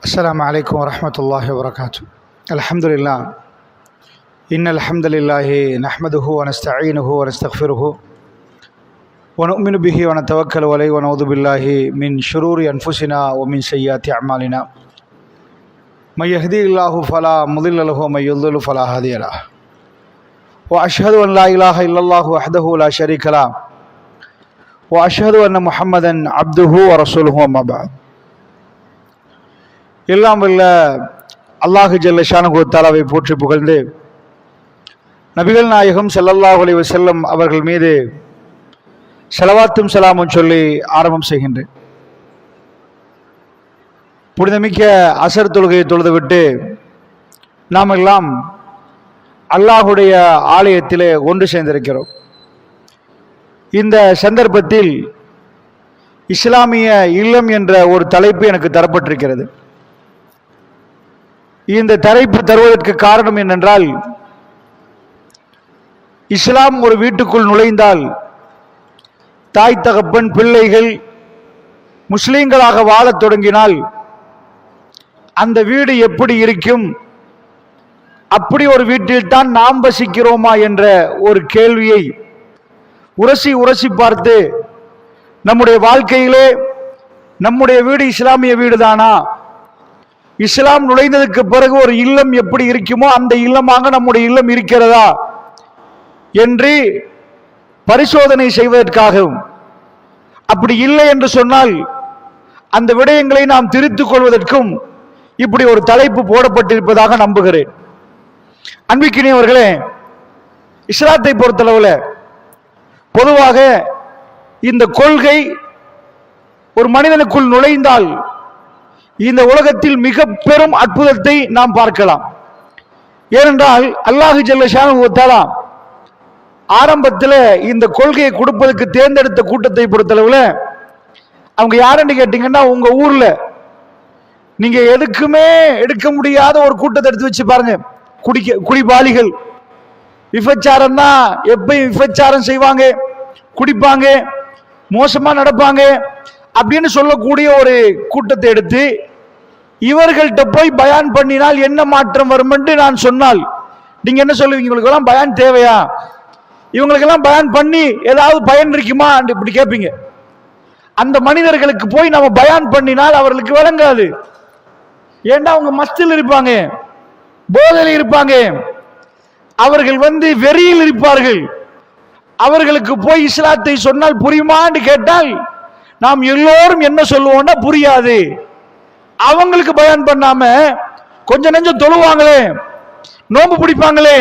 السلام عليكم ورحمة الله وبركاته. الحمد لله إن الحمد لله نحمده ونستعينه ونستغفره ونؤمن به ونتوكل عليه ونعوذ بالله من شرور أنفسنا ومن سيئات أعمالنا من يهدي الله فلا مضل له ومن يضلل فلا هادي له وأشهد أن لا إله إلا الله وحده لا شريك له وأشهد أن محمدا عبده ورسوله أما بعد. எல்லாம் வல்ல அல்லாஹ் ஜல்ல ஷானஹு தஆலாவை போற்றி புகழ்ந்து நபிகள் நாயகம் ஸல்லல்லாஹு அலைஹி வஸல்லம் அவர்கள் மீது ஸலவாத்தும் ஸலாமும் சொல்லி ஆரம்பம் செய்கின்றேன். புனிதமிக்க அசர் தொழுகையை தொழுதுவிட்டு நாம் எல்லாம் அல்லாஹுடைய ஆலயத்திலே ஒன்று சேர்ந்திருக்கிறோம். இந்த சந்தர்ப்பத்தில் இஸ்லாமிய இல்லம் என்ற ஒரு தலைப்பு எனக்கு தரப்பட்டிருக்கிறது. இந்த தலைப்பு தருவதற்கு காரணம் என்னென்றால், இஸ்லாம் ஒரு வீட்டுக்குள் நுழைந்தால் தாய் தகப்பன் பிள்ளைகள் முஸ்லீம்களாக வாழத் தொடங்கினால் அந்த வீடு எப்படி இருக்கும், அப்படி ஒரு வீட்டில் தான் நாம் வசிக்கிறோமா என்ற ஒரு கேள்வியை உரசி உரசி பார்த்து நம்முடைய வாழ்க்கையிலே நம்முடைய வீடு இஸ்லாமிய வீடு தானா, இஸ்லாம் நுழைந்ததுக்கு பிறகு ஒரு இல்லம் எப்படி இருக்குமோ அந்த இல்லமாக நம்முடைய இல்லம் இருக்கிறதா என்று பரிசோதனை செய்வதற்காகவும், அப்படி இல்லை என்று சொன்னால் அந்த விடயங்களை நாம் திருத்திக் கொள்வதற்கும் இப்படி ஒரு தலைப்பு போடப்பட்டிருப்பதாக நம்புகிறேன். அன்பிக்கினியவர்களே, இஸ்லாத்தை பொறுத்தளவில் பொதுவாக இந்த கொள்கை ஒரு மனிதனுக்குள் நுழைந்தால் இந்த உலகத்தில் மிக பெரும் அற்புதத்தை நாம் பார்க்கலாம். ஏனென்றால் அல்லாஹ் ஜல்ல ஷானஹு தஆலா ஆரம்பத்தில் இந்த கொள்கையை கொடுப்பதற்கு தேர்ந்தெடுத்த கூட்டத்தை பொறுத்தளவில் அவங்க யாருன்னு கேட்டீங்கன்னா, உங்க ஊர்ல நீங்க எதுக்குமே எடுக்க முடியாத ஒரு கூட்டத்தை எடுத்து வச்சு பாருங்க. குடிபாலிகள், விபச்சாரம் தான், எப்பயும் விபச்சாரம் செய்வாங்க, குடிப்பாங்க, மோசமா நடப்பாங்க அப்படின்னு சொல்லக்கூடிய ஒரு கூட்டத்தை எடுத்து இவர்கள்ட்ட போய் பயான் பண்ணினால் என்ன மாற்றம் வரும் என்று நான் சொன்னால் நீங்க என்ன சொல்லுவீங்க? இவங்களுக்கெல்லாம் பயான் தேவையா, இவங்களுக்கெல்லாம் பயான் பண்ணி ஏதாவது பயன் இருக்குமா இப்படி கேட்பீங்க. அந்த மனிதர்களுக்கு போய் நம்ம பயான் பண்ணினால் அவர்களுக்கு விளங்காது. ஏண்டா அவங்க மஸ்தில் இருப்பாங்க, போதையில் இருப்பாங்க, அவர்கள் வெறியில் இருப்பார்கள். அவர்களுக்கு போய் இஸ்லாத்தை சொன்னால் புரியுமான்னு கேட்டால் நாம் எல்லோரும் என்ன சொல்லுவோம்னா புரியாது. அவங்களுக்கு பயான் பண்ணாம கொஞ்சம் நெஞ்சம் தொழுவாங்களே, நோம்பு பிடிப்பாங்களே,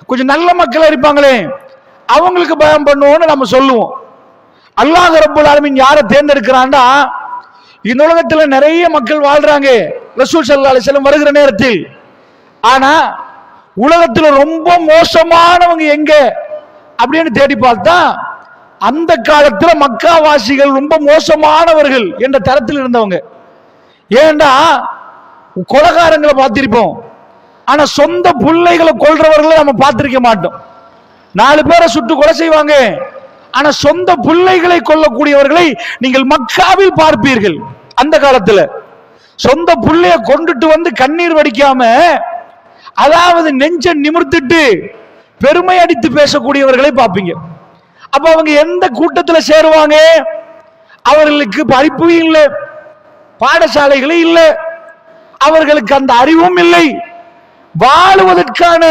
கொஞ்சம் நல்ல மக்கள் இருப்பாங்களே, அவங்களுக்கு பயான் பண்ணுவோம்னு நம்ம சொல்லுவோம். அல்லாஹ் ரப்பல் ஆலமீன் யாரை தேர்ந்தெடுக்கிறான்டா, இந்த உலகத்தில் நிறைய மக்கள் வாழ்றாங்க ரசூல் ஸல்லல்லாஹு அலைஹி வஸல்லம் வருகிற நேரத்தில். ஆனா உலகத்தில் ரொம்ப மோசமானவங்க எங்க அப்படின்னு தேடி பார்த்தா அந்த காலத்தில் மக்காவாசிகள் ரொம்ப மோசமானவர்கள் என்ற தரத்தில் இருந்தவங்க. ஏண்டா கொலைகாரங்களை பார்த்திருப்போம், ஆனா சொந்த பிள்ளைகளை கொல்றவர்களை நம்ம பார்த்திருக்க மாட்டோம். 4 பேரை சுட்டு கொலை செய்வாங்க, ஆனா சொந்த பிள்ளைகளை கொல்லக்கூடியவர்களை நீங்கள் மக்காவில் பார்ப்பீர்கள். அந்த காலத்துல சொந்த பிள்ளைய கொண்டுட்டு கண்ணீர் வடிக்காம, அதாவது நெஞ்ச நிமிர்த்திட்டு பெருமை அடித்து பேசக்கூடியவர்களை பார்ப்பீங்க. அப்ப அவங்க எந்த கூட்டத்தில் சேருவாங்க? அவர்களுக்கு படிப்பு இல்லை, பாடசாலைகளும் இல்லை, அவர்களுக்கு அந்த அறிவும் இல்லை. வாழுவதற்கான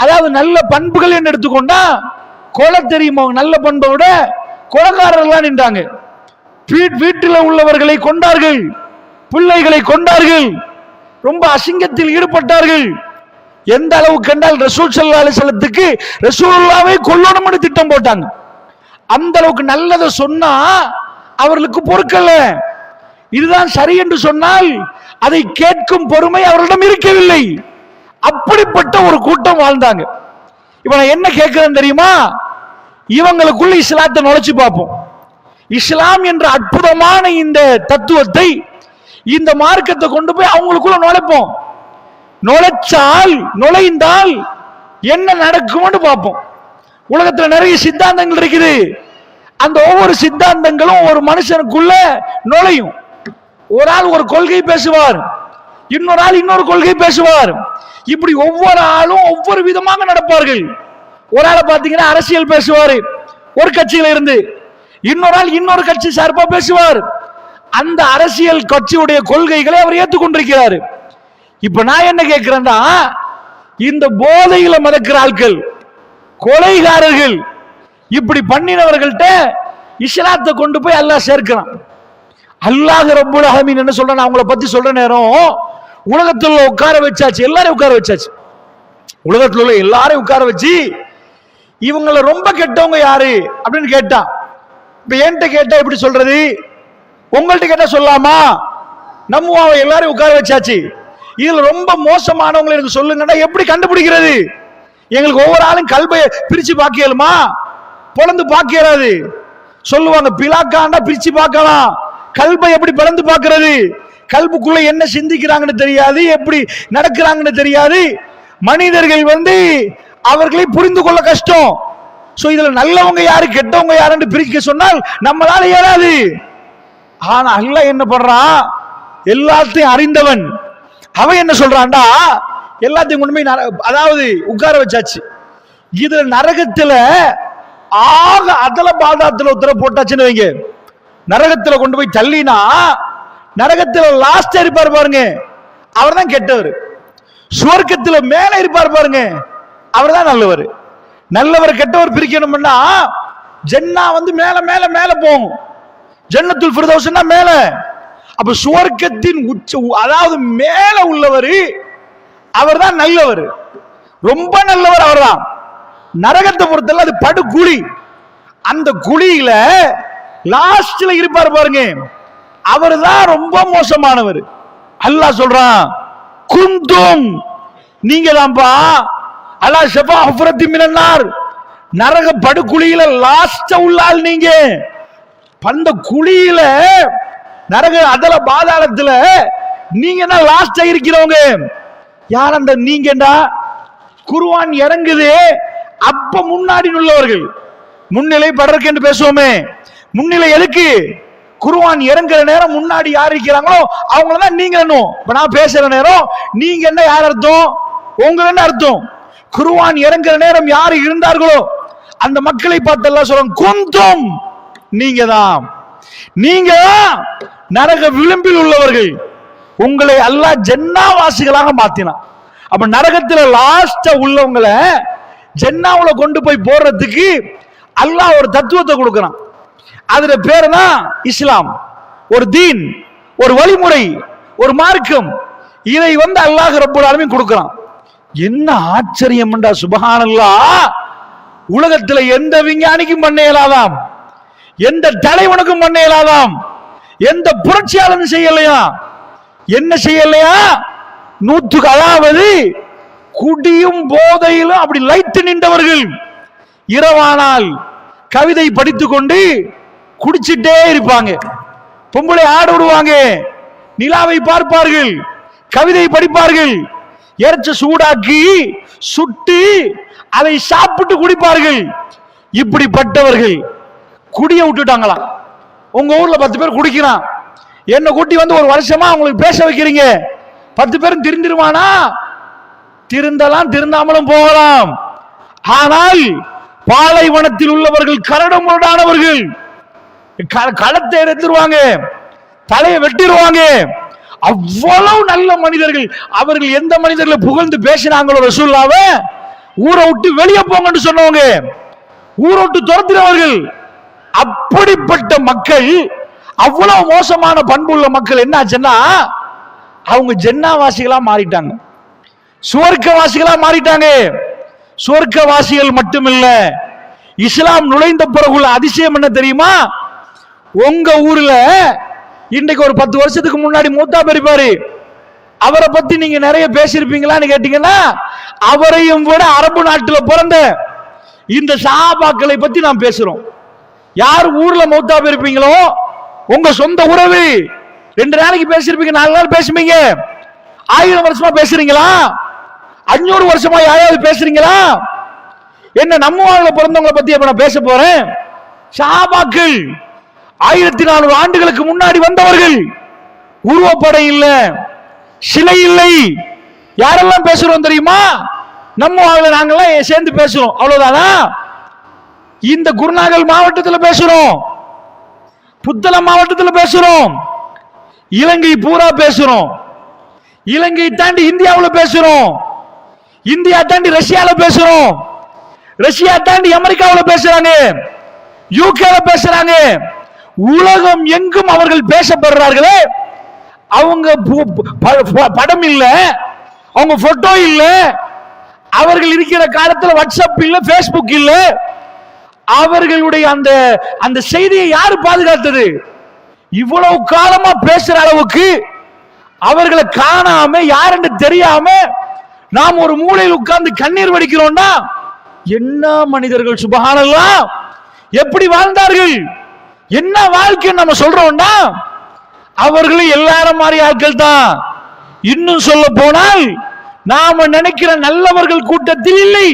அதாவது நல்ல பண்புகள் என்று எடுத்துக்கொண்டா கொலை தெரியுமா? நல்ல பண்பை விட கொலைகாரர்கள்லாம் நின்றாங்க. வீட்டில் உள்ளவர்களை கொண்டார்கள், பிள்ளைகளை கொண்டார்கள், ரொம்ப அசிங்கத்தில் ஈடுபட்டார்கள். எந்த அளவுக்கு என்றால் ரசூல் ஸல்லல்லாஹு அலைஹி வஸல்லத்துக்கு ரசூலுல்லாஹ்வை கொல்லணும்னு திட்டம் போட்டாங்க. அந்த அளவுக்கு நல்லதை சொன்னா அவர்களுக்கு பொறுக்கல. இதுதான் சரி என்று சொன்னால் அதை கேட்கும் பொறுமை அவர்களிடம் இருக்கவில்லை. அப்படிப்பட்ட ஒரு கூட்டம் வாழ்ந்தாங்க. இப்ப நான் என்ன கேட்கிறேன் தெரியுமா? இவங்களுக்குள்ள இஸ்லாத்தை நுழைச்சு பார்ப்போம். இஸ்லாம் என்ற அற்புதமான இந்த தத்துவத்தை, இந்த மார்க்கத்தை கொண்டு போய் அவங்களுக்குள்ள நுழைப்போம். நுழைந்தால் என்ன நடக்கும்னு பார்ப்போம். உலகத்தில் நிறைய சித்தாந்தங்கள் இருக்குது. அந்த ஒவ்வொரு சித்தாந்தங்களும் ஒரு மனுஷனுக்குள்ள நுழையும். ஒரு ஆள் ஒரு கொள்கை பேசுவார், இன்னொரு ஆள் இன்னொரு கொள்கை பேசுவார். இப்படி ஒவ்வொரு ஆளும் ஒவ்வொரு விதமாக நடப்பார்கள். ஒரு ஆளை பாத்தீங்கன்னா அரசியல் பேசுவாரு ஒரு கட்சியில இருந்து, இன்னொரு ஆள் இன்னொரு கட்சி சார்பா பேசுவார். அந்த அரசியல் கட்சியுடைய கொள்கைகளை அவர் ஏற்றுக்கொண்டிருக்கிறார். இப்ப நான் என்ன கேட்கிறேன்னா, இந்த போதையில மதக்கிற ஆட்கள், கொலைகாரர்கள், இப்படி பண்ணினவர்கள்ட்ட இஸ்லாத்தை கொண்டு போய் அல்லாஹ் சேர்க்கிறான். அல்லாஹ் ரப்புல் ஆலமீன் என்ன சொல்றான், அவங்கள பத்தி சொல்ற நேரம் உலகத்துல உட்கார வச்சாச்சு, எல்லாரும் உட்கார வச்சாச்சு. உலகத்துல உள்ள எல்லாரும் உட்கார வச்சு இவங்கள ரொம்ப கெட்டவங்க யாரு அப்படின்னு கேட்டா, இப்ப என்கிட்ட கேட்டா எப்படி சொல்றது, உங்கள்கிட்ட கேட்டா சொல்லலாமா? நம்ம எல்லாரும் உட்கார வச்சாச்சு, இதுல ரொம்ப மோசமானவங்களை எனக்கு சொல்லுங்கன்னா எப்படி கண்டுபிடிக்கிறது? எங்களுக்கு ஒவ்வொரு ஆளும் கல்பை பிரிச்சு பார்க்கலுமா? பொழந்து பார்க்கிறாது. சொல்லுவாங்க பிளாக்காண்டா பிரிச்சு பார்க்கலாம், கல்பை எப்படி பிளந்து பார்க்கிறது? கல்புக்குள்ள என்ன சிந்திக்கிறாங்கன்னு தெரியாது, எப்படி நடக்கிறாங்கன்னு தெரியாது. மனிதர்கள் அவர்களை புரிந்து கொள்ள கஷ்டம். சோ இதுல நல்லவங்க யாரு கெட்டவங்க யாருன்னு பிரிக்க சொன்னால் நம்மளால இயலாது. ஆனா அல்லாஹ் என்ன பண்றான், எல்லாத்தையும் அறிந்தவன். அவன் என்ன சொல்றான்டா, எல்லாத்தையும் கொண்டு போய் அதாவது உட்கார வச்சாச்சு. இதுல நரகத்துல ஆக அதல பாதாத்துல உத்தர போட்டாச்சுன்னு வைங்க, நரகத்துல கொண்டு போய் தள்ளினா நரகத்துல லாஸ்ட் இருப்பார் பாருங்க, அவர் தான் கெட்டவர். சுவர்க்கத்துல மேல இருப்பார் பாருங்க, அவர் தான் நல்லவர். நல்லவர் கெட்டவர் பிரிக்கணும்னா ஜன்னா மேல மேல மேல போகும், ஜன்னத்துல் ஃபிர்தௌஸ்னா மேல. அப்ப சுவர்க்கத்தின் உச்ச அதாவது மேல உள்ளவர் அவர் தான் நல்லவர், ரொம்ப நல்லவர் அவர் தான். நரகத்தை பொறுத்தல அது படுகுழி, அந்த குழியில லாஸ்ட்ல இருப்பார் பாருங்க, அவர் தான் ரொம்ப மோசமானவர். அல்லாஹ் சொல்றான், குந்தும் நீங்க தான்ப்பா அலா ஷஃபா ஹுஃப்ரத்தி மினன்னார், நரக படுகுழியில லாஸ்ட் உள்ள ஆள் நீங்க. அந்த குழியில நரக அதல பாதாளத்துல நீங்க தான் லாஸ்ட் இருக்கிறவங்க. யார் அந்த நீங்கடா? குர்ஆன் இறங்குது அப்ப முன்னாடி உள்ளவர்கள், முன்னிலை படருக்கு என்று பேசுவோமே, முன்னிலை எதுக்கு? குர்ஆன் இறங்குற நேரம் முன்னாடி யார் இருக்கிறாங்களோ அவங்கள தான் நீங்க. இப்ப நான் பேசுற நேரம் நீங்க என்ன யார் அர்த்தம்? உங்க அர்த்தம். குர்ஆன் இறங்குற நேரம் யாரு இருந்தார்களோ அந்த மக்களை பார்த்து அல்லாஹ் சொல்றான், குந்தும் நீங்க தான், நீங்க நரக விளிம்பில் உள்ளவர்கள். உங்களை அல்லாஹ் ஜன்னாவாசிகளாக மாத்தினான். அப்ப நரகத்துல லாஸ்டா உள்ளவங்களை ஜன்னாவுல கொண்டு போய் போடுறதுக்கு அல்லாஹ் ஒரு தத்துவத்தை கொடுக்கிறான். அதுல பேரு தான் இஸ்லாம். ஒரு தீன், ஒரு வழிமுறை, ஒரு மார்க்கம். இதை அல்லாஹ் ரப்புல் ஆலமீன் கொடுக்கிறான். என்ன ஆச்சரியம்டா, சுப்ஹானல்லாஹ். உலகத்துல எந்த விஞ்ஞானிக்கும் பண்ண இயலாதாம், எந்த தலைவனுக்கும் பண்ண இயலாதாம், எந்த புரட்சியாளனும் செய்யலையா. என்ன செய்யலையா? நூற்றுக்கு, அதாவது குடியும் போதையிலும் அப்படி லைட்டு நின்றவர்கள் இரவானால் கவிதை படித்துக் கொண்டு குடிச்சிட்டே இருப்பாங்க. பொம்பளை ஆடு விடுவாங்க, நிலாவை பார்ப்பார்கள், கவிதை படிப்பார்கள், எரிச்ச சூடாக்கி சுட்டு அதை சாப்பிட்டு குடிப்பார்கள். இப்படிப்பட்டவர்கள் குடிய விட்டுட்டாங்களாம். உங்க ஊர்ல 10 பேர் குடிக்கிறான், என்ன கூட்டி ஒரு வருஷமா அவங்களுக்கு பேச வைக்கிறீங்க, 10 பேரும் திருந்திருவானா? திருந்தலாம், திருந்தாமலும் போகலாம். ஆனால் பாலைவனத்தில் உள்ளவர்கள் கரடு முரடானவர்கள், களத்தை எடுத்துருவாங்க, தலையை வெட்டிடுவாங்க. அவ்வளவு நல்ல மனிதர்கள். அவர்கள் எந்த மனிதர்களை புகழ்ந்து பேசினாங்களோ ரசூலுல்லாஹ்வை, ஊரை விட்டு வெளியே போங்கன்னு சொன்னவங்க, ஊரை விட்டு துரத்தினவர்கள். அப்படிப்பட்ட மக்கள், அவ்வளவு மோசமான பண்புள்ள மக்கள் என்ன ஆச்சுன்னா அவங்க ஜன்னாவாசிகளா மாறிட்டாங்க, சுவர்க்கவாசிகளா மாறிட்டாங்க. சுவர்க்கவாசிகள் மட்டுமில்ல, இஸ்லாம் நுழைந்த பிறகுள்ள அதிசயம் என்ன தெரியுமா? உங்க ஊர்ல இன்றைக்கு ஒரு 10 வருஷத்துக்கு முன்னாடி மூத்தா பெரிப்பாரு, அவரை பத்தி நீங்க நிறைய பேசியிருப்பீங்களான்னு கேட்டீங்கன்னா, அவரையும் விட அரபு நாட்டில் பிறந்த இந்த சஹாபாக்களை பத்தி நாம் பேசுறோம். யார் ஊர்ல மௌத்தா பெரிப்பீங்களோ உங்க சொந்த உறவு 2 நாளைக்கு பேசியிருப்பீங்க, 4 நாள் பேசுவீங்க. 1000 வருஷமா பேசுறீங்களா? 500 வருஷமா யாராவது பேசுறீங்களா? என்ன நம்ம ஊர்ல பிறந்தவங்களை பத்தி இப்ப நான் பேச போறேன். சஹாபாக்கள் 1400 ஆண்டுகளுக்கு முன்னாடி வந்தவர்கள். உருவப்படை இல்ல, சிலை இல்லை. யாரெல்லாம் பேசுறோம் தெரியுமா? நம்ம நாங்கெல்லாம் சேர்ந்து பேசுறோம், அவ்வளவுதானா? இந்த குருநாகல் மாவட்டத்தில் பேசுறோம், புத்தளம் மாவட்டத்தில் பேசுறோம், இலங்கை பூரா பேசுறோம், இலங்கை தாண்டி இந்தியாவில் பேசுறோம், இந்தியா தாண்டி ரஷ்யால பேசுறோம், ரஷ்யா தாண்டி அமெரிக்காவில் பேசுறாங்க, யூகேல பேசுறாங்க. உலகம் எங்கும் அவர்கள் பேசப்படுறார்களே. அவங்க படம் இல்ல, அவங்க போட்டோ இல்ல, அவர்கள் இருக்கிற காலத்தில் வாட்ஸ்அப் இல்ல, பேஸ்புக் இல்ல. அவர்களுடைய அந்த அந்த செய்தியை யாரு பாதுகாத்தது? இவ்வளவு காலமா பேசுற அளவுக்கு அவர்களை காணாம, யாருன்னு தெரியாம நாம் ஒரு மூலையில் உட்கார்ந்து கண்ணீர் வடிக்கிறோம்னா என்ன மனிதர்கள்! சுபஹானல்லாஹ்! எப்படி வாழ்ந்தார்கள், என்ன வாழ்க்கை நம்ம சொல்றோம்னா அவர்களும் எல்லாரும் மாதிரி ஆட்கள் தான். இன்னும் சொல்ல போனால் நாம நினைக்கிற நல்லவர்கள் கூட்டத்தில் இல்லை,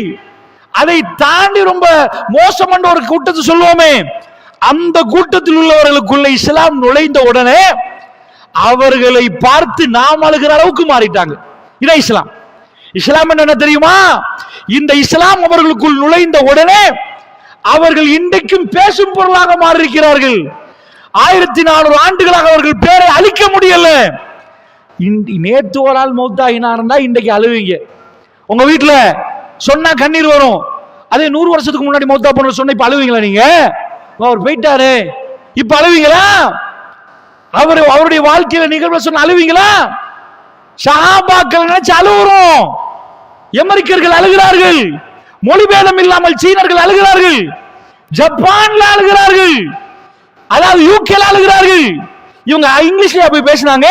அதை தாண்டி ரொம்ப மோசமான ஒரு கூட்டத்தை சொல்லுவோமே, அந்த கூட்டத்தில் உள்ளவர்களுக்குள்ள இஸ்லாம் நுழைந்த உடனே அவர்களை பார்த்து நாம் அழுகிற அளவுக்கு மாறிட்டாங்க. இதான் இஸ்லாம். இஸ்லாம் என்ன தெரியுமா? இந்த இஸ்லாம் அவர்களுக்குள் நுழைந்த உடனே அவர்கள் இன்றைக்கும் பேசும் பொருளாக மாறியிருக்கிறார்கள். 1400 ஆண்டுகளாக அவர்கள் பேரை அழிக்க முடியல. நேற்று ஒரு ஆள் மௌத்தாகினார்னா இன்றைக்கு அழுவீங்க. உங்க வீட்டுல சொன்னா கண்ணீர் வரும். அதே 100 வருஷத்துக்கு முன்னாடி மௌத்தா போன சொன்ன இப்ப அழுவீங்களா? நீங்க அவர் போயிட்டாரு இப்ப அழுவீங்களா? அவருடைய வாழ்க்கையில நிகழ்வு சொன்ன அழுவீங்களா? சஹாபாக்கள் நினைச்சு அழுவுறோம். அமெரிக்கர்கள் அழுகிறார்கள், மொழிபேதம் இல்லாமல் சீனர்கள் அழுகிறார்கள், ஜப்பான்ல அழுகிறார்கள், அதாவது யூகேல அழுகிறார்கள். இவங்க இங்கிலீஷ்ல போய் பேசினாங்க,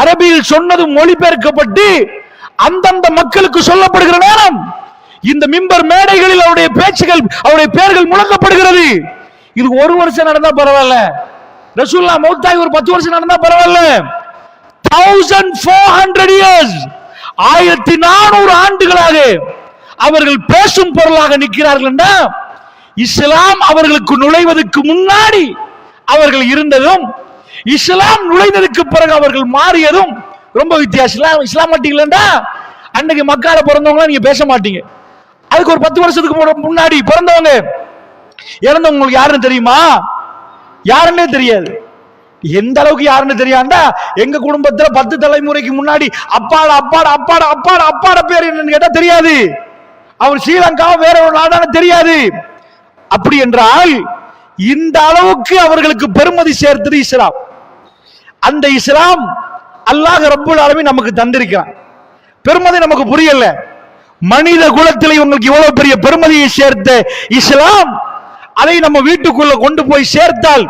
அரபியில் சொன்னது மொழிபெயர்க்கப்பட்டு அந்தந்த மக்களுக்கு சொல்லப்படுகிற நேரம் இந்த மிம்பர் மேடைகளில் அவருடைய பேச்சுகள், அவருடைய பெயர்கள் முழங்கப்படுகிறது. இது 1 வருஷம் நடந்தா பரவாயில்ல, ரசூலுல்லாஹ் மௌத்தாகி ஒரு 10 வருஷம் நடந்தா பரவாயில்ல. 1400 years, 1400 ஆண்டுகளாக அவர்கள் பேசும் பொருளாக நிற்கிறார்கள். இஸ்லாம் அவர்களுக்கு நுழைவதற்கு முன்னாடி அவர்கள் இருந்ததும், இஸ்லாம் நுழைந்ததுக்கு பிறகு அவர்கள் மாறியதும் ரொம்ப வித்தியாசம். இஸ்லாம் மாட்டீங்களா? அன்னைக்கு மக்கால பிறந்தவங்க நீங்க பேச மாட்டீங்க. அதுக்கு ஒரு 10 வருஷத்துக்கு முன்னாடி பிறந்தவங்க இறந்தவங்க உங்களுக்கு யாருன்னு தெரியுமா? யாருன்னே தெரியாது. எந்த அளவுக்கு யாருன்னு தெரியாண்டா, எங்க குடும்பத்துல 10 தலைமுறைக்கு முன்னாடி அப்பாட அப்பாட அப்பாட அப்பாட அப்பாட பேர் என்னன்னு கேட்டா தெரியாது. அவர் ஸ்ரீலங்காவை வேற ஒரு நாடான தெரியாது. அப்படி என்றால் இந்த அளவுக்கு அவர்களுக்கு பெருமதி சேர்த்தது இஸ்லாம். அந்த இஸ்லாம் அல்லாஹ் ரப்புல் ஆலமீன் நமக்கு தந்திருக்கிறான். பெருமதி நமக்கு புரியல. மனித குலத்தில் இவங்களுக்கு இவ்வளவு பெரிய பெருமதியை சேர்த்த இஸ்லாம், அதை நம்ம வீட்டுக்குள்ள கொண்டு போய் சேர்த்தால்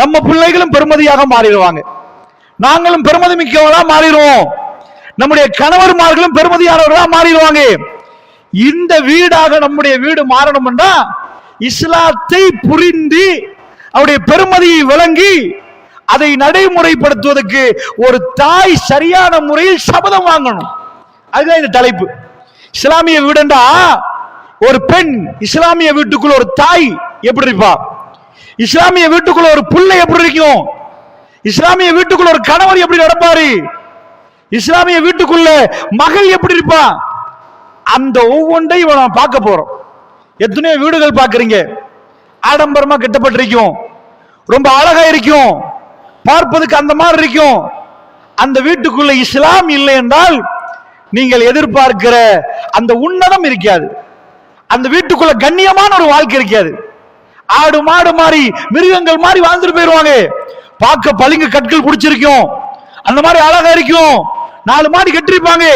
நம்ம பிள்ளைகளும் பெருமதியாக மாறிடுவாங்க, நாங்களும் பெருமதி மிக்கவர்களா மாறிடுவோம், நம்முடைய கணவர்மார்களும் பெருமதியானவர்களா மாறிடுவாங்க. இந்த வீடாக நம்முடைய வீடு மாறணும்னா இஸ்லாத்தை புரிந்து அவருடைய பெருமதியை விளங்கி அதை நடைமுறைப்படுத்துவதற்கு ஒரு தாய் சரியான முறையில் சபதம் வாங்கணும். அதுதான் இந்த தலைப்பு. இஸ்லாமிய வீடுண்டா ஒரு பெண், இஸ்லாமிய வீட்டுக்குள்ள ஒரு தாய் எப்படி இருப்பா, இஸ்லாமிய வீட்டுக்குள்ள ஒரு பிள்ளை எப்படி இருக்கும், இஸ்லாமிய வீட்டுக்குள்ள ஒரு கணவர் எப்படி நடப்பாரு, இஸ்லாமிய வீட்டுக்குள்ள மகள் எப்படி இருப்பா, அந்த ஒவ்வொன்றையும் நாம் பார்க்க போறோம். எத்தனையோ வீடுகள் பார்க்கறீங்க, ஆடம்பரமா கட்டப்பட்டிருக்கும், ரொம்ப அழகா இருக்கும், பார்ப்பதுக்கு அந்த மாதிரி இருக்கும். அந்த வீட்டுக்குள்ள இஸ்லாம் இல்லை என்றால் நீங்கள் எதிர்பார்க்கிற அந்த உன்னதம் இருக்காது, அந்த வீட்டுக்குள்ள கண்ணியமான ஒரு வாழ்க்கை இருக்காது. ஆடு மாடு மாதிரி, மிருகங்கள் மாதிரி வாழ்ந்துட்டு போயிருவாங்க. பார்க்க பளிங்கு கற்கள் பிடிச்சிருக்கும், அந்த மாதிரி அழகா இருக்கும், 4 மாடி கட்டிருப்பாங்க.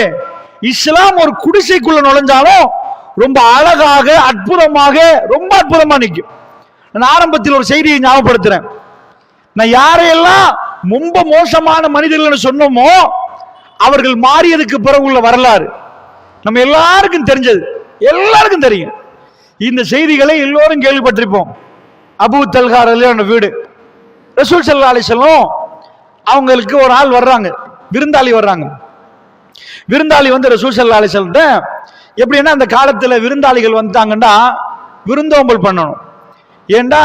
இஸ்லாம் ஒரு குடிசைக்குள்ள நுழைஞ்சாலும் ரொம்ப அழகாக அற்புதமாக ரொம்ப அற்புதமா நிற்கும். நான் ஆரம்பத்தில் ஒரு செய்தியை ஞாபகப்படுத்துறேன். நான் யாரையெல்லாம் ரொம்ப மோசமான மனிதர்கள் சொன்னோமோ அவர்கள் மாறியதுக்கு பிறகு உள்ள வரலாறு நம்ம எல்லாருக்கும் தெரிஞ்சது, எல்லாருக்கும் தெரியும். இந்த செய்திகளை எல்லோரும் கேள்விப்பட்டிருப்போம். அபூ தல்ஹா ரலியல்லாஹு வீடு, ரசூல் ஸல்லல்லாஹு அலைஹி வஸல்லம் அவங்களுக்கு ஒரு ஆள் வர்றாங்க, விருந்தாளி வர்றாங்க. விருந்தாளி வந்து ரசூல் ஸல்லல்லாஹு அலைஹி வஸல்லம் எப்படின்னா, அந்த காலத்துல விருந்தாளிகள் வந்துட்டாங்கன்னா விருந்தோம்பல் பண்ணணும். ஏண்டா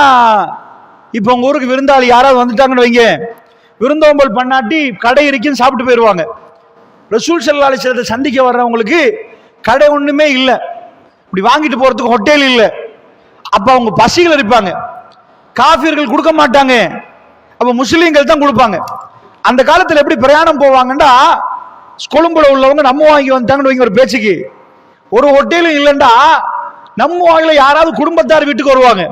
இப்ப உங்க ஊருக்கு விருந்தாளி யாராவது வந்துட்டாங்கன்னு வைங்க, விருந்தோம்பல் பண்ணாட்டி கடை இருக்குன்னு சாப்பிட்டு போயிருவாங்க. ரசூல் ஸல்லல்லாஹு அலைஹி வஸல்லத்தை சந்திக்க வர்றவங்களுக்கு கடை ஒண்ணுமே இல்லை, இப்படி வாங்கிட்டு போறதுக்கு ஹோட்டல் இல்லை. அப்ப அவங்க பசிகள் இருப்பாங்க, காஃபிர்கள் கொடுக்க மாட்டாங்க, அப்ப முஸ்லீம்கள் தான் கொடுப்பாங்க. அந்த காலத்துல எப்படி பிரயாணம் போவாங்கன்னா, கொழும்புல உள்ளவங்க நம்ம வாங்கி வந்தாங்கன்னு ஒரு பேச்சுக்கு, ஒரு ஹோட்டலும் இல்லைண்டா நம்ம வாங்கல யாராவது குடும்பத்தார் வீட்டுக்கு வருவாங்க.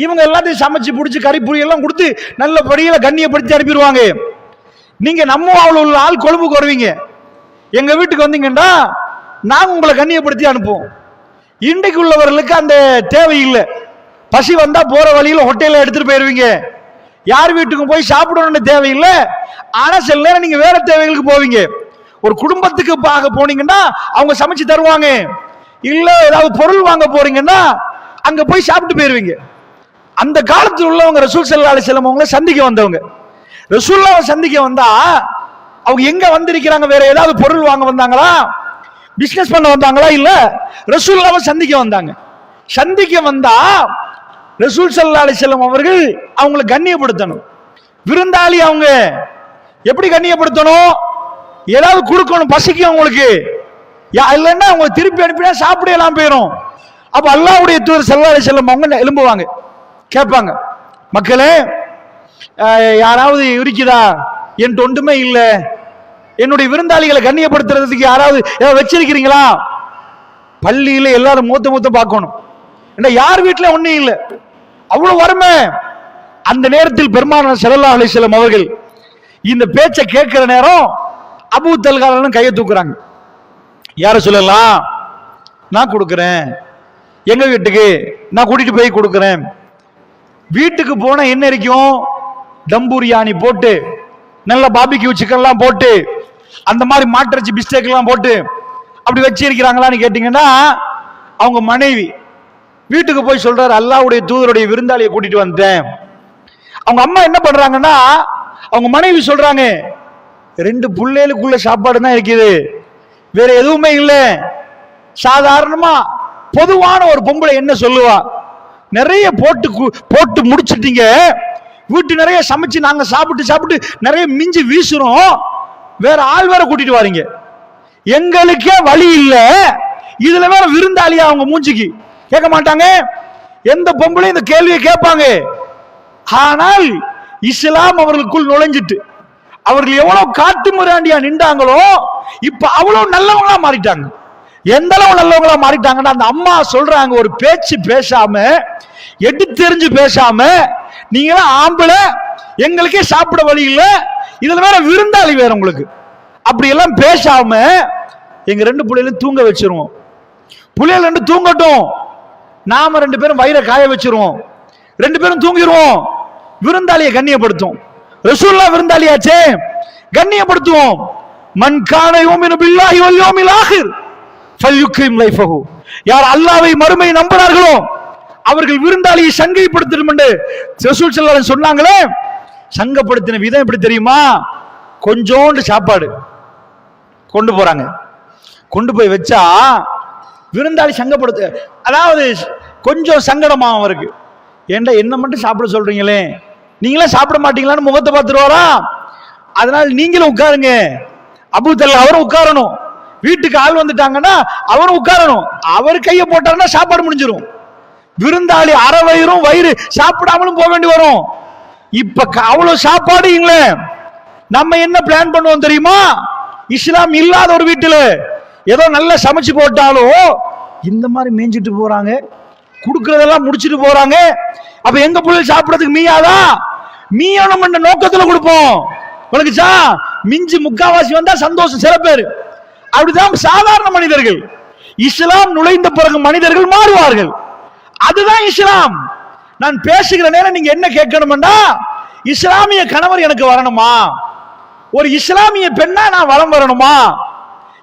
இவங்க எல்லாத்தையும் சமைச்சு பிடிச்சி கறி புரி எல்லாம் கொடுத்து நல்ல படியில கண்ணியப்படுத்தி அனுப்பிடுவாங்க. நீங்க நம்ம வாங்கல உள்ள ஆள் கொழும்புக்கு வருவீங்க, எங்க வீட்டுக்கு வந்தீங்கன்னா நாங்க உங்களை கண்ணியப்படுத்தி அனுப்புவோம். இன்றைக்கு உள்ளவர்களுக்கு அந்த தேவை இல்லை. பசி வந்தா போற வழியில ஹோட்டல்ல எடுத்துட்டு போயிருவீங்க, யார் வீட்டுக்கும் போய் சாப்பிடணும்னு தேவையில்லை. ஆனா சில நேரம் நீங்க வேற தேவைகளுக்கு போவீங்க. ஒரு குடும்பத்துக்கு பார்க்க போனீங்கன்னா அவங்க சமைச்சு தருவாங்க, இல்ல ஏதாவது பொருள் வாங்க போறீங்கன்னா அங்க போய் சாப்பிட்டு போயிருவீங்க. அந்த காலத்தில் உள்ளவங்க ரசூல் ஸல்லல்லாஹு அலைஹி வஸல்லம் அவங்களை சந்திக்க வந்தவங்க. ரசூலுல்லாஹ் சந்திக்க வந்தா அவங்க எங்க வந்திருக்கிறாங்க, வேற ஏதாவது பொருள் வாங்க வந்தாங்களா, பிசினஸ் பண்ண வந்தாங்களா, இல்ல ரசூலுல்லாஹ் சந்திக்க வந்தாங்க. சந்திக்க வந்தா ரசூல் ஸல்லல்லாஹு அலைஹி வஸல்லம் அவர்கள் அவங்களை கண்ணியப்படுத்தணும். விருந்தாளி அவங்க எப்படி கண்ணியப்படுத்தணும், ஏதாவது கொடுக்கணும், பசிக்கும் அவங்களுக்கு, இல்லைன்னா அவங்க திருப்பி அனுப்பினா சாப்பிடலாம் போயிடும். அப்ப அல்லாஹ்வுடைய தூதர் ஸல்லல்லாஹு அலைஹி வஸல்லம் அவங்க எழும்புவாங்க, கேட்பாங்க, மக்களே யாராவது இருக்குதா, என் ஒன்றுமே இல்லை, என்னுடைய விருந்தாளிகளை கண்ணியப்படுத்துறதுக்கு யாராவது ஏதாவது வச்சிருக்கிறீங்களா? பள்ளியில எல்லாரும் மூத்த பார்க்கணும், என்ன யார் வீட்டுல ஒண்ணும் இல்லை, அவ்வளவு வறுமை. அந்த நேரத்தில் பெருமானார் ஸல்லல்லாஹு அலைஹி வஸல்லம் அவர்கள் இந்த பேச்சை கேட்கிற நேரம் அபூ தல்ஹான்னு கையை தூக்குறாங்க. யார சொல்லலாம், நான் கொடுக்கிறேன், எங்க வீட்டுக்கு நான் கூட்டிட்டு போய் கொடுக்கிறேன். வீட்டுக்கு போன என்ன இருக்கும், தம் பிரியாணி போட்டு நல்ல பாபிக்யூ சிக்கன் எல்லாம் போட்டு அந்த மாதிரி மாட்டிறைச்சி பிஸ்டேக் எல்லாம் போட்டு அப்படி வச்சிருக்கிறாங்களான்னு கேட்டீங்கன்னா, அவங்க மனைவி வீட்டுக்கு போய் சொல்றாரு, அல்லாஹ்வுடைய தூதருடைய விருந்தாளியை கூட்டிட்டு வந்தேன். அவங்க அம்மா என்ன பண்றாங்கன்னா, அவங்க மனைவி சொல்றாங்க, 2 புள்ளைகளுக்குள்ள சாப்பாடு தான் இருக்குது, வேற எதுவுமே இல்லை. சாதாரணமா பொதுவான ஒரு பொம்பளை என்ன சொல்லுவா, நிறைய போட்டு முடிச்சிட்டீங்க, வீட்டு நிறைய சமைச்சு நாங்க சாப்பிட்டு நிறைய மிஞ்சி வீசுறோம், வேற ஆள் வேற கூட்டிட்டு வாரீங்க, எங்களுக்கே வழி இல்ல, இதுல வேற விருந்தாளியா அவங்க மூஞ்சிக்கு கேட்க மாட்டாங்க. எந்த பொம்பளை இந்த கேள்வியை கேட்பாங்க. ஆனால் இஸ்லாம் அவர்களுக்குள் நுழைஞ்சிட்டு அவர்கள் எவ்வளவு காட்டு முறாண்டியா நின்றாங்களோ இப்ப அவ்வளவு நல்லவங்களா மாறிட்டாங்க. எந்த அளவு நல்லவங்களா மாறிட்டாங்கன்னா, அந்த அம்மா சொல்றாங்க, ஒரு பேச்சு பேசாம எடுத்தெறிஞ்சு பேசாம, நீங்க ஆம்பளை எங்களுக்கே சாப்பிட வழி இல்ல, இதுல வேற விருந்தாளி வேற உங்களுக்கு, அப்படி எல்லாம் பேசாம எங்க 2 பிள்ளைகளும் தூங்க வச்சிருவோம், பிள்ளைகள் 2 தூங்கட்டும், நாம 2 பேரும் வயிறை காய வச்சிருவோம், 2 பேரும் தூங்கிடுவோம். விருந்தாளியை கண்ணியப்படுத்தும். ரசூலுல்லாஹ் விருந்தாளியாச்சே, கண்ணியப்படுத்துவோம். மன் கான யுமினு பில்லாஹி வல் யௌமில் ஆகிர் ஃபல்யுக்ரிம் லைஃபஹு, யார் அல்லாஹ்வை மறுமை நம்புறார்களோ அவர்கள் விருந்தாளியை சங்கைப்படுத்தணும் என்று ரசூல் ஸல்லல்லாஹு அலைஹி சொன்னாங்களே. சங்கப்படுத்தின விதம் எப்படி தெரியுமா, கொஞ்சோண்டு சாப்பாடு கொண்டு போறாங்க, கொண்டு போய் வச்சா விருந்தாளி சங்கப்படுத்த, அதாவது கொஞ்சம் சங்கடமா அவருக்கு, ஏண்டா என்ன மட்டும் சாப்பிட சொல்றீங்களே, நீங்களே சாப்பிட மாட்டீங்களான்னு முகத்தை பார்த்துருவாரா, அதனால நீங்களும் உட்காருங்க. அபூ தல்ஹா அவரும் உட்காரணும், வீட்டுக்கு ஆள் வந்துட்டாங்கன்னா அவரும் உட்காரணும், அவர் கையை போட்டாருன்னா சாப்பாடு முடிஞ்சிடும். விருந்தாளி அரை வயிறும் வயிறு சாப்பிடாமலும் போக வேண்டி வரும். இப்ப அவ்வளவு சாப்பாடு இல்லை. நம்ம என்ன பிளான் பண்ணுவோம் தெரியுமா, இஸ்லாம் இல்லாத ஒரு வீட்டுல ஏதோ நல்லா சமைச்சு போட்டாலும் இந்த மாதிரி மேய்ஞ்சிட்டு போறாங்க, குடுக்கறதெல்லாம் முடிச்சிட்டு போறாங்க, அப்ப எங்க பிள்ளை சாப்பிடறதுக்கு மீயாதா, மீயணும் என்ற நோக்கத்துல கொடுப்போம். உனக்குச்சா மிஞ்சி முக்காவாசி வந்தா சந்தோஷம். சில பேர் அப்படிதான் சாதாரண மனிதர்கள். இஸ்லாம் நுழைந்த பிறகு மனிதர்கள் மாறுவார்கள், அதுதான் இஸ்லாம். நான் பேசுகிற நேரம் நீங்க என்ன கேட்கணும்னா, இஸ்லாமிய கணவர் எனக்கு வரணுமா, ஒரு இஸ்லாமிய பெண்ணா நான் வளம் வரணுமா,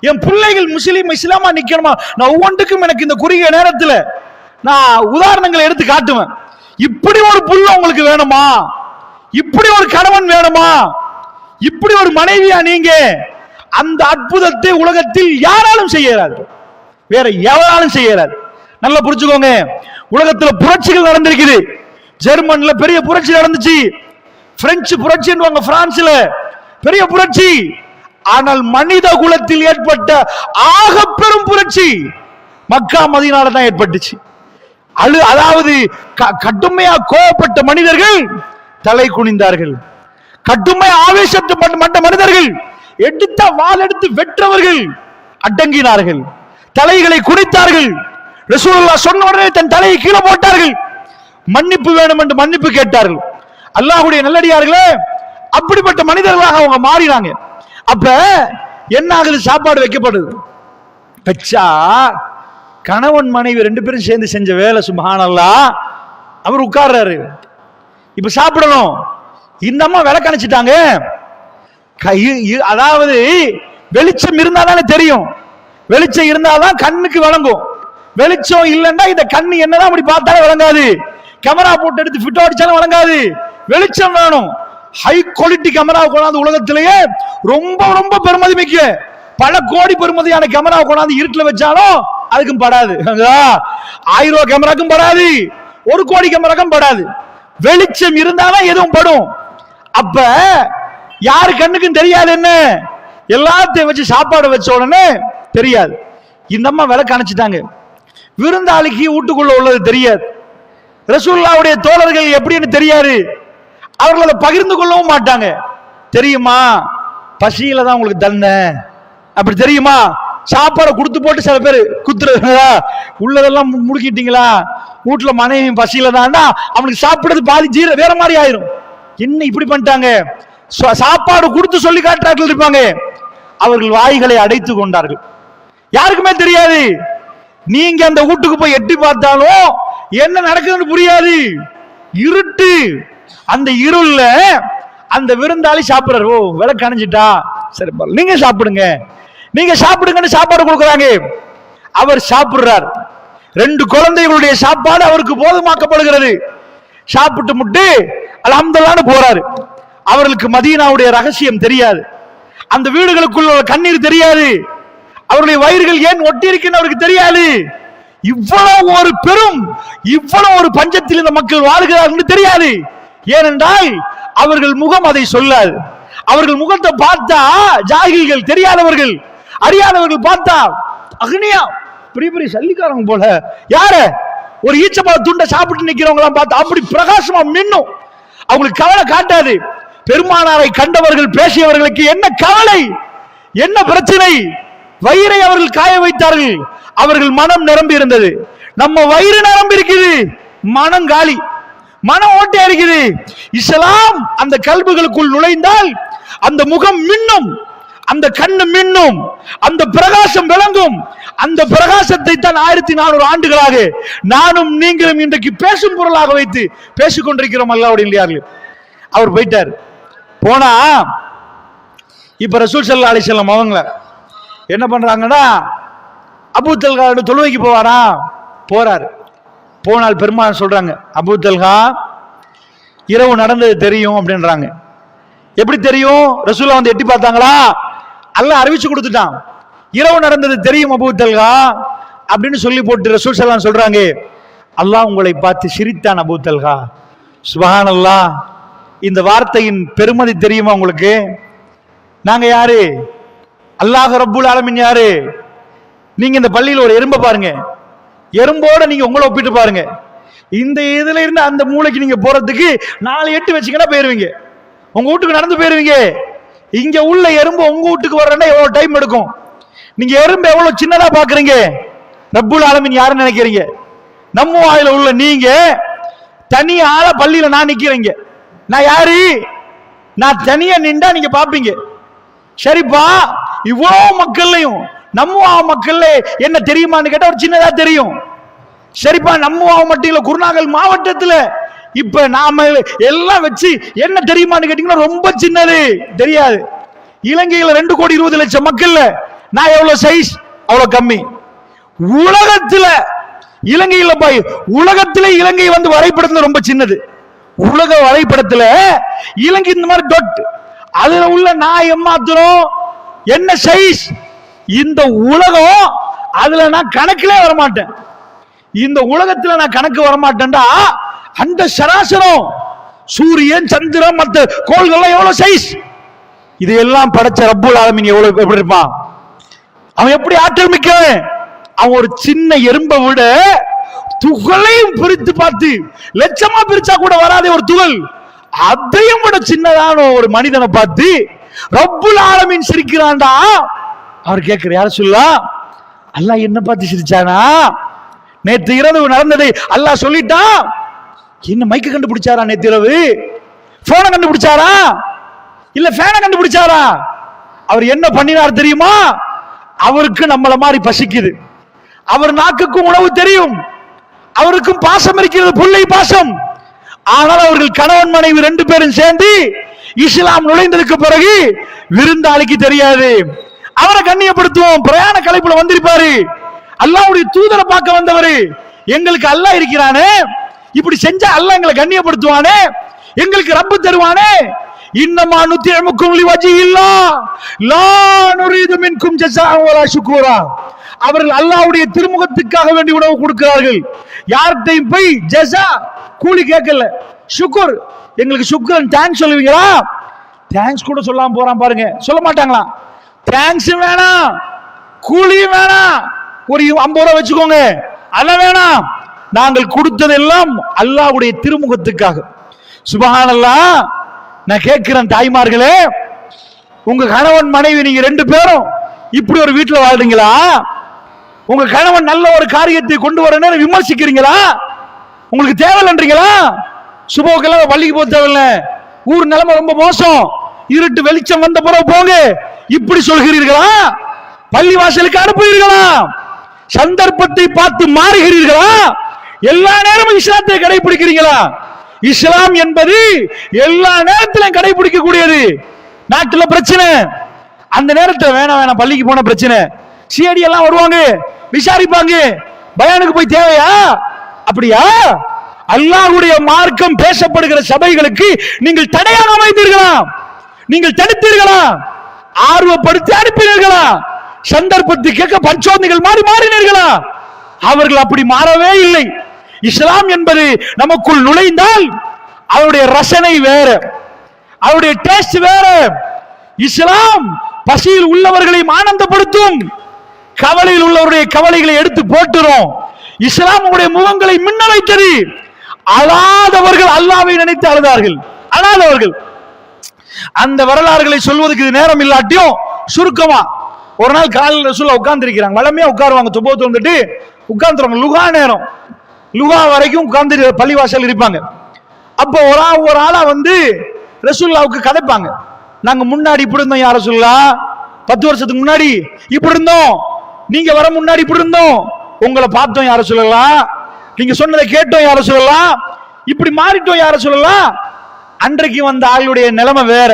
என் பிள்ளைகள் முஸ்லீம் இஸ்லாமா நிக்கணுமா, நான் ஒவ்வொன்றுக்கும் எனக்கு இந்த குறுகிய நேரத்தில் நான் உதாரணங்களை எடுத்து காட்டுவேன். இப்படி ஒரு புள்ள உங்களுக்கு வேணுமா, இப்படி ஒரு கணவன் வேணுமா, இப்படி ஒரு மனைவியா நீங்க, அந்த அற்புதத்தை உலகத்தில் யாராலும் செய்யறாது, வேற எவராலும் செய்யறாது. நல்லா புரிஞ்சுக்கோங்க. உலகத்துல புரட்சிகள் நடந்திருக்குது. ஜெர்மன்ல பெரிய புரட்சி நடந்துச்சு, பிரெஞ்சு புரட்சி பிரான்ஸ்ல பெரிய புரட்சி. ஆனால் மனித குலத்தில் ஏற்பட்ட ஆக பெரும் புரட்சி மக்கா மதீனால தான் ஏற்பட்டுச்சு. அதாவது கடுமையா கோபப்பட்ட மனிதர்கள் தலை குனிந்தார்கள். கடுமை ஆவேசப்பட்ட மனிதர்கள் எடுத்த வாள் எடுத்து வெற்றவர்கள் அடங்கினார்கள், தலைகளை குனித்தார்கள். ரசூலுல்லாஹ் சொன்ன உடனே தன் தலையை கீழே போட்டார்கள், மன்னிப்பு வேணும் என்று மன்னிப்பு கேட்டார்கள். அல்லாஹ்வுடைய நல்லடியார்களே, அப்படிப்பட்ட மனிதர்களாக அவங்க மாறினாங்க. அப்ப என்ன ஆகுது? சாப்பாடு வைக்கப்படுது. வச்சா கணவன் மனைவி ரெண்டு பேரும் சேர்ந்து செஞ்ச வேலை சுப்ஹானல்லாஹ். அவர் உட்கார்றாரு, இப்ப சாப்பிடணும். இந்த அம்மா விளக்கு அணைச்சிட்டாங்க. அதாவது வெளிச்சம் இருந்தாதானே தெரியும், வெளிச்சம் இருந்தாதான் கண்ணுக்கு விளங்கும். வெளிச்சம் இல்லைன்னா இந்த கண்ணு என்னதான் அப்படி பார்த்தாலே விளங்காது, கேமரா போட்டு எடுத்து ஃபிட் அடிச்சாலும் விளங்காது. வெளிச்சம் வேணும். ஹை குவாலிட்டி கேமரா கொண்டாந்து உலகத்திலேயே ரொம்ப ரொம்ப பெருமதி மிக்க பல கோடி பெருமதியான கேமரா கொண்டாந்து இருட்டில் வச்சாலும் அதுக்கும் படாது. 1000 ரூபாய் கேமராக்கும் படாது, 1 கோடி கேமராக்கும் படாது. வெளிச்சம் இருந்தாலும் எதுவும் படும். அப்ப யாரு கண்ணுக்கும் தெரியாது. என்ன எல்லாத்தையும் வச்சு சாப்பாடு வச்ச உடனே தெரியாது. இந்த அம்மா விளக்கு அணைச்சிட்டாங்க. விருந்தாளிக்கு வீட்டுக்குள்ள உள்ளது தெரியாது. ரசூலுல்லாஹ்வுடைய தோழர்கள் எப்படின்னு தெரியாது. அவர்கள் அதை பகிர்ந்து கொள்ளவும் மாட்டாங்க. தெரியுமா, பசியில தான் உங்களுக்கு தண்டனை அப்படி தெரியுமா? சாப்பாடை கொடுத்து போட்டு சில பேர் குத்துறா, உள்ளதெல்லாம் முடுக்கிட்டீங்களா, வீட்டுல மனைவி பசியில தான், அவனுக்கு சாப்பிடுறது பாதி ஜீர வேற மாதிரி ஆயிரும். என்ன இப்படி பண்ணிட்டாங்க? சாப்பாடு கொடுத்து சொல்லி காட்டுறார்கள் இருப்பாங்க. அவர்கள் வாய்களை அடைத்து கொண்டார்கள். யாருக்குமே தெரியாது. நீங்க அந்த வீட்டுக்கு போய் எட்டி பார்த்தாலும் என்ன நடக்குதுன்னு புரியாது. இருட்டு. அந்த இருள்ல அந்த விருந்தாளி சாப்பிடுறாரு. ஓ, விளக்கு அணைஞ்சிட்டா, சரி நீங்க சாப்பிடுங்க, நீங்க சாப்பிடுங்கன்னு சாப்பாடு கொடுக்குறாங்க. அவர் சாப்பிடுறார். 2 குழந்தைகளுடைய சாப்பாடு அவருக்கு போதுமாக்கப்படுகிறது. சாப்பிட்டு முட்டு அல்ஹம்துலில்லாஹ்னு போறாரு. அவர்களுக்கு மதீனாவுடைய ரகசியம் தெரியாது. அந்த வீடுகளுக்குள்ள கண்ணீர் தெரியாது. அவருடைய வயிறுகள் ஏன் ஒட்டி இருக்குன்னு அவருக்கு தெரியாது. இவ்வளவு ஒரு பெரும், இவ்வளவு ஒரு பஞ்சத்தில் இந்த மக்கள் வாழ்கிறார்கள் தெரியாது. ஏனென்றால் அவர்கள் முகம் அதை சொல்லாது. அவர்கள் முகத்தை பார்த்தா ஜாகில்கள், தெரியாதவர்கள், அறியாதவர்கள் பார்த்தா அக்னியா பெரிய பெரிய சல்லிக்காரங்க போல, யார ஒரு ஈச்சப்பழ துண்டை சாப்பிட்டு நிக்கிறவங்க எல்லாம் பார்த்தா அப்படி பிரகாசமா மின்னும். அவங்களுக்கு கவலை காட்டாது. பெருமானாரை கண்டவர்கள் பேசியவர்களுக்கு என்ன கவலை, என்ன பிரச்சனை? வயிறை அவர்கள் காய வைத்தார்கள். அவர்கள் மனம் நிரம்பி இருந்தது. நம்ம வயிறு நிரம்பி இருக்குது, மனம் காலி, மனம் ஓட்டை இருக்குது. இஸ்லாம் அந்த கல்புகளுக்குள் நுழைந்தால் அந்த முகம் மின்னும், அந்த கண்ணு மின்னும், அந்த பிரகாசம் விளங்கும். அந்த பிரகாசத்தை தான் 1400 ஆண்டுகளாக நானும் நீங்களும் இன்றைக்கு பேசும் பொருளாக வைத்து பேசிக் கொண்டிருக்கிறோம். அல்லாஹ்வுடைய அவர் போயிட்டார். போனா இப்ப ரசூல் ஸல்லல்லாஹு அலைஹி வஸல்லம் அவங்க என்ன பண்றாங்கன்னா, அபூ தல்ஹா தொழுவைக்கு போவாரா, போறாரு. போனால் பெருமாள் சொல்றாங்க, அபூ தல்ஹா இரவு நடந்தது தெரியும் அப்படின்றாங்க. எப்படி தெரியும்? ரசூலா வந்து எட்டி பார்த்தாங்களா? அல்லாஹ் அறிவிச்சு கொடுத்துட்டான். இரவு நடந்தது தெரியும் அபூ தல்ஹா அப்படின்னு சொல்லி போட்டு ரசூல் ஸல்லல்லாஹு அலைஹி வஸல்லம் சொல்றாங்க, அல்லாஹ் உங்களை பார்த்து சிரித்தான் அபூ தல்ஹா. சுப்ஹானல்லாஹ். இந்த வார்த்தையின் பெருமதி தெரியுமா உங்களுக்கு? நாங்க யாரு? அல்லாஹ் ரப்புல் ஆலமீன் யாரு? நீங்க இந்த பள்ளியில் ஒரு எறும்பை பாருங்க, எறும்போட நீங்க உங்களை ஒப்பிட்டு பாருங்க. இந்த இதுல இருந்து அந்த மூளைக்கு நீங்க போறதுக்கு 4 எட்டு வச்சுக்கினா போயிருவீங்க, உங்க வீட்டுக்கு நடந்து போயிருவீங்க. இங்க உள்ள எறும்பு உங்க வீட்டுக்கு வர்றேன்னா எவ்வளவு டைம் எடுக்கும்? நீங்க எறும்பு எவ்வளவு சின்னதா பாக்குறீங்க. ரப்புல் ஆலமீன் யாருன்னு நினைக்கிறீங்க? நம்ம வாயில உள்ள நீங்க தனி ஆள பள்ளியில நான் நிக்கிறீங்க. நான் யாரு? நான் தனியா நின்றா நீங்க பாப்பீங்க. சரிப்பா, இவ்வளவு மக்கள்லையும் நம்ம மக்கள்ல என்ன தெரியுமான்னு கேட்டா ஒரு சின்னதா தெரியும். சரிப்பா, நம்ம மட்டும் இல்ல, குருநாகல் மாவட்டத்துல இப்ப நாம எல்லாம் வச்சு என்ன தெரியுமான்னு கேட்டீங்கன்னா ரொம்ப சின்னது தெரியாது. இலங்கையில 2,20,00,000 மக்கள்ல நான் எவ்வளவு சைஸ்? அவ்வளவு கம்மி. உலகத்துல இலங்கையில போய் உலகத்துல இலங்கை வந்து வரைபடத்துல ரொம்ப சின்னது. உலக வரைபடத்துல இலங்கை இந்த மாதிரி டொட், அதுல உள்ள நான் ஏமாத்துறோம் என்ன சைஸ்? இந்த உலகம் அதுல நான் கணக்கிலே வரமாட்டேன். இந்த உலகத்துல நான் கணக்கு வரமாட்டேன்டா. அந்த சராசரம் சூரியன், சந்திரன், மற்ற கோள்கள் எவ்வளவு சைஸ்? இதையெல்லாம் படைச்ச ரப்புல் ஆலமீன் எவ்வளவு எப்படி இருப்பான்? அவன் எப்படி ஆற்றல் மிக்கவன்? அவன் ஒரு சின்ன எறும்பை விட துகளையும் பிரித்து பார்த்து லட்சமா பிரிச்சா கூட வராதே ஒரு துகள், அதையும் விட சின்னதான ஒரு மனிதனை பார்த்து ரப்புல் ஆலமீன் சிரிக்கிறான்டா. அவர் கேட்கிற யார சொல்லா? அல்லாஹ் என்ன பார்த்து சிரிச்சானா? நேற்று இரவு நடந்ததை அல்லாஹ் சொல்லிட்டான். என்ன மைக்க கண்டுபிடிச்சாரா? நேற்று இரவு போனை கண்டுபிடிச்சாரா? இல்ல ஃபேனை கண்டுபிடிச்சாரா? அவர் என்ன பண்ணினார் தெரியுமா? அவருக்கு நம்மள மாதிரி பசிக்குது, அவர் நாக்குக்கும் உணவு தெரியும், அவருக்கும் பாசம் இருக்கிறது, பிள்ளை பாசம். ஆனால் அவர்கள் கணவன் மனைவி 2 பேரும் சேர்ந்து இஸ்லாம் நுழைந்ததுக்கு பிறகு விருந்தாளிக்கு தெரியாது. அவரை கண்ணியப்படுத்துவோம். பிரயாண கலைப்புல வந்திருப்பாரு, அல்லாஹ்வுடைய தூதரை பார்க்க வந்தவர். எங்களுக்கு அல்லாஹ் இருக்கிறானே, இப்படி செஞ்சா அல்லாஹ் எங்களை கண்ணியப்படுத்துவானே, எங்களுக்கு ரப்பு தருவானே. இன்னமா நுத்தியமுக்கும் லிவஜில்லாஹ் லா நுரீது மின்கும் ஜஸாஅன் வலா ஷுக்கூரா. அவர்கள் அல்லாஹ்வுடைய திருமுகத்துக்காக வேண்டி உணவு கொடுக்கிறார்கள். யார்கிட்டையும் போய் ஜஸா கூலி கேட்கல, ஷுக்குர், எங்களுக்கு ஷுக்ரன் தேங்க்ஸ் சொல்லுவீங்களா? தேங்க்ஸ் கூட சொல்லாம போறான் பாருங்க. சொல்ல மாட்டாங்களா? தேங்க்ஸ் வேணாம், கூலியும் வேணாம், ஒரு 50 ரூபாய் வச்சுக்கோங்க, அதெல்லாம் வேணாம். நாங்கள் கொடுத்ததெல்லாம் அல்லாஹ்வுடைய திருமுகத்துக்காக. சுப்ஹானல்லாஹ். நான் கேட்கிறேன் தாய்மார்களே, உங்க கணவன் மனைவி நீங்க 2 பேரும் இப்படி ஒரு வீட்டில் வாழ்றீங்களா? உங்க கணவன் நல்ல ஒரு காரியத்தை கொண்டு வர நேரம் விமர்சிக்கிறீங்களா? உங்களுக்கு தேவையில்லைன்றீங்களா? சுபோக்கெல்லாம் பள்ளிக்கு போக தேவையில்லை, ஊர் நிலைமை ரொம்ப மோசம், இருட்டு வெளிச்சம் வந்த பிறகு போங்க, இப்படி சொல்கிறீர்களா? பள்ளி வாசலுக்கு அனுப்புகிறீர்களா? சந்தர்ப்பத்தை பார்த்து மாறுகிறீர்களா? எல்லா நேரமும் இஸ்லாத்தை கடைபிடிக்கிறீங்களா? இஸ்லாம் என்பது எல்லா நேரத்திலும் கடைபிடிக்க கூடியது. நாட்டுல பிரச்சனை, அந்த நேரத்தில் வேணாம் பள்ளிக்கு போன பிரச்சனை, சிஐடி எல்லாம் வருவாங்க, விசாரிப்பாங்க, பயானுக்கு போய் தேவையா? அப்படியா? அல்லாஹ்வுடைய மார்க்கம் பேசப்படுகிற சபைகளுக்கு நீங்கள் தடையாக அமைந்தீர்களா? நீங்கள் தடுத்தீர்களா? ஆர்வப்படுத்தி அனுப்பினீர்களா? சந்தர்ப்பத்தை கேட்க பரிசோதனைகள் மாறினீர்களா? அவர்கள் அப்படி மாறவே இல்லை. இஸ்லாம் என்பது நமக்குள் நுழைந்தால் அவருடைய ரசனை வேற, அவருடைய டேஸ்ட் வேற. இஸ்லாம் பசியில் உள்ளவர்களை ஆனந்தப்படுத்தும், கவலையில் உள்ளவருடைய கவலைகளை எடுத்து போட்டுரும். இஸ்லாம் உடைய முகங்களை மின்ன வைத்தது. அழாதவர்கள் அல்லாஹ்வை நினைத்து அழுதார்கள், அழாதவர்கள். அந்த வரலாறுகளை சொல்வதற்கு இது நேரம் இல்லாட்டியும் சுருக்கமா, ஒரு நாள் காலையில் ரசூலுல்லாஹ் உட்கார்ந்து இருக்கிறாங்க. வளமையா உட்காருவாங்க, தொப்போத்து வந்துட்டு உட்கார்ந்துருவாங்க. லுகா நேரம், லுகா வரைக்கும் உட்கார்ந்து பள்ளிவாசல் இருப்பாங்க. அப்போ ஒரு ஆளா வந்து ரசூலுல்லாஹ்வுக்கு கதைப்பாங்க. நாங்க முன்னாடி இப்படி இருந்தோம் யார ரசூலுல்லாஹ், 10 வருஷத்துக்கு முன்னாடி இப்படி இருந்தோம், நீங்க வர முன்னாடி இப்படி இருந்தோம், உங்களை பார்த்தோம் யார ரசூலுல்லாஹ், நீங்க சொன்னதை கேட்டோம் யார ரசூலுல்லாஹ், இப்படி மாறிட்டோம் யார ரசூலுல்லாஹ். அன்றைக்கு வந்த ஆளுடைய நிலைமை வேற.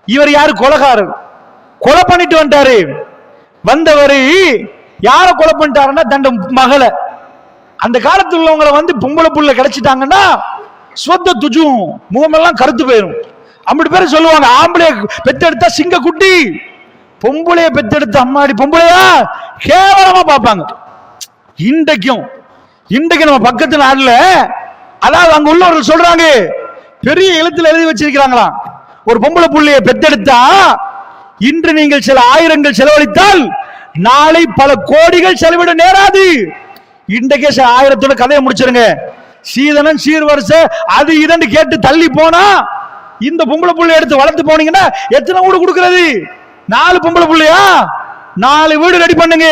இவர் யாரு? கொலைகாரர், கொலை பண்ணிட்டு வந்துட்டாரு. வந்தவர் யார கொலை பண்ணிட்டாருன்னா தண்ட மகளை. அந்த காலத்தில் உள்ளவங்களை வந்து பொம்பளை புள்ள கிடைச்சிட்டாங்கன்னா சொத்த துஜும், முகமெல்லாம் கருத்து போயிடும். அப்படி பேர் சொல்லுவாங்க. ஆம்பளைய பெத்தெடுத்தா சிங்க குட்டி, பொம்பளைய பெத்தெடுத்த அம்மாடி பொம்பளையா கேவலமா பார்ப்பாங்க. இன்றைக்கு நம்ம பக்கத்து நாடுல, அதாவது அங்க உள்ளவர்கள் சொல்றாங்க, பெரிய எழுத்துல எழுதி வச்சிருக்கிறாங்களா, ஒரு பொம்பளை புள்ளைய பெத்தெடுத்தா இன்று நீங்கள் சில ஆயிரங்கள் செலவழித்தால் நாளை பல கோடிகள் செலவிட நேராது. இன்றைக்கே 1000 கதையை முடிச்சிருங்க. சீதனன் சீர்வரிச அது இதன்னு கேட்டு தள்ளி போனா, இந்த பொம்பளை புள்ளை எடுத்து வளர்த்து போனீங்கன்னா எத்தனை வீடு கொடுக்கிறது? 4 பொம்பளை புள்ளையா? 4 வீடு ரெடி பண்ணுங்க.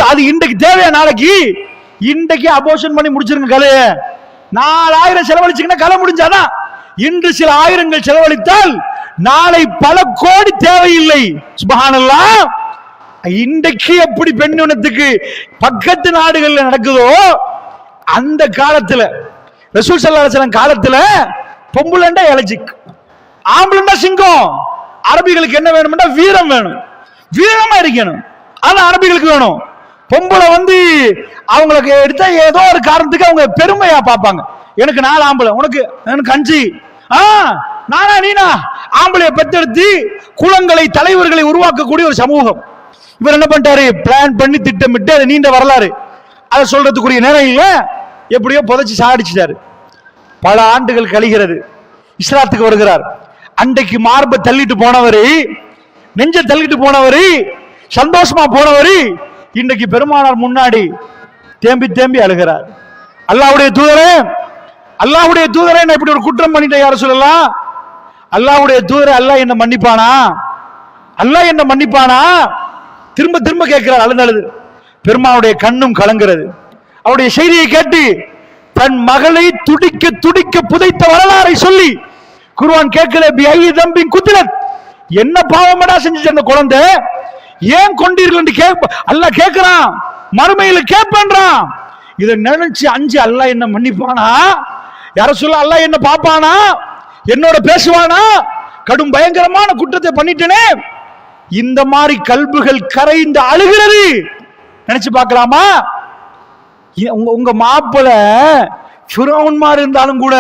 அது இன்றைக்கு தேவையா? நாளைக்கு இன்றைக்கு அபோஷன் பண்ணி முடிச்சிருங்க கதைய. 4000 செலவழிச்சுங்கன்னா கதை முடிஞ்சாதான். இன்று சில ஆயிரங்கள் செலவழித்தால் நாளை பல கோடி தேவையில்லை. சுப்ஹானல்லாஹ். இன்றைக்கு எப்படி பெண்ணினத்துக்கு பக்கத்து நாடுகள்ல நடக்குதோ, அந்த காலத்துல ரசூல் ஸல்லல்லாஹு அலைஹி வஸல்லம் காலத்துல பொம்புலண்டா எலர்ஜிக், ஆம்பளண்டா சிங்கம். அரபிகளுக்கு என்ன வேணும்னா வீரம் வேணும், வீரமா இருக்கணும். அது அரபிகளுக்கு வேணும். பொம்பளை வந்து அவங்களுக்கு எடுத்தா ஏதோ ஒரு காரணத்துக்கு அவங்க பெருமையா பார்ப்பாங்க. எனக்கு 4 ஆம்பளை, உனக்கு எனக்கு 5. நானா நீனா? ஆம்பளைய பெற்றெடுத்து குலங்களை தலைவர்களை உருவாக்கக்கூடிய ஒரு சமூகம். இவர் என்ன பண்ணிட்டாரு? பிளான் பண்ணி திட்டமிட்டு, அது நீண்ட வரலாறு, அதை சொல்றதுக்குரிய நேரம் இல்ல, எப்படியோ புதைச்சு சாடிச்சிட்டாரு. பல ஆண்டுகள் கழிகிறது, இஸ்லாத்துக்கு வருகிறார். அன்றைக்கு மார்பை தள்ளிட்டு போனவரு, நெஞ்ச தள்ளிட்டு போனவரு, சந்தோஷமா போனவரு, இன்றைக்கு பெருமானார் முன்னாடி தேம்பி தேம்பி அழுகிறார். அல்லாஹ்வுடைய தூதரே, அல்லாஹ்வுடைய தூதரே, நான் இப்படி ஒரு குற்றம் பண்ணிட்டேன் யார சொல்லலாம். அல்லாஹ்வுடைய தூதரே, அல்லாஹ் என்ன மன்னிப்பானா? அல்லாஹ் என்ன மன்னிப்பானா? திரும்ப திரும்ப கேட்கிறார் அழுது. பெருமானுடைய கண்ணும் கலங்கிறது. அவருடைய செய்தியை கேட்டு தன் மகளை துடிக்க துடிக்க புதைத்த வரலாறை சொல்லி குர்ஆன் கேட்கிற பிஐ தம்பின் குத்திரத், என்ன பாவமடா செஞ்சுச்சு அந்த குழந்தை, ஏன் கொண்டீர்கள் என்று அல்லாஹ் கேட்கிறான். மறுமையில கேட்பேன்றான். இதை நினைச்சு அஞ்சு அல்லாஹ் என்ன மன்னிப்பானா? யார சொல்ல அல்லாஹ் என்ன பாப்பானா? என்னோட பேசுவானா? கடும் பயங்கரமான குற்றத்தை பண்ணிட்டேனே. இந்த மாதிரி கல்புகள் கரைந்து அழுகிறது. நினைச்சு பார்க்கலாமா? உங்க மாப்பிள ஃபிரௌன் மாதிரி இருந்தாலும் கூட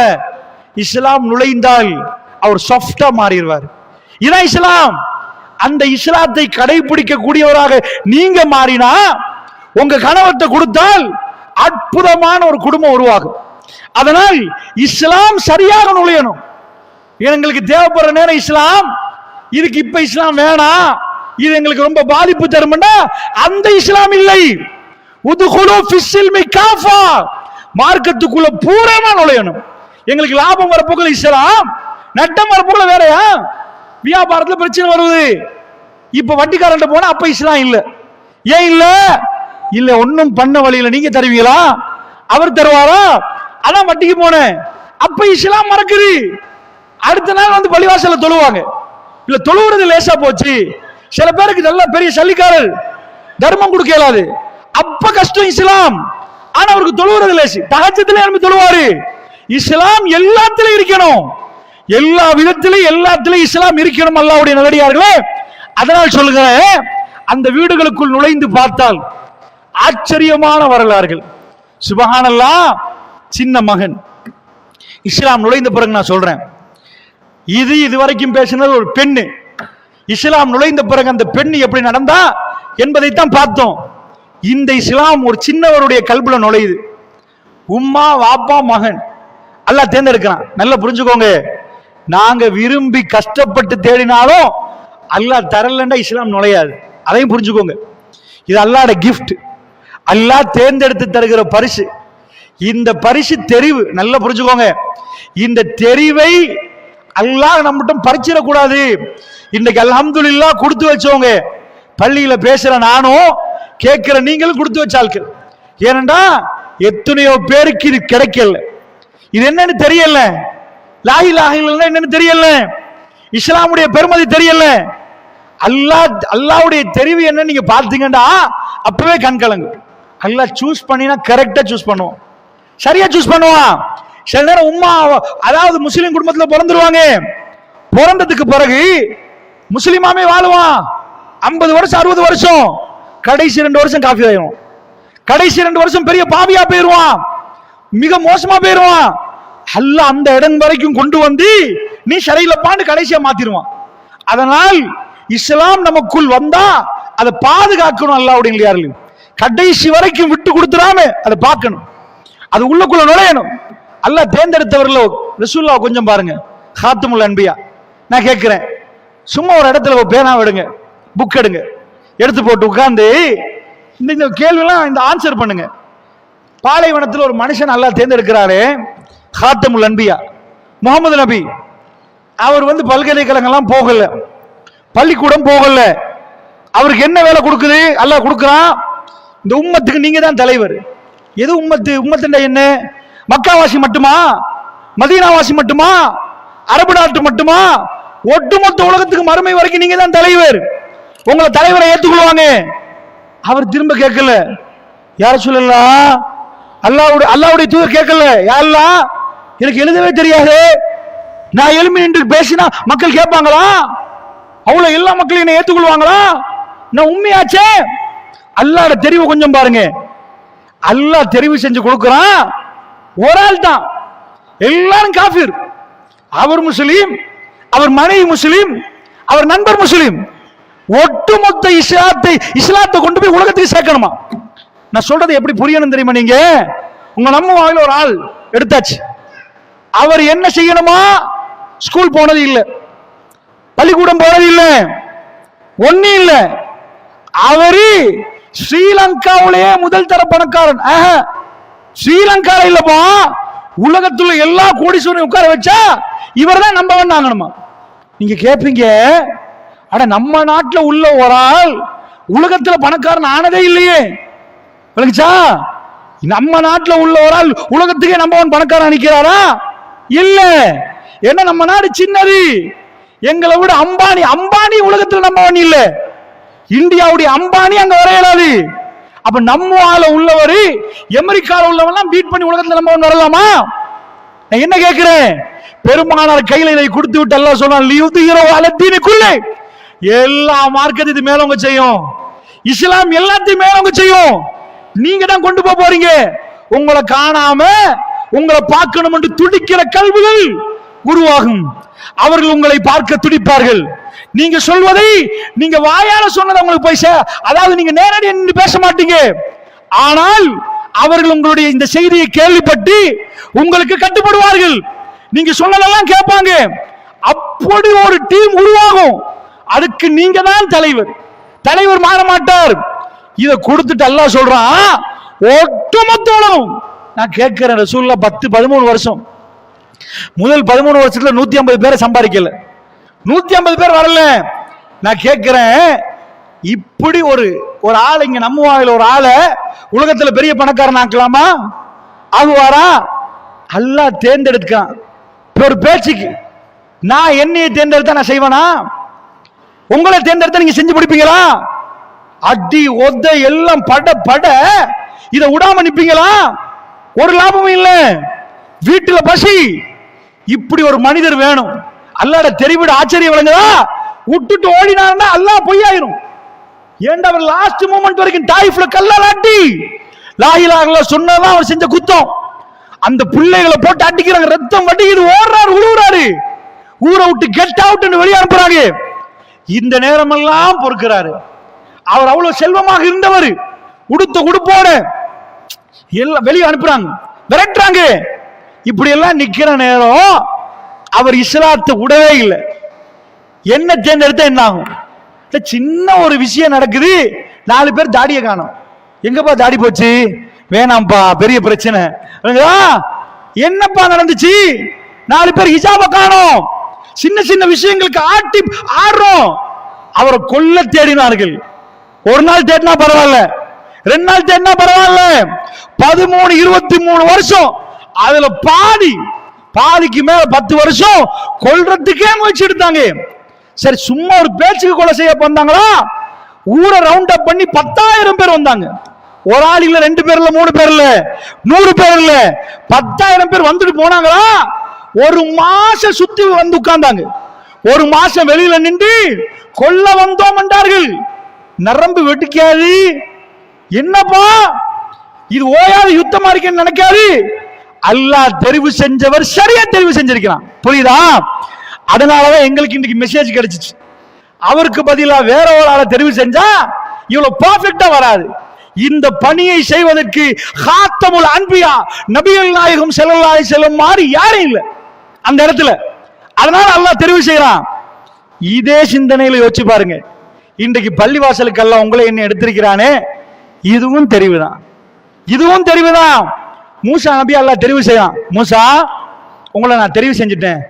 இஸ்லாம் நுழைந்தால் அவர் சாஃப்டா மாறிடுவார். இதான் இஸ்லாம். அந்த இஸ்லாத்தை கடைபிடிக்க கூடியவராக நீங்க மாறினா, உங்க கணவர்கிட்ட கொடுத்தால் அற்புதமான ஒரு குடும்பம் உருவாகும். அதனால் இஸ்லாம் சரியாக நுழையணும். எங்களுக்கு தேவைப்படுற நேரம் இஸ்லாம், இதுக்கு இப்ப இஸ்லாம் வேணாம், இது எங்களுக்கு ரொம்ப பாதிப்பு தரும்னா அந்த இஸ்லாம் இல்லை. உதுகுலு ஃபிஸ்ஸில்மி காஃபா, மார்க்கத்துக்குள்ள பூரணமா நுழையணும். எங்களுக்கு லாபம் வரப்போக்குள்ள இஸ்லாம், நட்டம் வரப்போக்குள்ள வேறயா? வியாபாரத்துல பிரச்சனை வருது. இப்ப வட்டிக்காரன் போனா அப்ப இஸ்லாம் இல்ல. ஏன் இல்ல? இல்ல ஒன்னும் பண்ண வழியில நீங்க தருவீங்களா? அவர் தருவாரா? அதான் வட்டிக்கு போனேன். அப்ப இஸ்லாம் மறக்குது. அடுத்த நாள் வந்து பள்ளிவாசல்ல தொழுவாங்க. இல்ல தொழுவுறது லேசா போச்சு. சில பேருக்கு நல்ல பெரிய சல்லிக்காரர், தர்மம் கொடுக்க இயலாது, அப்ப கஷ்டம் இஸ்லாம். ஆனா அவருக்கு தொழுவுறது லேசு, தஹஜ்ஜுதுல எழும்பி தொழுவாரு. இஸ்லாம் எல்லாத்திலும் இருக்கணும், எல்லா விதத்திலும் எல்லாத்திலும் இஸ்லாம் இருக்கணும். அல்லாஹ்வுடைய நல்லடியார்களே, அதனால் சொல்லுகிறேன், அந்த வீடுகளுக்குள் நுழைந்து பார்த்தால் ஆச்சரியமான வரலாறுகள். சுபஹானல்லாஹ். சின்ன மகன் இஸ்லாம் நுழைந்த பிறகு நான் சொல்றேன், இதுவரைக்கும் பேசினது ஒரு பெண்ணு. இஸ்லாம் நுழைந்த பிறகு அந்த பெண் எப்படி நடந்தா என்பதைத்தான் பார்த்தோம். இந்த இஸ்லாம் ஒரு சின்னவருடைய கல்புல நுழையுது. உம்மா வாப்பா மகன் அல்லாஹ் தேர்ந்தெடுக்கிறான். நல்லா புரிஞ்சுக்கோங்க, நாங்க விரும்பி கஷ்டப்பட்டு தேடினாலும் அல்லாஹ் தரலன்னா இஸ்லாம் நுழையாது. அதையும் புரிஞ்சுக்கோங்க. இது அல்லாஹ்வுடைய கிஃப்ட், அல்லாஹ் தேர்ந்தெடுத்து தருகிற பரிசு. இந்த பரிசு தெரிவு, நல்லா புரிஞ்சுக்கோங்க. இந்த தெரிவை அல்லாஹ் நம்மகிட்ட பறிச்சிடக்கூடாது. இன்னைக்கு அல்ஹம்துலில்லாஹ் கொடுத்து வச்சவங்க, பள்ளியில பேசுற நானும் கேட்கிற நீங்களும் கொடுத்து வச்ச ஆட்கள். ஏனண்டா எத்தனையோ பேருக்கு இது கிடைக்கல, இது என்னன்னு தெரியல, லா இலாஹ இல்லல்லாஹ் என்னன்னு தெரியல, இஸ்லாமுடைய பெருமதி தெரியல. அல்லாஹ்வுடைய தெரிவு என்ன நீங்க பாத்தீங்கன்னா அப்பவே கண் கலங்கு. அல்லாஹ் சூஸ் பண்ணினா கரெக்டா சூஸ் பண்ணுவான், சரியா சூஸ் பண்ணுவான். சில நேரம் உம்மா, அதாவது முஸ்லிம் குடும்பத்தில் பிறந்துருவாங்க, பிறந்ததுக்கு பிறகு முஸ்லிமாமே வாழுவான் 50 வருஷம் 60 வருஷம், கடைசி 2 வருஷம் காஃபி ஆயிரும், கடைசி 2 வருஷம் பெரிய பாவியா போயிருவான், மிக மோசமா போயிருவான். அல்லாஹ் அந்த இடம் வரைக்கும் கொண்டு வந்து நீ ஷரீஅத்ல பாண்டு கடைசியா மாத்திடுவான். அதனால் இஸ்லாம் நமக்குள் வந்தா அதை பாதுகாக்கணும். அல்லாஹ்வுடைய இல்லையார்கள் கடைசி வரைக்கும் விட்டு கொடுத்துடாம அதை பார்க்கணும், அது உள்ளுக்குள்ள நுழையணும். அல்லாஹ் தேர்ந்தெடுத்தவர்களோ ரசூலுல்லாஹ் கொஞ்சம் பாருங்க, ஹாத்தமுல் அன்பியா. நான் கேட்கிறேன், சும்மா ஒரு இடத்துல ஒரு பேனா எடுங்க, புக் எடுங்க, எடுத்து போட்டு உட்கார்ந்து இந்த கேள்வியெல்லாம் இந்த ஆன்சர் பண்ணுங்க. பாலைவனத்தில் ஒரு மனுஷன் அல்லாஹ் தேர்ந்தெடுக்கிறாரு, ஹாத்தமுல் அன்பியா முகமது நபி. அவர் வந்து பல்கலைக்கழகம்லாம் போகல, பள்ளிக்கூடம் போகல. அவருக்கு என்ன வேலை கொடுக்குது அல்லாஹ் கொடுக்குறான், இந்த உம்மத்துக்கு நீங்க தான் தலைவர். எது உம்மத்து? உம்மத்துண்டா என்ன? மக்காவாசி மட்டுமா? மதீனாவாசி மட்டுமா? அரபு நாட்டு மட்டுமா? ஒட்டுமொத்த உலகத்துக்கு மறுமை வரைக்கும் நீங்க தான் தலைவர். உங்களை தலைவரை ஏற்றுக்கொள்வாங்க. அவர் திரும்ப கேட்கல, யார சொல்லலாம், அல்லாஹ்வுடைய தூதர் கேட்கல, யா அல்லாஹ் எனக்கு எழுதவே தெரியாது, நான் எழுமி நின்று பேசினா மக்கள் கேட்பாங்களா? அவ்வளவு எல்லா மக்களையும் என்ன ஏற்றுக்கொள்வாங்களா? நான் உண்மையாச்சே. அல்லாஹ்வுடைய தெரிவு கொஞ்சம் பாருங்க. அல்லாஹ் தெரிவு செஞ்சு கொடுக்கிறான், ஒரு ஆள் தான், எல்லாரும் காஃபிர். அவர் முஸ்லீம், அவர் மனைவி முஸ்லீம், அவர் நண்பர் முஸ்லீம். ஒட்டுமொத்த இஸ்லாத்தை கொண்டு போய் உலகத்துக்கு சேர்க்கணுமா? நான் சொல்றது எப்படி புரியணும் தெரியுமா? நீங்க உங்க நம்ம வாயில ஒரு ஆள் எடுத்தாச்சு, அவர் என்ன செய்யணுமா? ஸ்கூல் போனது இல்லை, பள்ளிக்கூடம் போறது இல்ல, ஒண்ணு இல்ல. அவரு ஸ்ரீலங்காவிலேயே முதல் தர பணக்காரன். ஸ்ரீலங்கால இல்லப்பா, உலகத்துல எல்லா கோடீஸ்வரனையும் உட்கார வச்சா இவர் தான் நம்ப வேண்டாங்கணுமா. நீங்க கேட்பீங்க, அட நம்ம நாட்டில் உள்ள ஒரு ஆள் உலகத்துல பணக்காரன் ஆனதே இல்லையே. விளங்குச்சா? நம்ம நாட்டில் உள்ள ஒரு ஆள் உலகத்துக்கே நம்பவன் பணக்காரன் நினைக்கிறாரா? இல்ல. ஏன்னா நம்ம நாடு சின்னது. எங்களை விட அம்பானி அம்பானி உலகத்தில் நம்பவன் இல்ல. இந்தியாவுடைய அம்பானி அங்க வர இயலாது. அப்ப நம்ம ஆள உள்ளவர் அமெரிக்காவில் உள்ளவன் பீட் பண்ணி உலகத்தில் நம்பவன் வரலாமா? நான் என்ன கேட்கிறேன், பெருமானார் கையில இதை கொடுத்து விட்டு எல்லாம் சொன்னான், எல்லா மார்க்கத்தை இது மேலவங்க செய்யும், இஸ்லாம் எல்லாத்தையும் மேலவங்க செய்யும். நீங்க தான் கொண்டு போறீங்க. உங்களை காணாம உங்களை பார்க்கணும் என்று துடிக்கிற கல்விகள் உருவாகும். அவர்கள் உங்களை பார்க்க துடிப்பார்கள். நீங்க சொல்வதை நீங்க வாயால சொன்னதை உங்களுக்கு போய் அதாவது நீங்க நேரடியாக நின்று பேச மாட்டீங்க. ஆனால் அவர்கள் உங்களுடைய இந்த செய்தியை கேள்விப்பட்டு உங்களுக்கு கட்டுப்படுவார்கள். நீங்க சொன்னதெல்லாம் கேட்பாங்க. அப்படி ஒரு டீம் உருவாகும். அதுக்கு நீங்க தான் தலைவர். தலைவர் மாற மாட்டார். இதை கொடுத்துட்டு அல்லாஹ் சொல்றான், ஒட்டுமொத்தம் நான் கேட்கிறேன், ரசூலுல்லாஹ் 10-13 வருஷம், முதல் 13 வருஷத்துல 150 பேரை சம்பாதிக்கல, 150 பேர் வரல. நான் கேட்கிறேன், இப்படி ஒரு ஆள் இங்க நம்ம வாயில ஒரு ஆளை உலகத்துல பெரிய பணக்காரன் ஆக்கலாமா? ஆகுவாரா? அல்லாஹ் தேர்ந்தெடுக்கான். ஒரு பேச்சுக்கு நான் என்னையை தேர்ந்தெடுத்தா நான் செய்வேனா? உங்களை தேர்ந்தெடுத்தா நீங்க செஞ்சு பிடிப்பீங்களா? அடி ஒத்த எல்லாம் பட இதை விடாம நிப்பீங்களா? ஒரு லாபமும் இல்ல. வீட்டுல பசி. இப்படி ஒரு மனிதர் வேணும். அல்லாஹ்ட தெரிவிட ஆச்சரியம் விளங்குதா? விட்டுட்டு ஓடினாருன்னா அல்லாஹ் பொய்யாயிரும். ஏன்டா அவர் லாஸ்ட் மூமெண்ட் வரைக்கும் தாயிஃப்ல கல்லாலாட்டி லா இலாஹ இல்லல்லாஹ் சொன்னதான் அவர் செஞ்ச குத்தம். அந்த பிள்ளைகளை போட்டு அடிக்கிறாங்க, ரத்தம் வடிக்குது, ஓடுறாரு, உழுவுறாரு, ஊரை விட்டு கெட் அவுட் வெளியே அனுப்புறாங்க. இந்த நேரமெல்லாம் பொறுக்கிறாரு. அவர் அவ்வளவு செல்வமாக இருந்தவர். உடுத்த உடுப்போட எல்லாம் வெளியே அனுப்புறாங்க, விரட்டுறாங்க. இப்படி எல்லாம் நிக்கிற நேரம் அவர் இஸ்லாத்தை விடவே இல்லை. என்ன தேர்ந்தெடுத்தா என்ன ஆகும்? சின்ன ஒரு விஷயம் நடக்குது, 4 பேர் தாடியை காணும். எங்கப்பா தாடி போச்சு? வேணாம்ப்பா, பெரிய பிரச்சனை. என்னப்பா நடந்துச்சு? 4 பேர் ஹிஜாப காணோம். சின்ன சின்ன விஷயங்களுக்கு ஆடுறோம். அவரை கொல்ல தேடினார்கள். ஒரு நாள் தேடினா பரவாயில்ல, 2 நாள் தேடினா பரவாயில்ல, 13-23 வருஷம், அதுல பாதிக்கு மேல 10 வருஷம் கொல்றதுக்கே முயற்சி எடுத்தாங்க. சரி, சும்மா ஒரு பேச்சுக்கு கொலை செய்ய வந்தாங்களா? ஊரை ரவுண்ட் அப் பண்ணி 10,000 பேர் வந்தாங்க. ஒரு ஆள் இல்ல, 2 பேர் இல்ல, 3 பேர் இல்ல, 100 பேர் இல்ல, 10,000 பேர் வந்துட்டு போனாங்களா? ஒரு மாசம் சுத்தி வந்து உட்கார்ந்தாங்க. ஒரு மாசம் வெளியில நின்று கொல்ல வந்தோம் என்றார்கள். நரம்பு வெட்டிக்காது. என்னப்பா இது ஓயாத யுத்தமா இருக்கேன்னு நினைக்காது. அல்லாஹ் தெரிவு செஞ்சவர் சரியா தெரிவு செஞ்சிருக்கிறான். புரியுதா? அதனாலதான் எங்களுக்கு இன்னைக்கு மெசேஜ் கிடைச்சிச்சு. அவருக்கு பதிலா வேற ஒரு ஆளை தெரிவு செஞ்சா இவ்வளவு பர்ஃபெக்டா வராது. இந்த பணியை செய்வதற்கு ஹாத்தமுல் அன்பியா நபிகள் நாயகம் ஸல்லல்லாஹு அலைஹி வஸல்லம் மாதிரி யாரும் இல்லை அந்த இடத்துல. அதனால அல்லாஹ் தெரிவு செய்யறான். இதே சிந்தனையில யோசிச்சு பாருங்க. இன்றைக்கு பள்ளிவாசலுக்கு எல்லாம் உங்களை என்ன எடுத்திருக்கிறானே, இதுவும் தெரிவுதான். இதுவும் தெரிவுதான். மூசா நபி அல்லாஹ் தெரிவு செய்யறான். மூசா, உங்களை நான் தெரிவு செஞ்சுட்டேன்.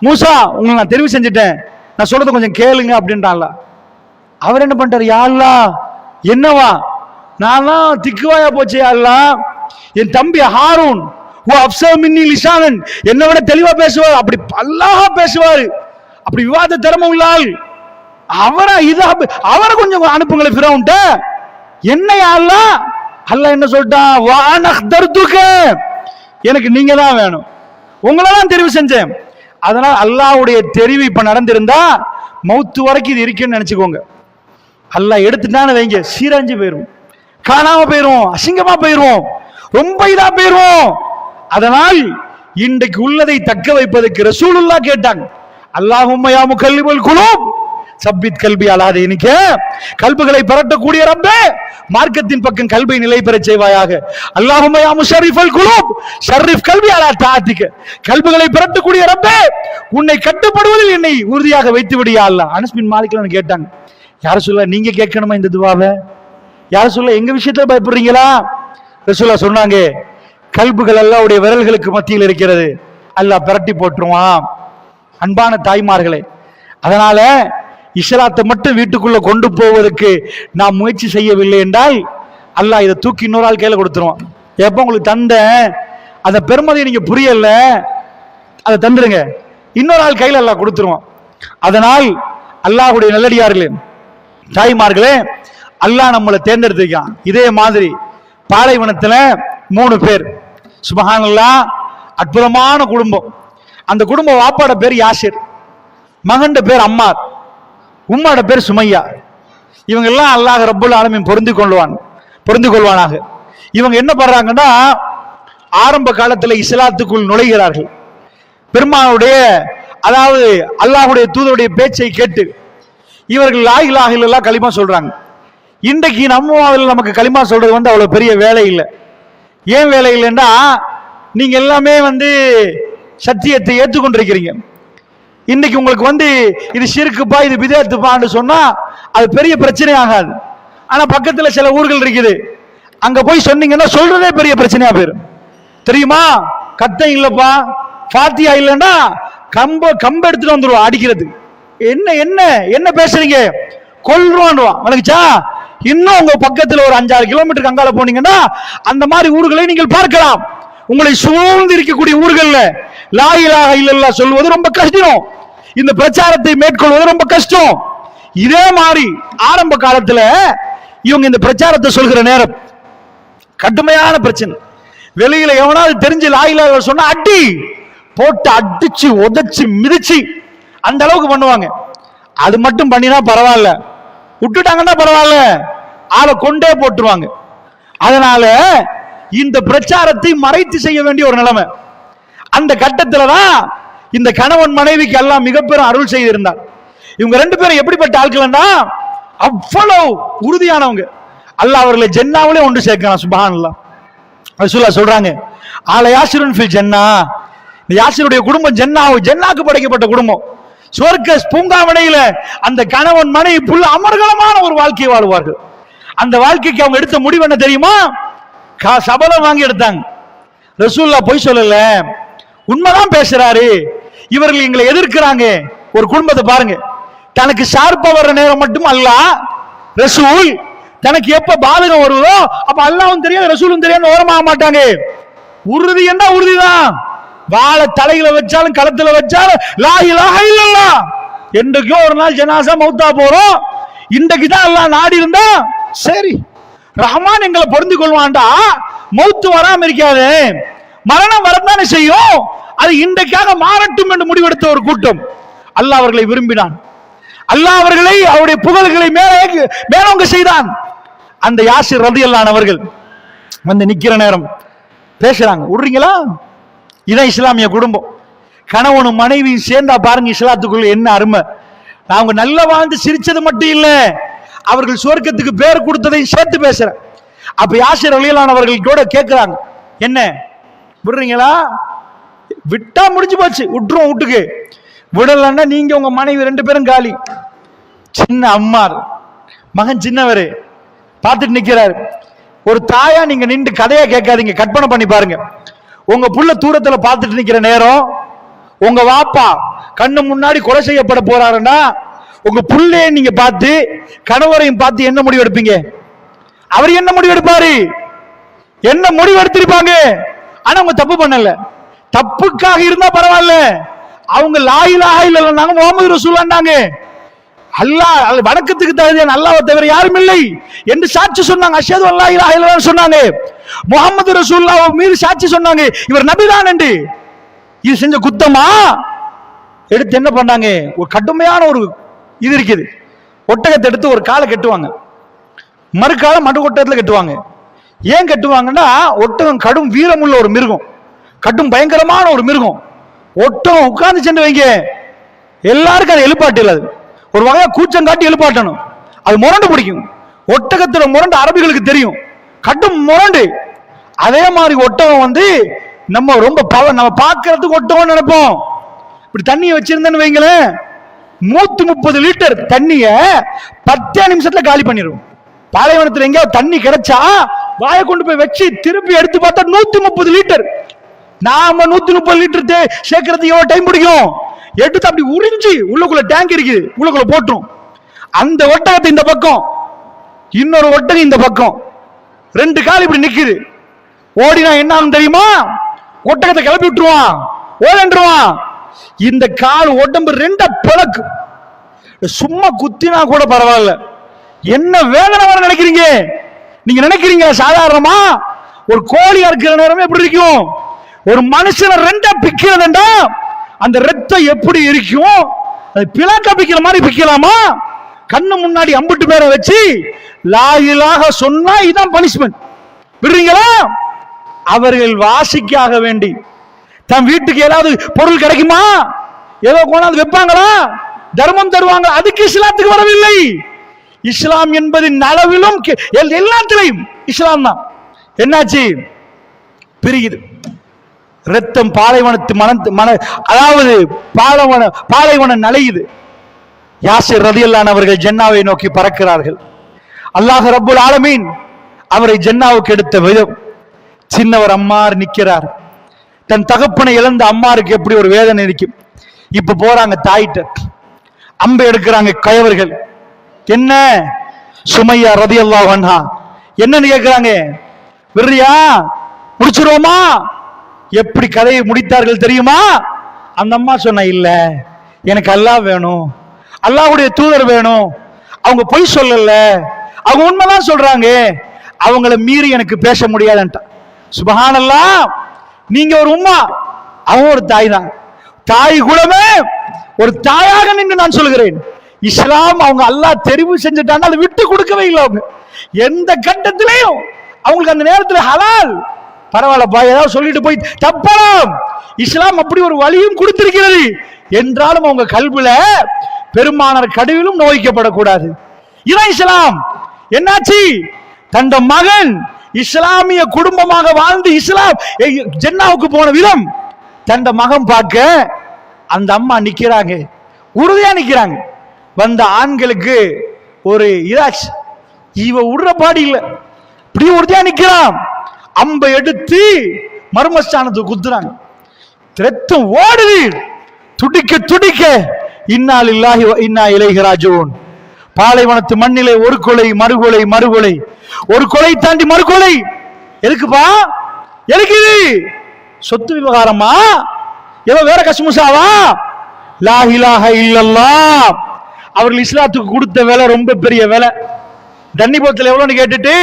மூசா, உங்களை நான் தெரிவு செஞ்சுட்டேன், நான் சொல்றதை கொஞ்சம் கேளுங்க அப்படின்றான்ல. அவர் என்ன பண்றாரு? யா அல்லாஹ், என்னவா? நான் தான் திக்குவாயா போச்சு. யா அல்லாஹ், என் தம்பி ஹாரூன் என்னை விட தெளிவா பேசுவார், அப்படி அல்லாஹா பேசுவாரு, அப்படி விவாத திறமை உள்ளால் அவரை கொஞ்சம் அனுப்புங்களை ஃபிரௌன்ட்ட. என்ன யா அல்லாஹ்? அல்லாஹ் என்ன சொல்லிட்டான்? எனக்கு நீங்க தான் வேணும், உங்களை தான் தெரிவு செஞ்சேன். அதனால அல்லாஹ்வுடைய தெரிவு இப்ப நடந்திருந்தா மௌத்து வரைக்கும் இது இருக்குன்னு நினைச்சுக்கோங்க. அல்லாஹ் எடுத்துட்டான்னு வைங்க, சீரஞ்சு போயிரும், காணாம போயிரும், அசிங்கமா போயிரும், ரொம்ப இதா போயிரும். அதனால் இன்றைக்கு உள்ளதை தக்க வைப்பதற்கு ரசூலுல்லாஹ் கேட்டாங்க, அல்லாஹும்ம யா முகல்லிபுல் குலூப் சப்பித் கல்வி அலாது இனிக்க கல்புகளை பரட்டக்கூடிய ரப்பே மார்க்கத்தின் பக்கம் கல்வை நிலை பெறச் செய்வாயாக. அல்லாஹும்ம யா முஷர்ரிஃபல் குலூப் ஷர்ரிஃப் கல்வி அலா தாஅத்திக கல்புகளை பரட்டக்கூடிய ரப்பே உன்னை கட்டுப்படுவதில் என்னை உறுதியாக வைத்து விடியா அல்லாஹ். அனஸ் பின் மாலிக் கேட்டாங்க, யார சொல்ல நீங்க கேட்கணுமா இந்த துவாவை? யார சொல்ல எங்க விஷயத்துல பயப்படுறீங்களா? ரசூலுல்லாஹ் சொன்னாங்க, கல்புகள் அல்லாஹ்வுடைய விரல்களுக்கு மத்தியில் இருக்கிறது, அல்லாஹ் பிரட்டி போட்டுருவான். அன்பான தாய்மார்களே, அதனால இஸ்லாத்தை மட்டும் வீட்டுக்குள்ள கொண்டு போவதற்கு நாம் முயற்சி செய்யவில்லை என்றால் அல்லாஹ் இதை தூக்கி இன்னொரு ஆள் கையில கொடுத்துருவான். எப்ப உங்களுக்கு தந்த அந்த பெருமதியை நீங்க புரியல, அதை தந்துருங்க, இன்னொரு ஆள் கையில அல்லாஹ் கொடுத்துருவான். அதனால் அல்லாஹ்வுடைய நல்லடியார்களே, தாய்மார்களே, அல்லாஹ் நம்மளை தேர்ந்தெடுத்திருக்கான். இதே மாதிரி பாலைவனத்துல 3 பேர், சுப்ஹானல்லாஹ், அற்புதமான குடும்பம். அந்த குடும்ப வாப்பாட பேர் யாசிர், மகன் பேர் அம்மார், உம்மாட பேர் சுமையா. இவங்க எல்லாம் அல்லாஹ் ரப்புல் ஆலமீன் பொருந்தி கொள்வானாக. இவங்க என்ன பண்றாங்கன்னா, ஆரம்ப காலத்தில் இஸ்லாத்துக்குள் நுழைகிறார்கள். பெருமானுடைய அதாவது அல்லாஹ்வுடைய தூதருடைய பேச்சை கேட்டு இவர்கள் லா இலாஹ இல்லல்லாஹ் கலிமா சொல்றாங்க. இன்றைக்கு நம்ம நமக்கு கலிமா சொல்றது அவ்வளவு பெரிய வேலை இல்லை. ஏன் வேலை இல்லைன்னா, நீங்க எல்லாமே சத்தியத்தை ஏற்றுக்கொண்டிருக்கிறீங்க. இன்னைக்கு உங்களுக்கு இது ஷிர்க்குப்பா, இது பிதஅத்துப்பான்னு சொன்னா அது பெரிய பிரச்சனை ஆகாது. ஆனா பக்கத்துல சில ஊர்கள் இருக்குது, அங்க போய் சொன்னீங்கன்னா சொல்றதே பெரிய பிரச்சனையா போயிடும். தெரியுமா, கத்தம் இல்லப்பா, ஃபாத்தியா இல்லைன்னா கம்ப எடுத்துட்டு வந்துருவா அடிக்கிறது. என்ன என்ன என்ன பேசுறீங்க, கொல்றான்வான் வணங்குச்சா. இன்னும் உங்க பக்கத்துல ஒரு 5-6 கிலோமீட்டருக்கு அங்கால போனீங்கன்னா அந்த மாதிரி ஊர்களை நீங்கள் பார்க்கலாம். உங்களை சூழ்ந்து இருக்கக்கூடிய ஊர்கள்ல லா இலாஹ இல்லல்லாஹ் சொல்வது ரொம்ப கஷ்டம், இந்த பிரச்சாரத்தை மேற்கொள்வது ரொம்ப கஷ்டம். இதே மாதிரி ஆரம்ப காலத்துல இவங்க இந்த பிரச்சாரத்தை சொல்கிற நேரம் கடுமையான பிரச்சனை. வெளியில எவனாவது தெரிஞ்சு லா இலாஹ இல்லல்லாஹ் சொன்னா அடி போட்டு அடிச்சு உதைச்சு மிதிச்சு அந்த அளவுக்கு பண்ணுவாங்க. அது மட்டும் பண்ணினா பரவாயில்ல, விட்டுட்டாங்கன்னா பரவாயில்ல, ஆளை கொண்டே போட்டுருவாங்க. அதனால இந்த பிரச்சாரத்தை மறைத்து செய்ய வேண்டிய ஒரு நிலைமை. அந்த கட்டத்துலதான் இந்த கணவன் மனைவிக்கு எல்லாம் மிகப்பெரும் அருள் செய்திருந்தார். இவங்க 2 பேரும் எப்படிப்பட்ட ஆட்கள்னா, அவ்வளவு உறுதியானவங்க. அல்லாஹ் அவர்களை ஜன்னாவிலே ஒன்று சேர்க்கிறான். சுப்ஹானல்லாஹ். ரசூலுல்லாஹ் சொல்றாங்க, ஆல யாசிருன் ஃபில் ஜன்னா, இந்த யாசிருடைய குடும்பம் ஜன்னாக்கு படைக்கப்பட்ட குடும்பம். சொர்க்க பூங்காவனையில அந்த கணவன் மனைவி புல் அமர்கலமான ஒரு வாழ்க்கையை வாழ்வார்கள். அந்த வாழ்க்கைக்கு அவங்க எடுத்த முடிவு என்ன தெரியுமா, சபதம் வாங்கி எடுத்தாங்க. ரசூலுல்லாஹ் பொய் சொல்லல, உண்மைதான் பேசுறாரு. இவர்கள் எங்களை எதிர்க்கிறாங்க. ஒரு குடும்பத்தை பாருங்க, தனக்கு ஷார்ப்பா வர்ற நேரம் மட்டும் அல்லாஹ் ரசூல், தனக்கு எப்ப பாதகம் வருவதோ அப்ப அல்லாஹ்வும் தெரியாது ரசூலும் தெரியாது ஓரமாக மாட்டாங்க. உறுதி என்ன உறுதிதான், வாழை தலையில வச்சாலும் களத்துல வச்சாலும் லா இலாஹ இல்லல்லாஹ். என்றைக்கோ ஒரு நாள் ஜனாசா மௌத்தா போறோம், இன்றைக்கு தான் அல்லாஹ் நாடி இருந்தா சரி ரஹ்மான் எங்களை பொருந்தி கொள்வான்டா. மௌத்து வராம இருக்காது, மரணம் வரத்தானே செய்யும், அது இன்றைக்காக மாறட்டும் என்று முடிவெடுத்த ஒரு கூட்டம். அல்லாஹ் அவர்களை விரும்பினான், அல்லாஹ் அவர்களை அவருடைய புகழ்களை மேலோங்க செய்தான். அந்த யாசிர் ரலியல்லாஹு அன்ஹு அவர்கள் நிக்கிற நேரம் பேசுறாங்க, விடுறீங்களா? இதான் இஸ்லாமிய குடும்பம். கணவனும் மனைவியும் சேர்ந்தா பாருங்க இஸ்லாத்துக்குள்ள என்ன அருமை. அவங்க நல்ல வாழ்ந்து சிரிச்சது மட்டும் இல்ல, அவர்கள் சுவர்க்கத்துக்கு பேர் கொடுத்ததையும் சேர்த்து பேசுற. அப்ப யாசிர் ரலியல்லாஹு அன்ஹு அவர்கள் கூட கேட்கிறாங்க, என்ன விடுறீங்களா? விட்டா முடிஞ்சு போச்சு, விட்டுருவோம். வீட்டுக்கு விடலன்னா நீங்க உங்க மனைவி 2 பேரும் காலி. சின்ன அம்மார், மகன் சின்னவரு பார்த்துட்டு நிக்கிறாரு. ஒரு தாயா நீங்க நின்று கதையா கேட்காதீங்க, கற்பனை பண்ணி பாருங்க. உங்க புள்ள தூரத்துல பார்த்துட்டு நிக்கிற நேரம், உங்க வாப்பா கண்ணு முன்னாடி கொலை செய்யப்பட போறாருன்னா உங்க புள்ளைய நீங்க பார்த்து கணவரையும் பார்த்து என்ன முடிவு எடுப்பீங்க? அவர் என்ன முடிவு எடுப்பாரு? என்ன முடிவு எடுத்திருப்பாங்க? ஆனா அவங்க தப்பு பண்ணல, தப்புக்காக இருந்தா பரவாயில்ல, அவங்க லா இலாஹ இல்லல்லாஹ் முஹம்மது ரசூலுல்லாஹ்னாங்க. அல்லாஹ் வணக்கத்துக்கு தகுதியான அல்லாஹ்வை தவிர யாரும் இல்லை என்று சாட்சி சொன்னாங்க. அஷ்ஹது அல்லா இலாஹ இல்லல்லாஹ் சொன்னாங்க. முஹம்மது ரசூலுல்லாஹ் மீது சாட்சி சொன்னாங்க, இவர் நபிதான் என்று. இது செஞ்ச குத்தமா? எடுத்து என்ன பண்ணாங்க, ஒரு கடுமையான ஒரு இது இருக்குது, ஒட்டகத்தை எடுத்து ஒரு காலை கட்டுவாங்க, மறுக்கால மடு ஒட்டகத்துல கட்டுவாங்க. ஏன் கட்டுவாங்கன்னா, ஒட்டகம் கடும் வீரமுள்ள ஒரு மிருகம், கடும் பயங்கரமான ஒரு மிருகம். ஒட்டகம் உட்கார்ந்து சென்று வைங்க, எல்லாருக்கும் அது எழுப்பாட்டு இல்லாது. ஒரு வகையா கூச்சம் காட்டி எழுப்பாட்டணும். அது முரண்டு பிடிக்கும். ஒட்டகத்துல முரண்டு அரபிகளுக்கு தெரியும், கட்டும் முரண்டு. அதே மாதிரி ஒட்டகம் நம்ம ரொம்ப நம்ம பார்க்கறதுக்கு ஒட்டகம் நினைப்போம். இப்படி தண்ணியை வச்சிருந்தேன்னு வைங்களேன், 130 லிட்டர் தண்ணிய 10 நிமிஷத்துல காலி பண்ணிடும். பாலைவனத்தில் எங்கேயாவது தண்ணி கிடைச்சா வாயை கொண்டு போய் வச்சு திருப்பி எடுத்து பார்த்தா 130 லிட்டர். நாம 130 லிட்டர் சேர்க்கறதுக்கு எவ்வளவு டைம் பிடிக்கும்? எடுத்து அப்படி உறிஞ்சி உள்ளுக்குள்ள டேங்க் இருக்குது, உள்ளுக்குள்ள போட்டுரும். அந்த ஒட்டகத்தை இந்த பக்கம், இன்னொரு ஒட்டகம் இந்த பக்கம், 2 கால் இப்படி நிக்குது. ஓடினா என்ன ஆகும் தெரியுமா? ஒட்டகத்தை கிளப்பி விட்டுருவான், ஓடன்றுவான். இந்த கால் உடம்பு 2 பிளக்கு. சும்மா குத்தினா கூட பரவாயில்ல, என்ன வேதனை வர நினைக்கிறீங்க? நீங்க நினைக்கிறீங்க சாதாரணமா? ஒரு கோழியா இருக்கிற நேரமே எப்படி இருக்கும்? ஒரு மனுஷனை 2 பிக்கிறதுண்டா அந்த ரத்தம் எப்படி இருக்கும்? அது பிளாக்க பிக்கிற மாதிரி பிக்கலாமா? கண்ணு முன்னாடி 50 பேரை வச்சு லா இலாஹ சொன்னா இதான் பனிஷ்மெண்ட். விடுறீங்களா? அவர்கள் வாசிக்காக வேண்டி தன் வீட்டுக்கு ஏதாவது பொருள் கிடைக்குமா, ஏதோ கொண்டாந்து வைப்பாங்களா, தர்மம் தருவாங்க. அதுக்கு இஸ்லாத்துக்கு வரவில்லை. இஸ்லாம் என்பதின் அளவிலும் எல்லாத்திலையும் இஸ்லாம் தான். என்னாச்சு? பிரியுது. ரத்தம் பாலைவனத்து அதாவது பாலைவனம் நலையுது. யாசிர் ரலியல்லாஹு அவர்கள் ஜன்னாவை நோக்கி பறக்கிறார்கள். அல்லாஹ் ரப்புல் ஆலமீன் அவரை ஜன்னாவுக்கு எடுத்த விதம். சின்னவர் அம்மார் நிற்கிறார். தன் தகப்பனை இழந்த அம்மாருக்கு எப்படி ஒரு வேதனை இருக்கும். இப்ப போறாங்க தாயிட்ட, அம்பை எடுக்கிறாங்க கயவர்கள். என்ன? சுமையா ரலியல்லாஹு அன்ஹா என்னன்னு கேட்கிறாங்க. விரியா முடிச்சிருவோமா? எப்படி கதையை முடித்தார்கள் தெரியுமா? அந்த அம்மா சொன்ன, இல்ல எனக்கு அல்லாஹ் வேணும், அல்லாஹ்வுடைய தூதர் வேணும். அவங்க பொய் சொல்லல, அவங்க உண்மைதான் சொல்றாங்க, அவங்கள மீறி எனக்கு பேச முடியாதுன்ட்டா. சுபஹானல்லாஹ். நீங்க ஒரு உம்மா, அவன் ஒரு தாய் தான். தாய் குலமே ஒரு தாயாக நின்று நான் சொல்கிறேன். இஸ்லாம் அவங்க அல்லாஹ் தெரிவு செஞ்சுட்டாங்க, அதை விட்டு கொடுக்கவே இல்லை. அவங்க எந்த கட்டத்திலையும் அவங்களுக்கு அந்த நேரத்தில் ஹலால் பரவாயில்லப்பா, ஏதாவது சொல்லிட்டு போய் தப்பலாம். இஸ்லாம் அப்படி ஒரு வழியும் கொடுத்திருக்கிறது. என்றாலும் அவங்க கல்வில பெருமானார் கடுவிலும் நோய்க்கப்படக்கூடாது. இதான் இஸ்லாம். என்னாச்சு? தந்த மகன் இஸ்லாமிய குடும்பமாக வாழ்ந்து இஸ்லாம் ஜன்னாவுக்கு போன விதம் தந்த மகன் பார்க்க அந்த அம்மா நிக்கிறாங்க, உறுதியா நிக்கிறாங்க. வந்த ஆண்களுக்கு ஒரு இதாச்சு, இவ விடுற பாடி இல்லை, இப்படி உறுதியா நிக்கிறான். அம்பை எடுத்து மர்மஸ்தானத்துக்கு குத்துறாங்க. ரத்தம் ஓடுது, துடிக்க துடிக்க. இன்னா லில்லாஹி வ இன்னா இலைஹி ராஜிஊன். பாலைவனத்து மண்ணிலே ஒரு கொலை மறுகொலை, மறுகொலை, ஒரு கொலை தாண்டி மறுகொலை. எதுக்குப்பா? எதுக்கு? சொத்து விவகாரமா? ஏதோ வேற கசுமுசாவா? லா இலாஹ இல்லல்லாஹ். அவர்கள் இஸ்லாத்துக்கு கொடுத்த வேலை ரொம்ப பெரிய வேலை. தண்ணி போத்தல் எவ்வளவுன்னு கேட்டுட்டு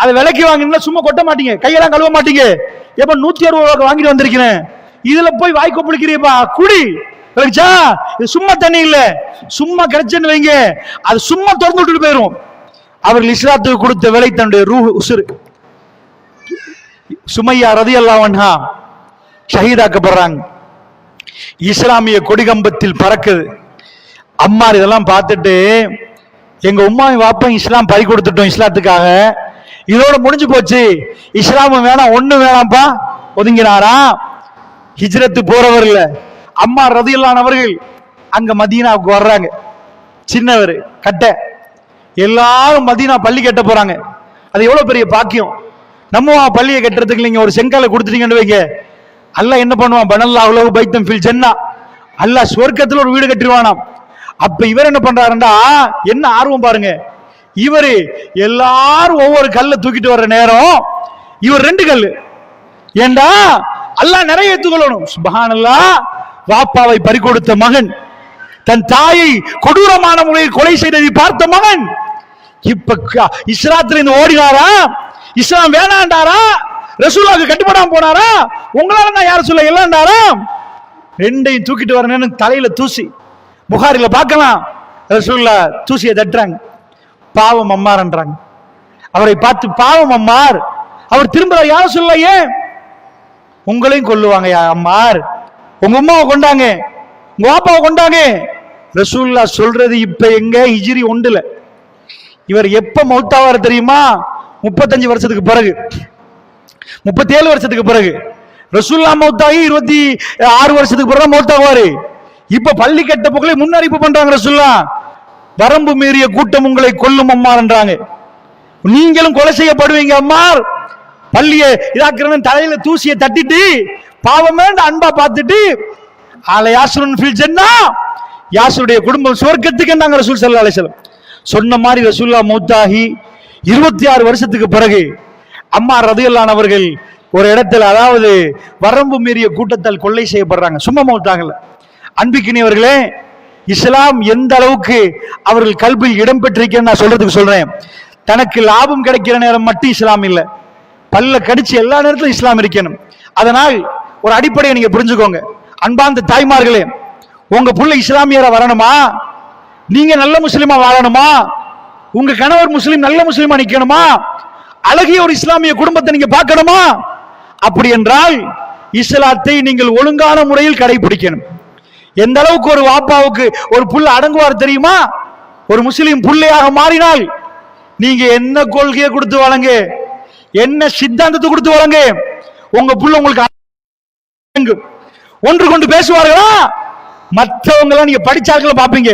அதை விலைக்கு வாங்கினா சும்மா கொட்ட மாட்டீங்க, கையெல்லாம் கழுவ மாட்டீங்க. எப்ப 160 ரூபாய்க்கு வாங்கிட்டு வந்திருக்கிறேன், இதுல போய் வாய்க்கு பிடிக்கிறீப்பா, குடி. இது சும்மா தண்ணி இல்ல, சும்மா கிடைச்சுன்னு வைங்க, அது சும்மா திறந்து விட்டுட்டு போயிரும். அவர்கள் இஸ்லாத்துக்கு கொடுத்த விலை தன்னுடைய ரூஹ் உசுரு. சுமையா ரலியல்லாஹு அன்ஹா ஷஹீதாக்கப்படுறாங்க. இஸ்லாமிய கொடிகம்பத்தில் பறக்குது. அம்மார் இதெல்லாம் பார்த்துட்டு, எங்க உம்மாவை வாப்பன் இஸ்லாம் பறி கொடுத்துட்டோம் இஸ்லாத்துக்காக, இதோட முடிஞ்சு போச்சு, இஸ்லாமும் வேணாம், ஒண்ணு வேணாம்ப்பா, ஒதுங்கினாரா. ஹிஜ்ரத்து போறவர் இல்ல, அம்மா ரலியல்லாஹு அவர்கள் அங்க மதீனாவுக்கு வர்றாங்க. சின்னவர் கட்ட, எல்லாரும் மதீனா பள்ளி கட்ட போறாங்க. அது எவ்வளவு பெரிய பாக்கியம். நம்ம பள்ளியை கட்டுறதுக்கு நீங்க ஒரு செங்கலை கொடுத்துட்டீங்கன்னு வைங்க, அல்லாஹ் என்ன பண்ணுவான்? பனல்லாஹு லஹு பைத்தன் ஃபில் ஜன்னah. அல்லாஹ் சொர்க்கத்துல ஒரு வீடு கட்டிடுவானாம். அப்ப இவர் என்ன பண்றாருண்டா, என்ன ஆர்வம் பாருங்க. இவரு எல்லாரும் ஒவ்வொரு கல்ல தூக்கிட்டு வர்ற நேரம் இவர் 2 கல்லு. ஏண்டா அல்லாஹ் நிறைய ஏத்துக்கொள்ளணும். சுப்ஹானல்லாஹ். வாப்பாவை பறி கொடுத்த மகன், தன் தாயை கொடூரமான முறையில் கொலை செய்ததை பார்த்த மகன், இப்ப இஸ்லாத்துல இருந்து ஓடினாரா? இஸ்லாம் வேணாண்டாரா? ரசூலுல்லாஹ்க்கு கட்டுப்படாம போனாரா? உங்களால நான் யார சொல்ல இல்லண்டாரா? 2ஐயும் தூக்கிட்டு வரணும். தலையில தூசி, புகாரில பார்க்கலாம். ரசூலுல்லாஹ் தூசியை தட்டுறாங்க. பாவம் அம்மார்ன்றாங்க. அவரை பார்த்து பாவம் அம்மார். அவர் திரும்ப யார சொல்ல, ஏன் உங்களையும் கொல்லுவாங்க அம்மார், உங்க அம்மாவை கொண்டாங்க, உங்க பாப்பாவை கொண்டாங்க, ரசூலுல்லாஹ் சொல்றது இப்ப எங்க ஹிஜ்ரி 1ல. இவர் எப்ப மௌத்தாவார் தெரியுமா? 35 வருஷத்துக்கு பிறகு, 37 வருஷத்துக்கு பிறகு. ரசூலுல்லாஹ் மௌத்தாகி 26 வருஷத்துக்கு பிறகு மௌத்தாவாரு. இப்ப பள்ளி கட்ட போக்களை முன்னறிப்பு பண்றாங்க ரசூலுல்லாஹ். வரம்பு மீறிய கூட்டம் உங்களை கொல்லும் அம்மார் என்றாங்க. நீங்களும் கொலை செய்யப்படுவீங்க அம்மார். பள்ளியை இதாக்குறவன் தலையில தூசியை தட்டிட்டு பாவமே அன்பா பார்த்துட்டு யாசுடைய குடும்பம் சுவர்க்கத்துக்கு நாங்க ரசூல் ஸல்லல்லாஹு அலைஹி வஸல்லம் சொன்ன மாதிரி ரசூலுல்லாஹ் மௌத்தாகி 26 வருஷத்துக்கு பிறகு அம்மார் ரலியல்லாஹு அவர்கள் ஒரு இடத்துல, அதாவது வரம்பு மீறிய கூட்டத்தால் கொள்ளை செய்யப்படுறாங்க. சும்மா மௌத்தாகல. அன்பிக்கினியவர்களே, இஸ்லாம் எந்த அளவுக்கு அவர்கள் கல்வியில் இடம் பெற்றிருக்கேன்னு நான் சொல்றதுக்கு சொல்றேன். தனக்கு லாபம் கிடைக்கிற நேரம் மட்டும் இஸ்லாம் இல்லை, பல்ல கடிச்சு எல்லா நேரத்திலும் இஸ்லாம் இருக்கணும். அதனால் ஒரு அடிப்படையை நீங்க புரிஞ்சுக்கோங்க. அன்பார்ந்த தாய்மார்களே, உங்க புள்ள இஸ்லாமியரா வரணுமா? நீங்க நல்ல முஸ்லிமா வாழணுமா? உங்க கணவர் முஸ்லிம் நல்ல முஸ்லிமா நிக்கணுமா? அழகிய ஒரு இஸ்லாமிய குடும்பத்தை நீங்க பார்க்கணுமா? அப்படி என்றால் இஸ்லாத்தை நீங்கள் ஒழுங்கான முறையில் கடைபிடிக்கணும். எந்த அளவுக்கு ஒரு வாப்பாவுக்கு ஒரு புள்ள அடங்குவார் தெரியுமா? ஒரு முஸ்லிம் புள்ளையாக மாறினால் நீங்க என்ன கொள்கையை கொடுத்து வழங்க, என்ன சித்தாந்தத்தை கொடுத்து வழங்க, உங்க புள்ள உங்களுக்கு ஒன்று கொண்டு பேசுவார்களா? மற்றவங்க நீங்க படிச்சாக்களை பாப்பீங்க,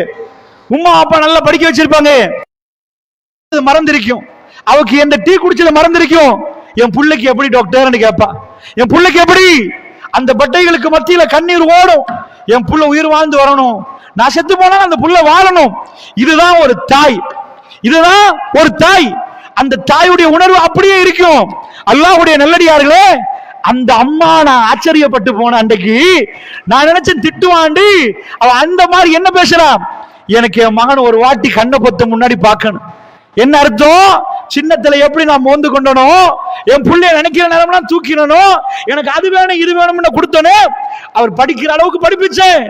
உம்மா அப்பா நல்லா படிக்க வச்சிருப்பாங்க, மறந்திருக்கும். அவக்கு எந்த டீ குடிச்சத மறந்திருக்கும். என் பிள்ளைக்கு எப்படி டாக்டர் கேட்பா, என் பிள்ளைக்கு எப்படி? அந்த பட்டைகளுக்கு மத்தியில கண்ணீர் ஓடும். என் புள்ள உயிர் வாழ்ந்து வரணும், நான் செத்து போனா அந்த புள்ள வாழணும். இதுதான் ஒரு தாய், இதுதான் ஒரு தாய். அந்த தாயுடைய உணர்வு அப்படியே இருக்கும். அல்லாஹ்வுடைய நல்லடியார்களே, அந்த அம்மா நான் ஆச்சரியப்பட்டு போன அன்றைக்கு நான் நினைச்சேன் திட்டுவாண்டி அவ அந்த மாதிரி என்ன பேசுறான். எனக்கு என் மகன் ஒரு வாட்டி கண்ணை பொத்த முன்னாடி பார்க்கணும். என்ன அர்த்தம்? சின்னத்துல எப்படி நான் மோந்து கொண்டனோ, என் புள்ளைய நினைக்கிற நேரம்லாம் தூக்கினோ, எனக்கு அது வேணும் இது வேணும்னு கொடுத்தனே. அவர் படிக்கிற அளவுக்கு படிப்பிச்சேன்.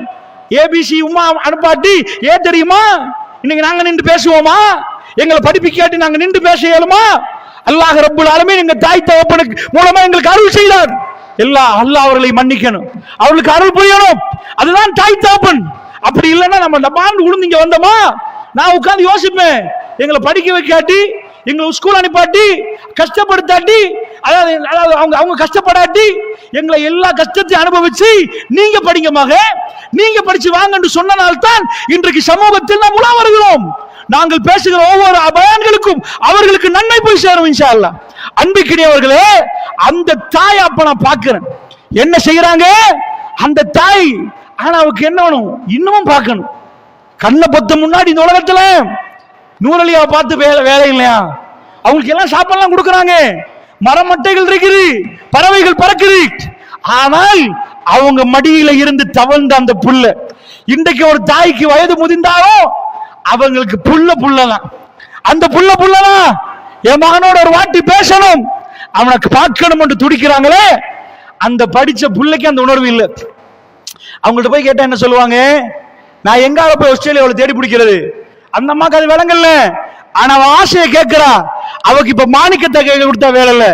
ஏபிசி உமா அனுப்பாட்டி ஏ தெரியுமா? இன்னைக்கு நாங்க நின்று பேசுவோமா? எங்களை படிப்பிக்காட்டி நாங்க நின்று பேச இயலுமா? அல்லாஹ் ரப்புல் ஆலமீன் எங்க தாய் தகப்பனுக்கு மூலமா எங்களுக்கு அருள் செய்தார். அல்லாஹ் அவர்களை மன்னிக்கணும், அவர்களுக்கு அருள் புரியணும். அதுதான் தாய் தகப்பன். அப்படி இல்லைன்னா நம்ம டபாண்டு உளுந்து வந்தோமா? நான் உட்கார்ந்து யோசிப்பேன், எங்களை படிக்க வைக்காட்டி, எங்களை ஸ்கூல் அனுப்பாட்டி, கஷ்டப்படுத்தாட்டி, அதாவது அவங்க கஷ்டப்படாட்டி, எங்களை எல்லா கஷ்டத்தையும் அனுபவிச்சு நீங்க படிங்க மக, நீங்க படிச்சு வாங்கன்னு சொன்னனால்தான் இன்றைக்கு சமூகத்தில் நாம் உலா வருகிறோம். நாங்கள் பேசுகிற ஒவ்வொரு பயான்களுக்கும் அவர்களுக்கு நன்மை போய் சேரும் இன்ஷா அல்லாஹ். அன்பிக்கினியவர்களே, அந்த தாய் அப்ப நான் பார்க்கிறேன் என்ன செய்யறாங்க. அந்த தாய் ஆனா அவருக்கு என்ன வேணும்? இன்னமும் பார்க்கணும். கண்ணை பொத்த முன்னாடி இந்த உலகத்துல நூறலியா பார்த்து வேலை இல்லையா? அவங்களுக்கு எல்லாம் சாப்பாடுலாம் கொடுக்கறாங்க, மரமட்டைகள் இருக்குது, பறவைகள் பறக்குது. ஆனால் அவங்க மடியில இருந்து தவழ்ந்த அந்த புல்ல, இன்றைக்கு ஒரு தாய்க்கு வயது முதிர்ந்தாலும் அவங்களுக்கு புல்லதான். அந்த புல்லதான் என் மகனோட ஒரு வாட்டி பேசணும், அவனுக்கு பார்க்கணும் என்று துடிக்கிறாங்களே. அந்த படிச்ச புள்ளைக்கு அந்த உணர்வு இல்லை. அவங்கள்ட்ட போய் கேட்டா என்ன சொல்லுவாங்க? நான் எங்கால போய் ஆஸ்திரேலியாவில் தேடி பிடிக்கிறது? அந்த அம்மாக்கு அது விளங்கல்ல. ஆனா அவ ஆசையை கேட்கிறா. அவக்கு இப்ப மாணிக்கத்தை கையில கொடுத்தா வேலை இல்ல.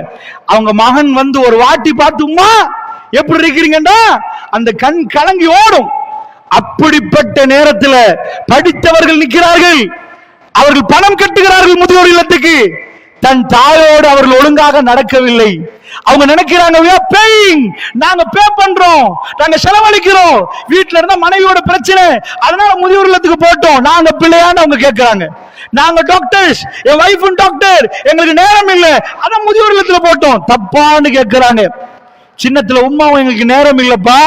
அவங்க மகன் வந்து ஒரு வாட்டி பார்த்துமா எப்படி இருக்கிறீங்கடா, அந்த கண் கலங்கி ஓடும். அப்படிப்பட்ட நேரத்தில் படித்தவர்கள் நிற்கிறார்கள், அவர்கள் பணம் கட்டுகிறார்கள் முதியோர் இல்லத்துக்கு. தன் தாயோடு அவர்கள் ஒழுங்காக நடக்கவில்லை. அவங்க நினைக்கிறாங்க நாங்க பே பண்றோம், நாங்க செலவழிக்கிறோம், வீட்டுல இருந்தா மனைவியோட பிரச்சனை, அதனால முதியோர் இல்லத்துக்கு போட்டோம், நாங்க பிள்ளையான்னு அவங்க கேட்கிறாங்க. நாங்க டாக்டர்ஸ், என் வைஃப் டாக்டர், எங்களுக்கு நேரம் இல்லை, அதான் முதியோர் இல்லத்துல போட்டோம். தப்பான்னு கேட்கிறாங்க. சின்னத்துல உமாவும் எங்களுக்கு நேரம் இல்லப்பா,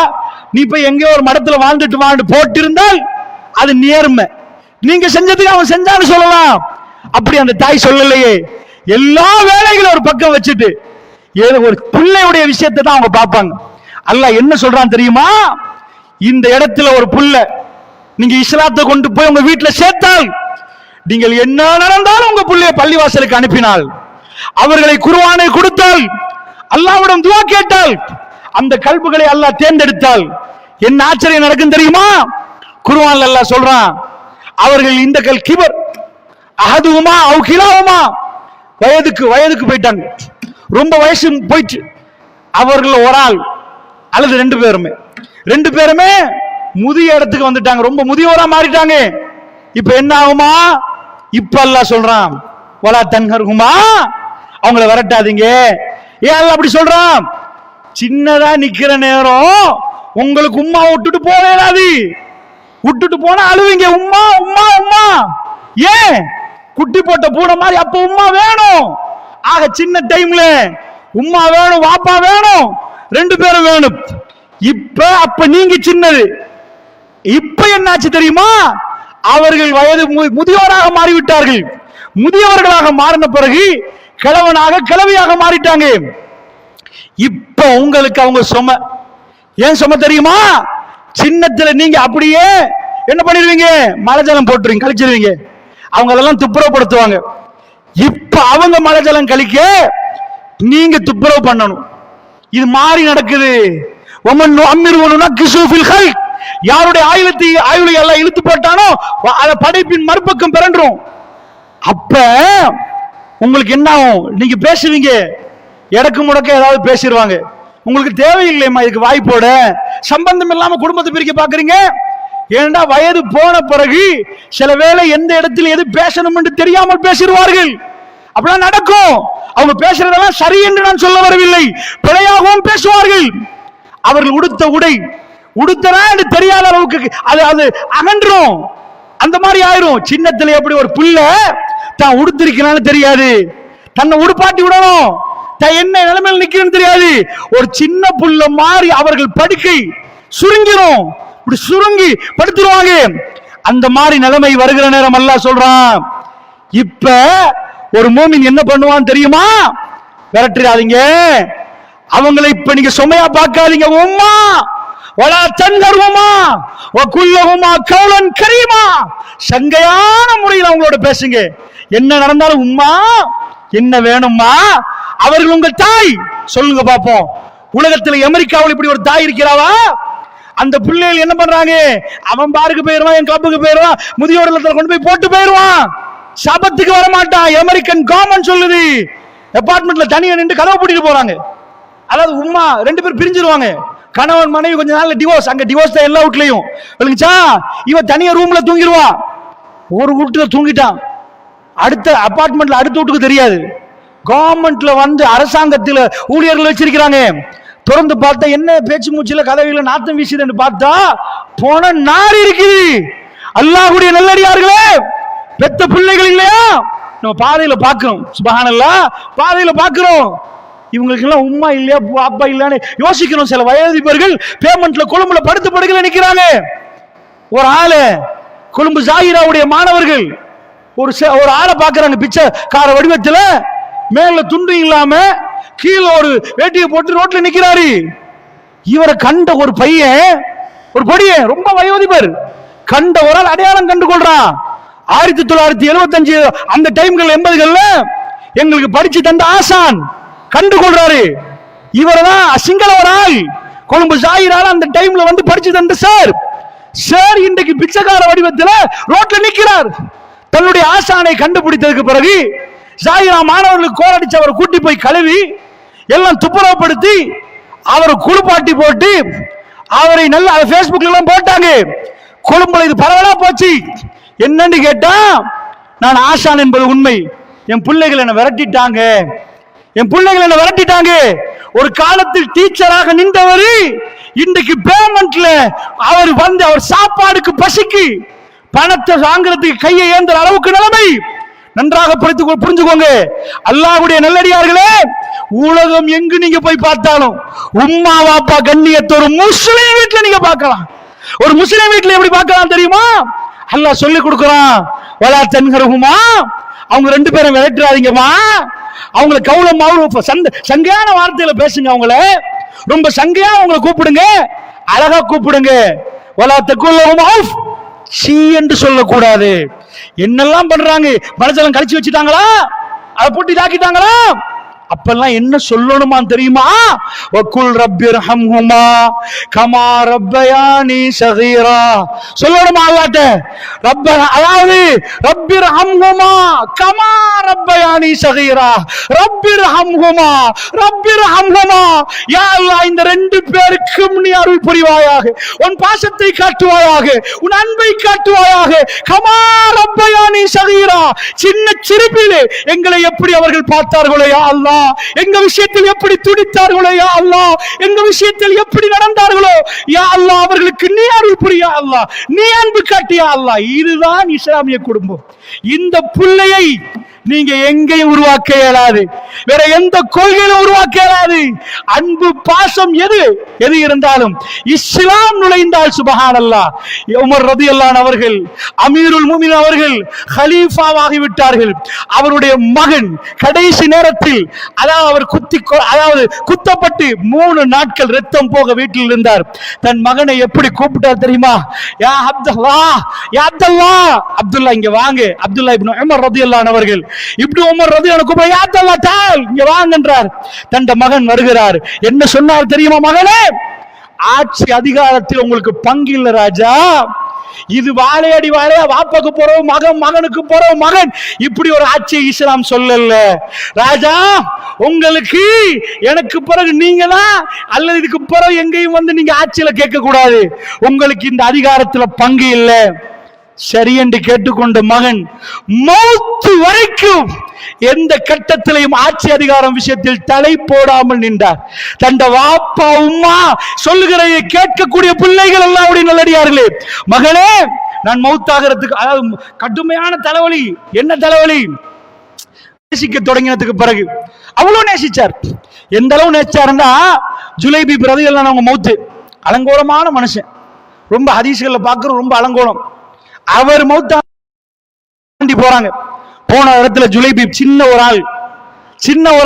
நீ போய் எங்கேயோ ஒரு மடத்துல வாழ்ந்துட்டு போட்டிருந்தால் அது நேர்மை, நீங்க செஞ்சதுக்கு அவன் செஞ்சான்னு சொல்லலாம். அப்படி அந்த தாய் சொல்லலையே. எல்லா வேலைகளும் ஒரு பக்கம் வச்சுட்டு ஒரு பிள்ளையுடைய விஷயத்தை தான் அவங்க பார்ப்பாங்க. அல்லாஹ் என்ன சொல்றான் தெரியுமா? இந்த இடத்துல ஒரு புள்ள நீங்க இஸ்லாத்தை கொண்டு போய் உங்க வீட்டுல சேர்த்தால், நீங்கள் என்ன நடந்தாலும் உங்க பிள்ளைய பள்ளிவாசலுக்கு அனுப்பினால், அவர்களை குர்ஆனை கொடுத்தால், அல்லாஹ்விடம் துஆ கேட்டால், அந்த கல்புகளை அல்லாஹ் தேர்ந்தெடுத்தால் என்ன ஆச்சரியம் நடக்கும் தெரியுமா? குர்ஆன்ல அல்லாஹ் சொல்றான், அவர்கள் இந்த கிபர் அஹதுமா அவ் கிலாவுமா, வயதுக்கு போயிட்டாங்க, ரொம்ப வயசு போயிட்டு, அவர்கள் ஒரு ஆள் அல்லது ரெண்டு பேருமே முதிய இடத்துக்கு வந்துட்டாங்க, ரொம்ப முதியோரா மாறிட்டாங்க. இப்ப என்ன ஆகுமா? இப்ப அல்லாஹ் சொல்றான், வலா தன்ஹர்ஹுமா, அவங்கள விரட்டாதீங்க. ஏன் அல்லாஹ் அப்படி சொல்றான்? சின்னதா நிக்கிற நேரம் உங்களுக்கு உம்மா விட்டுட்டு போகாது, விட்டுட்டு போனா அழுவீங்க, உம்மா உம்மா உம்மா. ஏன்? குட்டி போட்ட பூனை மாதிரி அப்ப உம்மா வேணும். ஆக சின்ன டைம்ல உம்மா வேணும், வாப்பா வேணும், ரெண்டு பேரும் வேணும். இப்ப அப்ப நீங்க சின்னது. இப்ப என்னாச்சு தெரியுமா? அவர்கள் வயது முதியோராக மாறிவிட்டார்கள். முதியவர்களாக மாறின பிறகு கிழவனாக கிழவியாக மாறிட்டாங்க. இப்ப உங்களுக்கு அவங்க சும. ஏன் சும தெரியுமா? சின்னத்துல நீங்க அப்படியே என்ன பண்ணிடுவீங்க? மழை ஜலம் போட்டுருவீங்க, கழிச்சிருவீங்க. அவங்க அதெல்லாம் துப்புரவுப்படுத்துவாங்க. இப்ப அவங்க மழை ஜலம் கழிக்க நீங்க துப்புரவு பண்ணணும். இது மாறி நடக்குது. யாருடைய ஆயுளை எல்லாம் இழுத்து போட்டானோ அதை படைப்பின் மறுபக்கம் பிறன்றோம். அப்ப உங்களுக்கு என்ன ஆகும்? நீங்க பேசுவீங்க, எடக்கு முடக்க ஏதாவது பேசிடுவாங்க. உங்களுக்கு தேவையில்லையம்மா இதுக்கு வாய்ப்போட. சம்பந்தம் இல்லாம குடும்பத்தை பிரிக்க பாக்குறீங்க. ஏண்டா வயது போன பிறகு சில வேளை எந்த இடத்துல எது பேசணும் என்று தெரியாமல் பேசிடுவார்கள். அப்படிலாம் நடக்கும். அவங்க பேசுறதெல்லாம் சரி என்று நான் சொல்ல வரவில்லை, பிழையாகவும் பேசுவார்கள். அவர்கள் உடுத்த உடை உடுத்தனா என்று தெரியாத அளவுக்கு அது அகன்றும். அந்த மாதிரி ஆயிரும். சின்னத்துல எப்படி ஒரு பிள்ளை தான் உடுத்திருக்கிறான்னு தெரியாது, தன்னை உடுப்பாட்டி விடணும், தான் என்ன நிலைமையில் நிக்கிறேன்னு தெரியாது. ஒரு சின்ன புள்ள மாதிரி அவர்கள் படுக்கை சுருங்கிரும், இப்படி சுருங்கி படுத்துருவாங்க. அந்த மாதிரி நிலைமை வருகிற நேரம் அல்லாஹ் சொல்றான், இப்ப ஒரு மூமின் என்ன பண்ணுவான் தெரியுமா? விரட்டிடாதீங்க அவங்களை. இப்ப நீங்க சுமையா பார்க்காதீங்க. உம்மா வலா தன்ஹர்ஹுமா வகுல்லஹுமா கௌலன் கரீமா, சங்கையான முறையில் அவங்களோட பேசுங்க. என்ன நடந்தாலும் உம்மா என்ன வேணும்மா, அவர்கள் உங்கள் தாய். சொல்லுங்க பாப்போம், உலகத்தில் அமெரிக்காவில் இப்படி ஒரு தாய் இருக்கிறாவா? அந்த பிள்ளைகள் என்ன பண்றாங்க? அவன் பாருக்கு போயிருவான், என் கிளப்புக்கு போயிருவான், முதியோர் இல்லத்துல கொண்டு போய் போட்டு போயிருவான், சபத்துக்கு வர மாட்டான். அமெரிக்கன் கவர்மெண்ட் சொல்லுது, அபார்ட்மெண்ட்ல தனியா நின்று கதவை பூட்டிட்டு போறாங்க. அதாவது உம்மா ரெண்டு பேரும் பிரிஞ்சிருவாங்க, கணவன் மனைவி கொஞ்ச நாள்ல டிவோர்ஸ். அங்க டிவோர்ஸ் தான் எல்லா வீட்லயும். இவன் தனியா ரூம்ல தூங்கிடுவா. ஒரு வீட்டுல தூங்கிட்டான், அடுத்த அபார்ட்மெண்ட்ல அடுத்த வீட்டுக்கு தெரியாது. கவர்மெண்ட்ல வந்து அரசாங்கத்தில் ஊழியர்கள் வச்சிருக்கிறாங்க. திறந்து பார்த்தா என்ன பேச்சு மூச்சில கதவில நாத்தம் வீசுதுன்னு பார்த்தா போன நார் இருக்குது. அல்லாஹ்வுடைய நல்லடியார்களே, பெத்த பிள்ளைகள் இல்லையா? நம்ம பாதையில பாக்குறோம், சுப்ஹானல்லாஹ், பாதையில பாக்குறோம். இவங்களுக்கு எல்லாம் உம்மா இல்லையா அப்பா இல்லையான்னு யோசிக்கணும். சில வயோதிபர்கள் பேமெண்ட்ல கொழும்புல படுத்து படுக்கல நிக்கிறாங்க. ஒரு ஆளு கொழும்பு ஜாகிராவுடைய மாணவர்கள் ஒரு ஆளை பாக்குறாங்க, பிச்சைக்கார வடிவத்துல, மேல துண்டு இல்லாம கீழே ஒரு வேட்டியை போட்டு ரோட்ல நிக்கிறாரு. இவரை கண்ட ஒரு பையன், ஒரு பொடியன், ரொம்ப வயோதிபர், கண்ட ஒரு ஆள் அடையாளம் கண்டு கொள்றான். 1975 அந்த டைம்கள் 80கள்ல எங்களுக்கு படிச்சு தந்த ஆசான் கண்டு கொள்றாரு. இவர்தான் சிங்கள ஒரு ஆள், கொழும்பு ஜாகிரால அந்த டைம்ல வந்து படிச்சு தந்த சார். சார் இன்றைக்கு பிச்சைக்கார வடிவத்தில் ரோட்ல நிக்கிறார். தன்னுடைய ஆசானை கண்டுபிடித்ததுக்கு பிறகு ஜாகிரா மாணவர்களுக்கு கோரடிச்சு அவரை கூட்டி போய் கழுவி எல்லாம் துப்புரவுப்படுத்தி அவரை குளிப்பாட்டி போட்டு அவரை நல்லா பேஸ்புக்ல எல்லாம் போட்டாங்க. கொழும்புல இது பரவலா போச்சு. என்னன்னு கேட்டா, நான் ஆசான் என்பது உண்மை, என் பிள்ளைகள் என்ன விரட்டிட்டாங்க, என் பிள்ளைகள் என்ன விரட்டிட்டாங்க. ஒரு காலத்தில் டீச்சராக நின்றவர் இன்றைக்கு பேமெண்ட்ல அவர் வந்து அவர் சாப்பாடுக்கு பசிக்கு பணத்தை வாங்குறதுக்கு கையை ஏந்துற அளவுக்கு நிலைமை. நன்றாக புரிஞ்சுக்கோங்க அல்லாஹ்வுடைய நல்லடியார்களே. உலகம் எங்கு நீங்க போய் பார்த்தாலும் உம்மா வாப்பா கண்ணியத்தை ஒரு முஸ்லிம் வீட்டுல நீங்க பார்க்கலாம். ஒரு முஸ்லிம் வீட்டுல எப்படி பார்க்கலாம் தெரியுமா? அல்லாஹ் சொல்லி கொடுக்கிறான், வலா தன்ஹர்ஹுமா, அவங்க ரெண்டு பேரும் விரட்டுறாதீங்கம்மா, அவங்களை கௌலம் சங்கையான வார்த்தையில பேசுங்க, அவங்கள ரொம்ப சங்கையா அவங்களை கூப்பிடுங்க, அழகா கூப்பிடுங்க. வலா தகுல்லஹுமா உஃப், சீ என்று சொல்லக்கூடாது. என்னெல்லாம் பண்றாங்க, மனசெல்லாம் கழிச்சு வச்சுட்டாங்களா, அதை போட்டு தாக்கிட்டாங்களா, அப்பெல்லாம் என்ன சொல்லணுமா தெரியுமா? வகுல் ரப்பிர்ஹம்ஹுமா கமா ரப்பயானி ஸகீரா. சொல்லணுமா அல்லாஹ்ட்ட? ரப்பனா, அதாவது ரப்பிர்ஹம்ஹுமா கமா ரப்பயானி ஸகீரா. ரப்பிர்ஹம்ஹுமா ரப்பிர்ஹம்ஹுமா. யா அல்லாஹ், இந்த ரெண்டு பேருக்கும் நீ அருள் புரிவாயாக, உன் பாசத்தை காட்டுவாயாக, உன் அன்பை காட்டுவாயாக. கமா ரப்பயானி ஸகீரா. சின்ன சிரிப்பிலே எங்களை எப்படி அவர்கள் பார்த்தார்களோ யா அல்லாஹ், எங்க விஷயத்தில் எப்படி துடித்தார்களோ யா அல்லாஹ், எங்க விஷயத்தில் எப்படி நடந்தார்களோ யா அல்லாஹ், அவர்களுக்கு நீ அருள் புரியா அல்லாஹ், நீ அன்பு காட்டியா அல்லாஹ். இதுதான் இஸ்லாமிய குடும்பம். இந்த பிள்ளையை நீங்க எங்கேயும் உருவாக்க இயலாது, வேற எந்த கொள்கையிலும் உருவாக்க இயலாது. அன்பு பாசம் எது எது இருந்தாலும் இஸ்லாம் நுழைந்தால் சுபஹானல்லாஹ். உமர் ரலியல்லாஹு அன்ஹு அவர்கள், அமீருல் முஃமினீன் அவர்கள் கலீஃபாவாகி விட்டார்கள். அவருடைய மகன் கடைசி நேரத்தில் அவர் குத்தப்பட்டு 3 நாட்கள் ரத்தம் போக வீட்டில் இருந்தார். தன் மகனை எப்படி கூப்பிட்டார் தெரியுமா? யா அப்துல்லாஹ், யா அப்துல்லாஹ், அப்துல்லாஹ் இங்க வாங்க. அப்துல்லாஹ் இப்னு உமர் ரலியல்லாஹு அன்ஹு அவர்கள் இப்னு உமர் ரலியல்லாஹு அன்ஹு யா அப்துல்லாஹ் தால், இங்க வாங்க என்றார். தன் மகன் வருகிறார். என்ன சொன்னார் தெரியுமா? மகனே, ஆட்சி அதிகாரத்தில் உங்களுக்கு பங்கு இல்ல ராஜா. இது வாழையடி வாழையா, வாப்பாக்கு போறோம் மகன், மகனுக்கு போறோம் மகன், இப்படி ஒரு ஆட்சியை இஸ்லாம் சொல்லல ராஜா. உங்களுக்கு எனக்கு பிறகு நீங்க தான், அல்லது இதுக்கு பிறகு எங்கேயும் வந்து நீங்க ஆட்சியில கேட்க கூடாது. உங்களுக்கு இந்த அதிகாரத்துல பங்கு இல்லை. சரி என்று கேட்டுக்கொண்ட மகன் மௌத்து வரைக்கும் எந்த கட்டத்திலையும் ஆட்சி அதிகாரம் விஷயத்தில் தலை போடாமல் நின்றார். தண்ட வாப்பா உம்மா சொல்லுகிறதை கேட்கக்கூடிய பிள்ளைகள் எல்லாம் அப்படி நல்லடியார்களே. மகனே, நான் மௌத்தாகிறதுக்கு, அதாவது கடுமையான தலைவலி. என்ன தலைவலி? நேசிக்க தொடங்கினதுக்கு பிறகு அவ்வளவு நேசிச்சார். எந்த அளவு நேசிச்சாருன்னா, ஜுலைபி ரலியல்லாஹு அன்ஹு மௌத்து, அலங்கோலமான மனுஷன், ரொம்ப ஹதீஸ்கள்ல பார்க்கிறோம், ரொம்ப அலங்கோலம். அவர் மௌத்தாண்டி போறாங்க. போன இடத்துல ஜுலைபி சின்ன ஒரு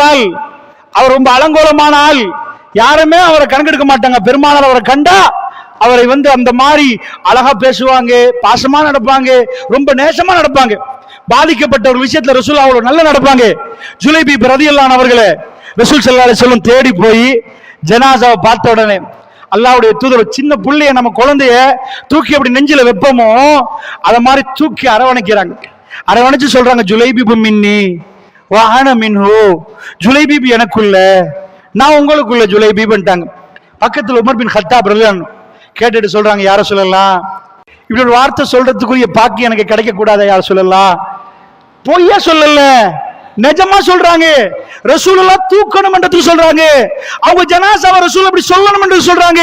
ஆள், அவர் ரொம்ப அலங்கோலமான ஆள். யாருமே அவரை கணக்கெடுக்க மாட்டாங்க. பெருமானார் அவரை கண்டா அவரை அந்த மாதிரி அழகா பேசுவாங்க, பாசமா நடப்பாங்க, ரொம்ப நேசமா நடப்பாங்க. பாதிக்கப்பட்ட ஒரு விஷயத்துல ரசூல் அவ்வளவு நல்லா நடப்பாங்க. ஜுலைபி ரலியல்லாஹு அன்ஹு அவர்களே ரசூல் ஸல்லல்லாஹு அலைஹி வஸல்லம் தேடி போய் ஜனாசாவை பார்த்த உடனே, அல்லாஹ்வுடைய தூதர், சின்ன புள்ளைய நம்ம குழந்தைய தூக்கி அப்படி நெஞ்சில வெப்பமோ அத மாதிரி தூக்கி அரவணைக்கிறாங்க. அரவணைச்சு சொல்றாங்க, ஜுலைபி மின்னி வஅன மின்ஹு. ஜுலைபி எனக்குள்ள, நான் உங்களுக்குள்ள ஜுலைபின்ட்டாங்க. பக்கத்துல உமர் பின் கத்தாப் ரலியல்லாஹு அன்ஹு கேட்டுட்டு சொல்றாங்க, யார சொல்லலாம், இப்படி ஒரு வார்த்தை சொல்றதுக்குரிய பாக்கி எனக்கு கிடைக்க கூடாத, யார சொல்லலாம். பொய்யா சொல்லல, நிஜமா சொல்றாங்க. ரசூலுல்லாஹ் தூக்கணும் என்று சொல்றாங்க. அவங்க ஜனாசாவை ரசூல் அப்படி சொல்லணும் என்று சொல்றாங்க.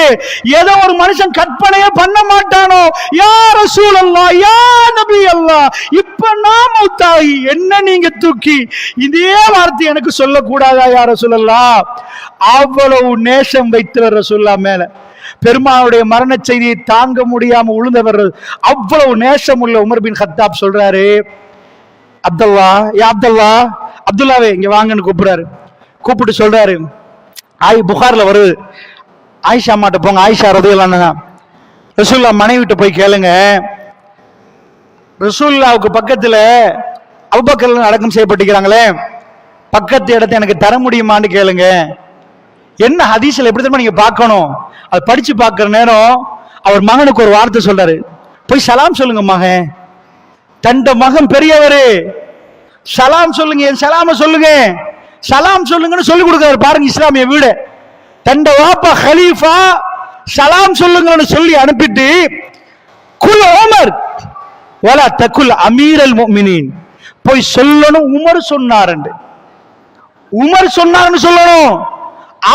ஏதோ ஒரு மனுஷன் கற்பனையே பண்ண மாட்டானோ, யா ரசூலல்லாஹ், யா நபி அல்லாஹ், இப்ப நான் மௌத்தாகி என்ன நீங்க தூக்கி இதே வார்த்தை எனக்கு சொல்லக்கூடாதா யா ரசூலல்லாஹ்? அவ்வளவு நேசம் வைத்த ரசூலுல்லாஹ் மேல. பெருமானுடைய மரண செய்தியை தாங்க முடியாம உளுந்தவர். அவ்வளவு நேசம் உள்ள உமர் பின் கத்தாப் சொல்றாரு, அப்துல்லா, யா அப்துல்லா, அப்துல்லாவே இங்க வாங்கன்னு கூப்பிடுறாரு. கூப்பிட்டு சொல்றாரு, புகார்ல வருது, ஆயிஷா அம்மாட்ட போங்க. ஆயிஷா ரலியல்லாஹு அன்ஹா ரசூலுல்லாஹ் மனைவிட்ட போய் கேளுங்க, ரசூலுல்லாஹ்வுக்கு பக்கத்துல அபூபக்கர் அடக்கம் செய்யப்பட்டிருக்கிறாங்களே, பக்கத்து இடத்தை எனக்கு தர முடியுமான்னு கேளுங்க. என்ன ஹதீஸ்ல எப்படி தெரியுமா நீங்க பார்க்கணும், அது படிச்சு பார்க்கிற நேரம் அவர் மகனுக்கு ஒரு வார்த்தை சொல்றாரு, போய் சலாம் சொல்லுங்க மகன். தண்ட மகன் பெரியவரு, சலாம் சொல்லுங்க, என் சலாம சொல்லுங்க, சலாம் சொல்லுங்கன்னு சொல்லி கொடுக்கிறாரு. பாருங்க இஸ்லாமிய வீடு. தண்ட வாப்பா கலீஃபா சலாம் சொல்லுங்கன்னு சொல்லி அனுப்பிட்டு, குல் உமர் வலா தகுல் அமீரல் முஃமினீன், போய் சொல்லணும் உமர் சொன்னார், உமர் சொன்னார்னு சொல்லணும்,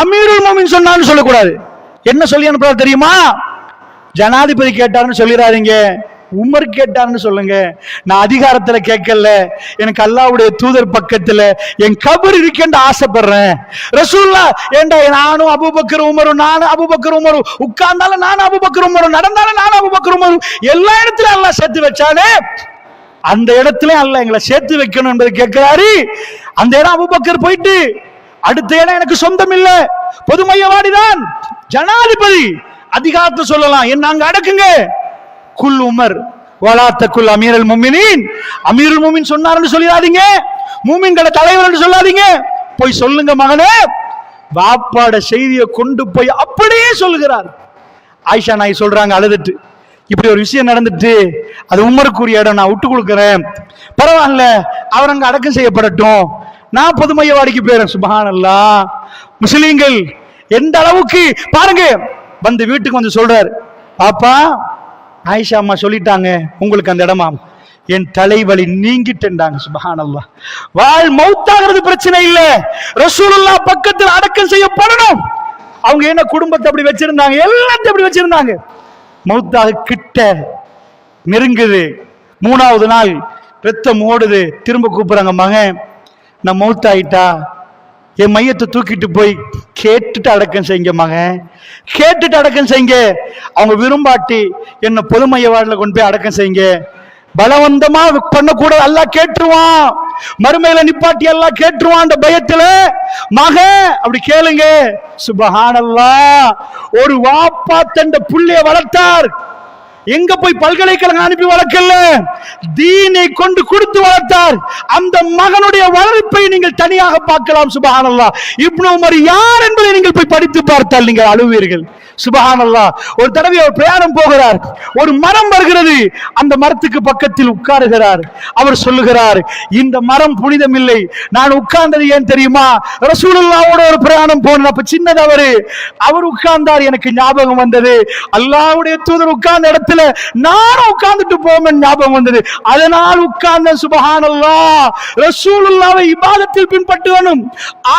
அமீருல் முஃமினீன் சொன்னார்னு சொல்லக்கூடாது. என்ன சொல்லி அனுப்புறாரு தெரியுமா? ஜனாதிபதி கேட்டாருன்னு சொல்லிடாதீங்க, உமர் கேட்டார்னு சொல்லுங்க. நான் அதிகாரத்துல கேட்கல, எனக்கு அல்லாஹ்வுடைய தூதர் பக்கத்துல என் கபர் இருக்கேன்னு ஆசைப்படுறேன். ரசூலுல்லாஹ் ஏண்டா நானும் அபூபக்கர் உமரும், நானும் அபூபக்கர் உமரும், உட்கார்ந்தாலும் நானும் அபூபக்கர் உமரும், நடந்தாலும் நானும் அபூபக்கர் உமரும், எல்லா இடத்துலயும் அல்லாஹ் சேர்த்து வச்சானே, அந்த இடத்துல அல்லாஹ் எங்களை சேர்த்து வைக்கணும் என்பதை கேட்கிறாரு. அந்த இடம் அபூபக்கர் போயிட்டு, அடுத்த இடம் எனக்கு சொந்தம் இல்ல, பொதுமையவாடிதான், ஜனாதிபதி அதிகாரத்தை சொல்லலாம், என்ன அங்க அடக்குங்க. குல் உமர் வலா தகுல் அமீரல் முஃமினீன், அமீருல் முஃமினீன் சொன்னார்னு சொல்லாதீங்க, மூமின்கள தலைவர் என்று சொல்லாதீங்க, போய் சொல்லுங்க மகனே. வாப்பாட செய்தியை கொண்டு போய் அப்படியே சொல்லுகிறார். ஆயிஷா நாய் சொல்றாங்க அழுதுட்டு, இப்படி ஒரு விஷயம் நடந்துட்டு, அது உமருக்குரிய இடம், நான் விட்டு கொடுக்கிறேன், பரவாயில்ல, அவர் அங்க அடக்கம் செய்யப்படட்டும், நான் பொதுமையவாடிக்கு போயிறேன். சுப்ஹானல்லாஹ். முஸ்லிம்கள் எந்த அளவுக்கு பாருங்க, வந்து வீட்டுக்கு வந்து சொல்றாரு, பாப்பா ஆயிஷா அம்மா சொல்லிட்டாங்க உங்களுக்கு அந்த இடமா, என் தலைவலி நீங்கிட்டாங்க. சுப்ஹானல்லாஹ். வாழ் மௌத்தாகிறது பிரச்சனை இல்ல, ரசூலுல்லாஹ் பக்கத்தில் அடக்கம் செய்யப்படணும். அவங்க என்ன குடும்பத்தை அப்படி வச்சிருந்தாங்க, எல்லாத்தையும் அப்படி வச்சிருந்தாங்க. மௌத்தாக கிட்ட நெருங்குது. 3வது நாள் ரத்தம் ஓடுது. திரும்ப கூப்பிடுறாங்க, மகன் நான் மௌத்தாயிட்டா, என் மையத்தை தூக்கிட்டு போய் கேட்டுட்டு அடக்கம் செய்யுங்க மகன், கேட்டுட்டு அடக்கம் செய்யுங்க. அவங்க விரும்பாட்டி என்ன பொதுமைய வார்டில் கொண்டு போய் அடக்கம் செய்யுங்க. பலவந்தமா பண்ணக்கூடாது, அல்லாஹ் கேட்டுருவான், மறுமையில நிப்பாட்டி எல்லாம் கேட்டுருவான். அந்த பயத்துல மகன் அப்படி கேளுங்க. சுப்ஹானல்லாஹ். ஒரு வாப்பா தண்ட புள்ளைய வளர்த்தார். எங்க போய் பல்கலைக்கழகம் அனுப்பி வளர்க்கல, தீனை கொண்டு கொடுத்து வளர்த்தார். அந்த மகனுடைய வளர்ப்பை நீங்கள் தனியாக பார்க்கலாம். சுப்ஹானல்லாஹ். இப்னு உமர் யார் என்பதை நீங்கள் போய் படித்து பார்த்தால் நீங்கள் அழுவீர்கள். சுப்ஹானல்லாஹ். ஒரு தடவை அவர் பிரயாணம் போகிறார், ஒரு மரம் வருகிறது, அந்த மரத்துக்கு பக்கத்தில் உட்காருகிறார். அவர் சொல்லுகிறார், இந்த மரம் புனிதம் இல்லை, நான் உட்கார்ந்தது ஏன் தெரியுமா, ரசூலுல்லாஹ்வோட ஒரு பிரயாணம் போனேன், அப்ப சின்னது அவர் உட்கார்ந்தார், எனக்கு ஞாபகம் வந்தது, அல்லாஹ்வுடைய தூதர் உட்கார்ந்த இடத்துல நானும் உட்கார்ந்துட்டு போவேன் ஞாபகம் வந்தது, அதனால் உட்கார்ந்த. சுப்ஹானல்லாஹ். ரசூலுல்லாஹ்வை இபாதத்தில் பின்பற்றுவனும்,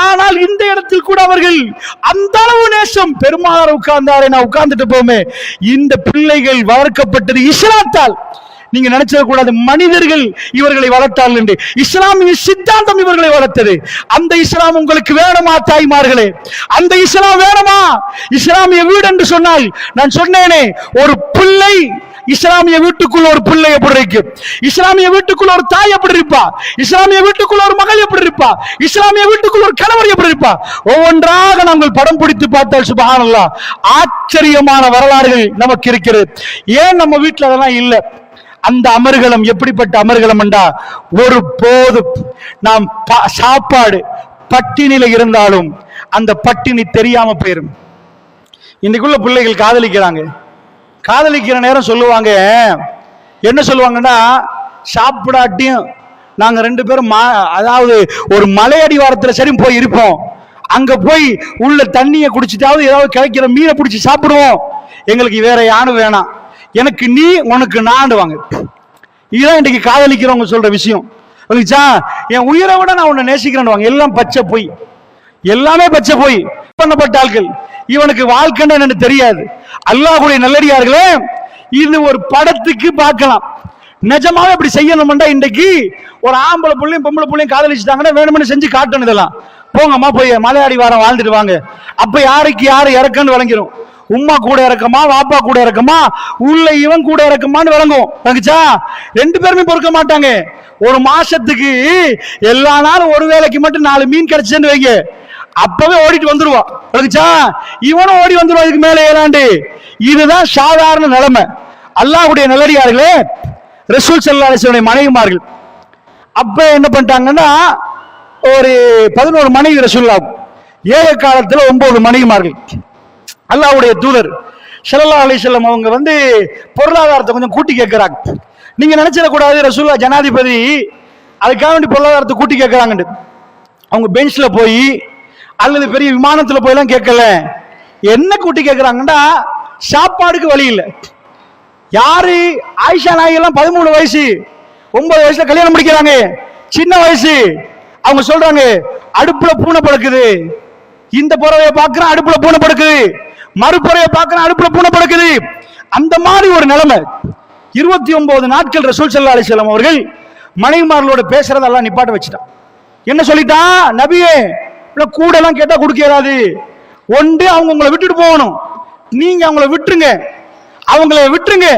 ஆனால் இந்த இடத்தில் கூட அவர்கள் அந்த அளவு நேசம், பெருமானார் உட்கார்ந்தாரே நான் உட்கார்ந்துட்டு போமே. இந்த பிள்ளைகள் வளர்க்கப்பட்டது இஸ்லாத்தால். நீங்க நினைச்ச கூடாது மனிதர்கள் இவர்களை வளர்த்தால் என்று. இஸ்லாமிய சித்தாந்தம் இவர்களை வளர்த்தது. அந்த இஸ்லாம் உங்களுக்கு வேணுமா தாய்மார்களே? அந்த இஸ்லாம் வேணுமா? இஸ்லாமிய வீடு என்று சொன்னால், நான் சொன்னேனே, ஒரு பிள்ளை இஸ்லாமிய வீட்டுக்குள்ள ஒரு பிள்ளை எப்படி இருக்கு, இஸ்லாமிய வீட்டுக்குள்ள ஒரு தாய் எப்படி இருப்பா, இஸ்லாமிய வீட்டுக்குள்ள ஒரு மகள் எப்படி இருப்பா, இஸ்லாமிய வீட்டுக்குள்ள ஒரு கணவர் எப்படி இருப்பா, ஒவ்வொன்றாக நாங்கள் படம் பிடித்து பார்த்தால் சுப்ஹானல்லாஹ் ஆச்சரியமான வரலாறுகள் நமக்கு இருக்கிறது. ஏன் நம்ம வீட்டில் அதெல்லாம் இல்லை? அந்த அமர்கலம் எப்படிப்பட்ட அமர்கலம் என்றா, ஒரு போது நாம் சாப்பாடு பட்டினில இருந்தாலும் அந்த பட்டினி தெரியாம போயிரும். இன்னைக்குள்ள பிள்ளைகள் காதலிக்கிறாங்க, காதலிக்கிற நேரம் சொல்லுவாங்க, என்ன சொல்லுவாங்கன்னா, சாப்பிடாட்டியும் நாங்க 2 பேரும் அதாவது ஒரு மலையடிவாரத்தில் சரி போய் இருப்போம், அங்க போய் உள்ள தண்ணியை குடிச்சிட்டாவது ஏதாவது கிடைக்கிற மீனை பிடிச்சி சாப்பிடுவோம், எங்களுக்கு வேற யாரும் வேணாம், எனக்கு நீ உனக்கு நாண்டுவாங்க. இதுதான் இன்னைக்கு காதலிக்கிறவங்க சொல்ற விஷயம். என் உயிரை விட நான் உன்னை நேசிக்கிறேன். எல்லாம் பச்சை போய், எல்லாமே பச்சை போய் பண்ணப்பட்ட ஆட்கள். இவனுக்கு வாழ்க்கைன்னு என்னன்னு தெரியாது. அல்லாஹ்வுடைய நல்லடியார்களே, இது ஒரு படத்துக்கு பார்க்கலாம். நிஜமாவே இப்படி செய்யணும்டா, இன்றைக்கு ஒரு ஆம்பளை புள்ளையும் பொம்பளை புள்ளையும் காதலிச்சுட்டாங்கன்னா வேணும்னு செஞ்சு காட்டணும். இதெல்லாம் போங்கம்மா போய் மலையாடி வாரம் வாழ்ந்துட்டு வாங்க. அப்ப யாருக்கு யாரு இறக்கன்னு விளங்கிரும். உம்மா கூட இறக்கமா, வாப்பா கூட இறக்கமா, உள்ள இவன் கூட இறக்கமான்னு விளங்கும். தங்கச்சா 2 பேருமே பொறுக்க மாட்டாங்க. ஒரு மாசத்துக்கு எல்லா நாளும் ஒரு வேளைக்கு மட்டும் 4 மீன் கிடைச்சுன்னு வைங்க, அப்பவே ஓடிட்டு வந்துருவான். இவனும் ஓடி வந்துருவான். இதுக்கு மேல ஏறாண்டு. இதுதான் சாதாரண நிலைமை. அல்லாஹ்வுடைய நல்லடியார்களே, ரசூல் ஸல்லல்லாஹு அலைஹி வஸல்லம் மனைவிமார்கள் அப்ப என்ன பண்ணிட்டாங்கன்னா, ஒரு 11 மனைவி ரசூலுல்லாஹ், ஏக காலத்துல 9 மனைவிமார்கள். அல்லாஹ்வுடைய தூதர் ஸல்லல்லாஹு அலைஹி வஸல்லம் அவங்க வந்து பொருளாதாரத்தை கொஞ்சம் கூட்டி கேட்கிறாங்க. நீங்க நினைச்சிடக்கூடாது ரசூலுல்லாஹ் ஜனாதிபதி அதுக்காக வேண்டி பொருளாதாரத்தை கூட்டி கேட்கிறாங்க. அவங்க பெஞ்ச்ல போய் அல்லது பெரிய விமானத்துல போய் எல்லாம் கேட்கல. என்ன கூட்டி கேட்கிறாங்கன்னா, சாப்பாடுக்கு வழி இல்லை. யாரு? ஆயிஷா நாயகி எல்லாம் 13 வயசு 9 வயசுல கல்யாணம் முடிக்கிறாங்க, சின்ன வயசு. அவங்க சொல்றாங்க, அடுப்புல பூனை படுக்குது, இந்த புறவையை பார்க்கிறேன் அடுப்புல பூனை படுக்குது, மறுபுறையை பார்க்கிறேன் அடுப்புல பூனை படுக்குது. அந்த மாதிரி ஒரு நிலைமை. 29 நாட்கள் ரசூல் ஸல்லல்லாஹு அலைஹி வஸல்லம் அவர்கள் மனைவிமார்களோட பேசுறதெல்லாம் நிப்பாட்ட வச்சுட்டான். என்ன சொல்லிட்டான்? நபியே, கூட எல்லாம் கேட்டா கொடுக்காது. ஒன்று அவங்க உங்களை விட்டுட்டு போகணும், நீங்க அவங்கள விட்டுருங்க, அவங்கள விட்டுருங்க,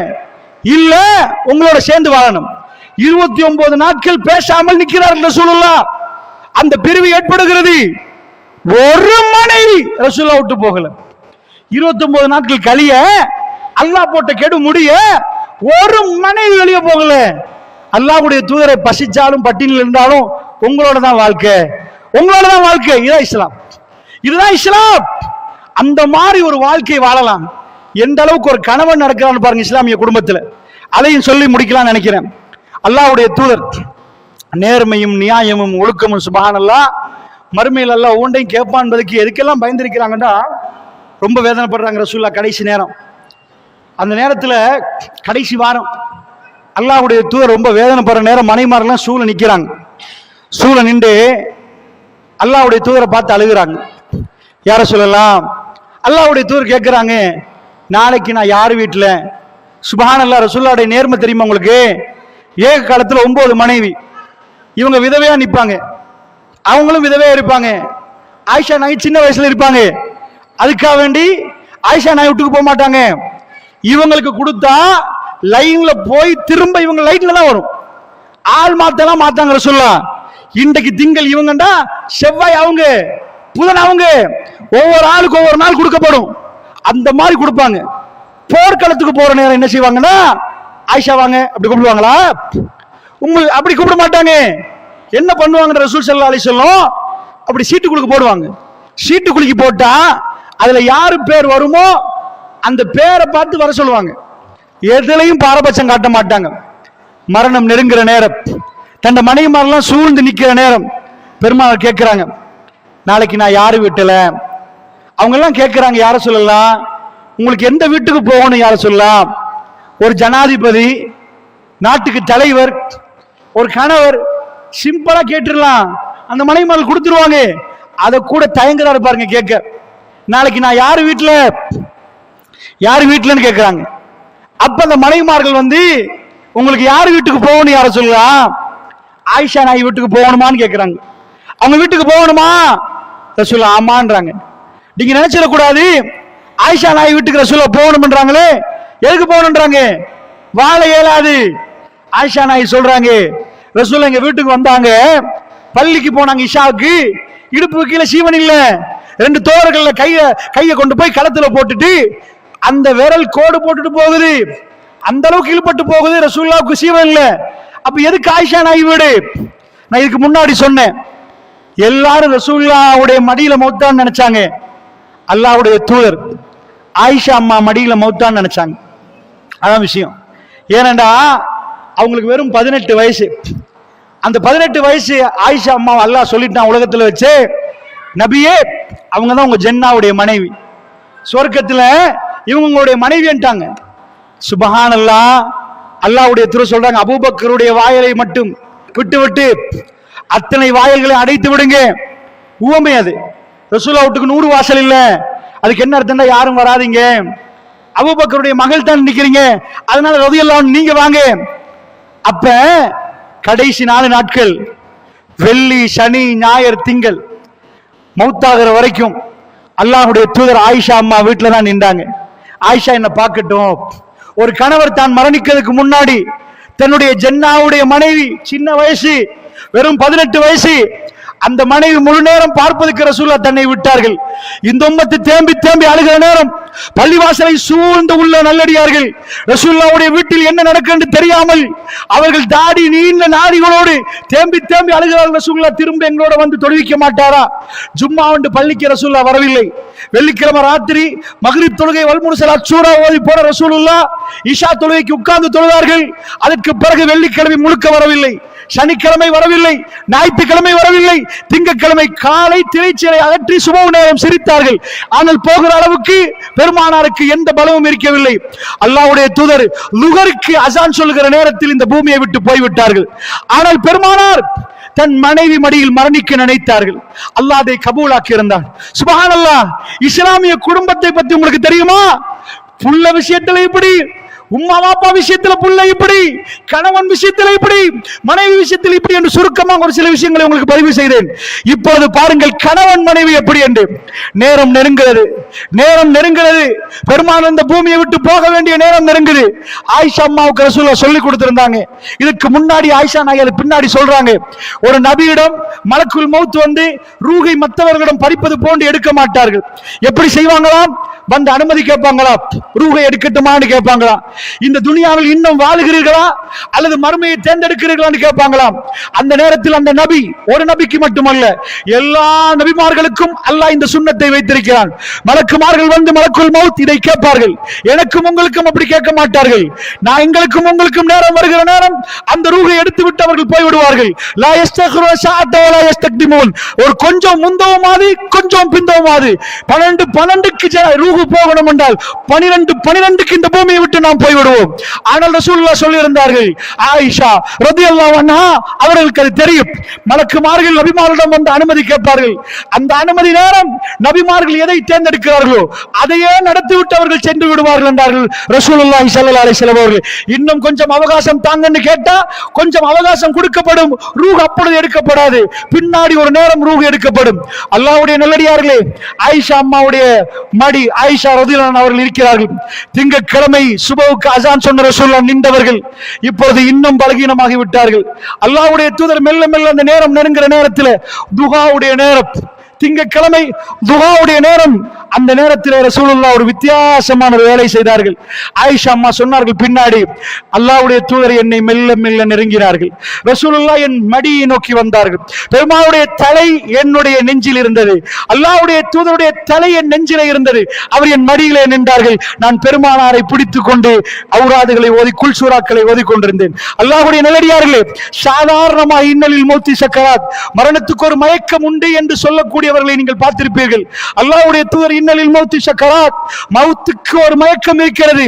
இல்ல உங்களோட சேர்ந்து வாழணும். 29 நாட்கள் பேசாமல் நிற்கிறார்கள் ரசூலுல்லாஹ். அந்த பிரிவு ஏற்படுகிறது. ஒரு மனைவி ரசூலுல்லாஹ் விட்டு போகல. 29 நாட்கள் கழிய, அல்லாஹ் போட்ட கெடு முடிய, ஒரு மனைவி வெளியே போகல. அல்லாஹ்வுடைய தூதரை பசிச்சாலும் பட்டினியில் இருந்தாலும் உங்களோட தான் வாழ்க்கை, உங்களோட தான் வாழ்க்கை. இதுதான் இஸ்லாம், இதுதான் இஸ்லாம். அந்த மாதிரி ஒரு வாழ்க்கை வாழலாம். எந்த அளவுக்கு ஒரு கணவன் நடக்கிறான்னு பாருங்க இஸ்லாமிய குடும்பத்தில். அதையும் சொல்லி முடிக்கலாம்னு நினைக்கிறேன். அல்லாஹ்வுடைய தூதர் நேர்மையும் நியாயமும் ஒழுக்கமும் சுப்ஹானல்லாஹ் மறுமையில் அல்லாஹ் ஒவ்வொன்றையும் கேட்பான் என்பதுக்கு எதுக்கெல்லாம் பயந்துருக்கிறாங்கன்னா ரொம்ப வேதனைப்படுறாங்க ரசூலுல்லாஹ். கடைசி நேரம், அந்த நேரத்தில் கடைசி வாரம் அல்லாஹ்வுடைய தூதர் ரொம்ப வேதனைப்படுற நேரம், மனைமாரெல்லாம் சூழ நிற்கிறாங்க. சூழ நின்று அல்லாஹ்வுடைய தூதரை பார்த்து அழுகிறாங்க. யார சொல்லலாம்? அல்லாஹ்வுடைய தூதர் கேட்குறாங்க, நாளைக்கு நான் யார் வீட்டில்? சுப்ஹானல்லாஹ், ரசூலுல்லாஹ்வுடைய நேர்மை தெரியுமா உங்களுக்கு? ஏக காலத்தில் 9 மனைவி, இவங்க விதவையா நிற்பாங்க, அவங்களும் விதவையா இருப்பாங்க. ஆயிஷா நாயி சின்ன வயசுல இருப்பாங்க. அதுக்காக வேண்டி ஆயிஷா நாய் விட்டுக்கு போக மாட்டாங்க. இவங்களுக்கு கொடுத்தா லைன்ல போய் திரும்ப இவங்க லைன்ல தான் வரும். ஆள் மாத்தலாம் மாத்தாங்க ரசூலுல்லாஹ். இன்றைக்கு திங்கள் இவங்கண்டா, செவ்வாய் அவங்க, புதன் அவங்க, ஒவ்வொரு ஆளுக்கு ஒவ்வொரு நாள் கொடுக்கப்படும். அந்த மாதிரி கொடுப்பாங்க. போர்க்களத்துக்கு போற நேரம் என்ன செய்வாங்கன்னா, ஆயிஷா வாங்க அப்படி கூப்பிடுவாங்களா? உங்களுக்கு அப்படி கூப்பிட மாட்டாங்க. என்ன பண்ணுவாங்க ரசூல் ஸல்லல்லாஹு அலைஹி வஸல்லம்? அப்படி சீட்டு குலுக்கு போடுவாங்க. சீட்டு குலுக்கி போட்டா அதுல யாரு பேர் வருமோ அந்த பேரை பார்த்து வர சொல்லுவாங்க. எதுலையும் பாரபட்சம் காட்ட மாட்டாங்க. மரணம் நெருங்குற நேரம், தன் மனைவிமாரெல்லாம் சூழ்ந்து நிக்கிற நேரம், பெருமாள் கேட்கிறாங்க, நாளைக்கு நான் யாரு வீட்டுல? அவங்க எல்லாம் கேட்கிறாங்க, யார சொல்லலாம்? உங்களுக்கு எந்த வீட்டுக்கு போகணும் யார சொல்லலாம்? ஒரு ஜனாதிபதி, நாட்டுக்கு தலைவர், ஒரு கணவர், சிம்பிளா கேட்டுடலாம், அந்த மனைவிமார்கள் கொடுத்துருவாங்க. அதை கூட தயங்குறாரு பாருங்க கேட்க. நாளைக்கு நான் யாரு வீட்டுல, யாரு வீட்டுலன்னு கேட்கிறாங்க. அப்ப அந்த மனைவிமார்கள் வந்து, உங்களுக்கு யாரு வீட்டுக்கு போகணும் யார சொல்லலாம்? ஆயிஷா நாய் வீட்டுக்கு போகணுமான்னு கேட்கிறாங்க. அவங்க வீட்டுக்கு போகணுமா? ரசூலுல்லாஹ் ஆமான்றாங்க. நீங்க நினைச்சிடக்கூடாது ஆயிஷா நாய் வீட்டுக்கு ரசூலுல்லாஹ் போகணும்ன்றாங்களே, எதுக்கு போகணுன்றாங்க? வாழ இயலாது. ஆயிஷா நாய் சொல்றாங்க, ரசூலுல்லாஹ் எங்க வீட்டுக்கு வந்தாங்க, பள்ளிக்கு போனாங்க இஷாவுக்கு, இடுப்பு கீழே சீவன் இல்ல, 2 தோரங்கள்ல கைய கொண்டு போய் களத்துல போட்டுட்டு அந்த விரல் கோடு போட்டுட்டு போகுது, அந்த அளவுக்கு இழுப்பட்டு போகுது, ரசூலுல்லாஹ்வுக்கு சீவன் இல்ல. அப்ப எதுக்கு ஆயிஷா நாய் வீடு? நான் இதுக்கு முன்னாடி சொன்னேன், எல்லாரும் ரசூலுல்லாஹ்வுடைய மடியில மௌத்தான்னு நினைச்சாங்க. அல்லாஹ்வுடைய தூதர் ஆயிஷா அம்மா மடியில மௌத்தான்னு நினைச்சாங்க. அதான் விஷயம். ஏனண்டா அவங்களுக்கு வெறும் 18 வயசு. அந்த 18 வயசு ஆயிஷா அம்மா அல்லாஹ் சொல்லிட்டான் உலகத்துல வச்சு, நபியே அவங்க தான் உங்க ஜன்னாவுடைய மனைவி, சொர்க்கத்துல இவங்க உங்களுடைய மனைவின்ட்டாங்க. சுப்ஹானல்லாஹ். அல்லாஹ்வுடைய தூதர் சொல்றாங்க, அபூபக்கருடைய வாயலை மட்டும் விட்டு விட்டு அத்தனை வாயல்களை அடைத்து விடுங்க. உவமை அது. ரசூலுல்லாஹ் வீட்டுக்கு 100 வாசல் இல்ல, அதுக்கு என்ன அர்த்தம்னா யாரும் வராதீங்க, அபூபக்கருடைய மகள் தான் நிக்கிறீங்க, அதனால ரலியல்லாஹு அன்ஹு நீங்க வாங்க. அப்ப கடைசி 4 நாட்கள், வெள்ளி சனி ஞாயிறு திங்கள், மௌத்தாகிற வரைக்கும் அல்லாஹ்வுடைய தூதர் ஆயிஷா அம்மா வீட்டுல தான் நின்றாங்க. ஆயிஷா என்ன பார்க்கட்டும். ஒரு கணவர் தான் மரணிக்கிறதுக்கு முன்னாடி தன்னுடைய ஜன்னாவுடைய மனைவி, சின்ன வயசு, வெறும் 18 வயசு, அந்த மனைவி முழு நேரம் பார்ப்பதற்கு ரசூலுல்லாஹ் தன்னை விட்டார்கள். இந்த உம்மத்து தேம்பி தேம்பி அழுகிற நேரம், பள்ளிவாசலை சூழ்ந்து உள்ள நல்லடியார்கள் ரசூலுல்லாஹ்வுடைய வீட்டில் என்ன நடக்குன்னு தெரியாமல் அவர்கள் தாடி நீண்ட நாடிகளோடு தேம்பி தேம்பி அழுகிறார்கள். ரசூலுல்லாஹ் திரும்ப எங்களோட வந்து தொழுவிக்க மாட்டாரா? ஜும்மா வந்து பள்ளிக்கு ரசூலுல்லாஹ் வரவில்லை. வெள்ளிக்கிழமை ராத்திரி மக்ரிப் தொழுகை வல்முர்சலாத் சூரா ஓதி போன ரசூலுல்லாஹ் இஷா தொழுகைக்கு உட்கார்ந்து தொழுதார்கள். அதற்கு பிறகு வெள்ளிக்கிழமை முழுக்க வரவில்லை, சனிக்கிழமை வரவில்லை, ஞாயிற்றுக்கிழமை வரவில்லை, திங்கட்கிழமை காலை திரைச்சீலை அகற்றி சுப நேரம் சிரித்தார்கள். ஆனால் போகிற அளவுக்கு பெருமானாருக்கு எந்த பலமும் இருக்கவில்லை. அல்லாஹ்வுடைய தூதர் லுகருக்கு அசான் சொல்லுகிற நேரத்தில் இந்த பூமியை விட்டு போய்விட்டார்கள். ஆனால் பெருமானார் தன் மனைவி மடியில் மரணிக்க நினைத்தார்கள். அல்லாஹ் அதை கபூலாக்கி இருந்தார். சுப்ஹானல்லாஹ். இஸ்லாமிய குடும்பத்தை பத்தி உங்களுக்கு தெரியுமா? புள்ள விஷயத்துல இப்படி, உம்மா பாப்பா விஷயத்துல புள்ள இப்படி, கணவன் விஷயத்துல இப்படி, மனைவி விஷயத்தில் இப்படி என்று சுருக்கமாக ஒரு சில விஷயங்களை உங்களுக்கு பதிவு செய்தேன். இப்போது பாருங்கள் கணவன் மனைவி எப்படி என்று. நேரம் நெருங்குகிறது, நேரம் நெருங்குகிறது. பெருமான் இந்த பூமியை விட்டு போக வேண்டிய நேரம் நெருங்குது. ஆயிஷா அம்மாவுக்கு ரசூலுல்லாஹ் சொல்லி கொடுத்திருந்தாங்க. இதுக்கு முன்னாடி ஆயிஷா நாயர் பின்னாடி சொல்றாங்க, ஒரு நபியிடம் மலக்குல் மௌத் வந்து ரூஹை மற்றவர்களிடம் பறிப்பது போன்று எடுக்க மாட்டார்கள். எப்படி செய்வாங்களாம்? வந்து அனுமதி கேட்பாங்களா, ரூஹை எடுக்கட்டுமான்னு கேட்பாங்களா. இந்த துனியாவில் இன்னும் வாழுகிறீர்களா அல்லது மறுமையை தேர்ந்தெடுக்கிறீர்களான்னு கேட்பாங்களாம். அந்த நேரத்தில் அந்த நபி, ஒரு நபிக்கு மட்டுமல்ல எல்லா நபிமார்களுக்கும் அல்லாஹ் இந்த சுன்னத்தை வைத்திருக்கிறான். மலக்குமார்கள் வந்து மலக்குல் மௌத் இதை கேட்பார்கள். எனக்கும் உங்களுக்கும் அப்படி கேட்க மாட்டார்கள். நான் எங்களுக்கும் உங்களுக்கும் நேரம் வருகிற நேரம் அந்த ரூஹை எடுத்து விட்டு அவர்கள் போய்விடுவார்கள். லா யஸ்தக்ரு ஸஅத வ லா யஸ்தக்திமூன். ஒரு கொஞ்சம் முந்தவுமாது கொஞ்சம் பிந்தவுமாது 12க்கு ரூஹு போகணும் என்றால் 12க்கு இந்த பூமியை விட்டு நாம் போய்விடுவோம். ஆனால் ரசூலுல்லாஹ் சொல்லி இருந்தார்கள், ஆயிஷா ரலியல்லாஹு அன்ஹா அவர்களுக்கு அது தெரியும். மலக்குமார்கள் நபிமார்களிடம் வந்து அனுமதி கேட்பார்கள். அந்த அனுமதி நேரம் நபிமார்கள் எதை தேர்ந்தெடுக்கிறார்களோ அதையே நடத்திவிட்டு அவர்கள் சென்று விடுவார்கள் என்றார்கள் ரசூலுல்லாஹி ஸல்லல்லாஹு அலைஹி வஸல்லம் அவர்கள். இன்னும் கொஞ்சம் அவகாசம் தாங்கன்னு கேட்டா கொஞ்சம் அவகாசம் கொடுக்கப்படும். ரூஹ் அப்பொழுது எடுக்கப்படாது, பின்னாடி ஒரு நேரம் ரூஹ் எடுக்கப்படும். அல்லாஹ்வுடைய நல்லடியார்களே, ஆயிஷா அம்மாவுடைய மடி ஆயிஷா ரலியல்லாஹு அன்ஹா அவர்கள் இருக்கிறார்கள். திங்கட்கிழமை சுபவுக்கு அசான் சொன்ன ரசூலுல்லாஹ் நின்றவர்கள் இப்பொழுது இன்னும் பலகீனமாகி விட்டார்கள். அல்லாஹ்வுடைய தூதர் மெல்ல மெல்ல அந்த நேரம் நெருங்குற நேரத்தில் துஹாவுடைய நேரம், திங்கட்கிழமை துஹாவுடைய நேரம், அந்த நேரத்தில் ரசூலுல்லாஹ் ஒரு வித்தியாசமான வேலை செய்தார்கள். ஆயிஷா அம்மா சொன்னார்கள், பின்னாடி அல்லாஹ்வுடைய தூதர் என்னை மெல்ல மெல்ல நெருங்கினார்கள். ரசூலுல்லாஹ் என் மடியை நோக்கி வந்தார்கள். பெருமாளுடைய தலை என்னுடைய நெஞ்சில் இருந்தது, அல்லாஹ்வுடைய தூதருடைய தலை என் நெஞ்சிலே இருந்தது. அவர் என் மடியிலே நின்றார்கள். நான் பெருமானாரை பிடித்துக் கொண்டு அவுராதுகளை ஓதி குல்சூராக்களை ஓதி கொண்டிருந்தேன். அல்லாஹ்வுடைய நல்லடியார்களே, சாதாரணமாக இன்னலில் மௌத்தி சக்கராத், மரணத்துக்கு ஒரு மயக்கம் உண்டு என்று சொல்லக்கூடியவர்களை நீங்கள் பார்த்திருப்பீர்கள். அல்லாஹ்வுடைய தூதர் இன்னலில் மௌத்தி சக்கராத், மௌத்துக்கு ஒரு மயக்கம் இருக்கிறது,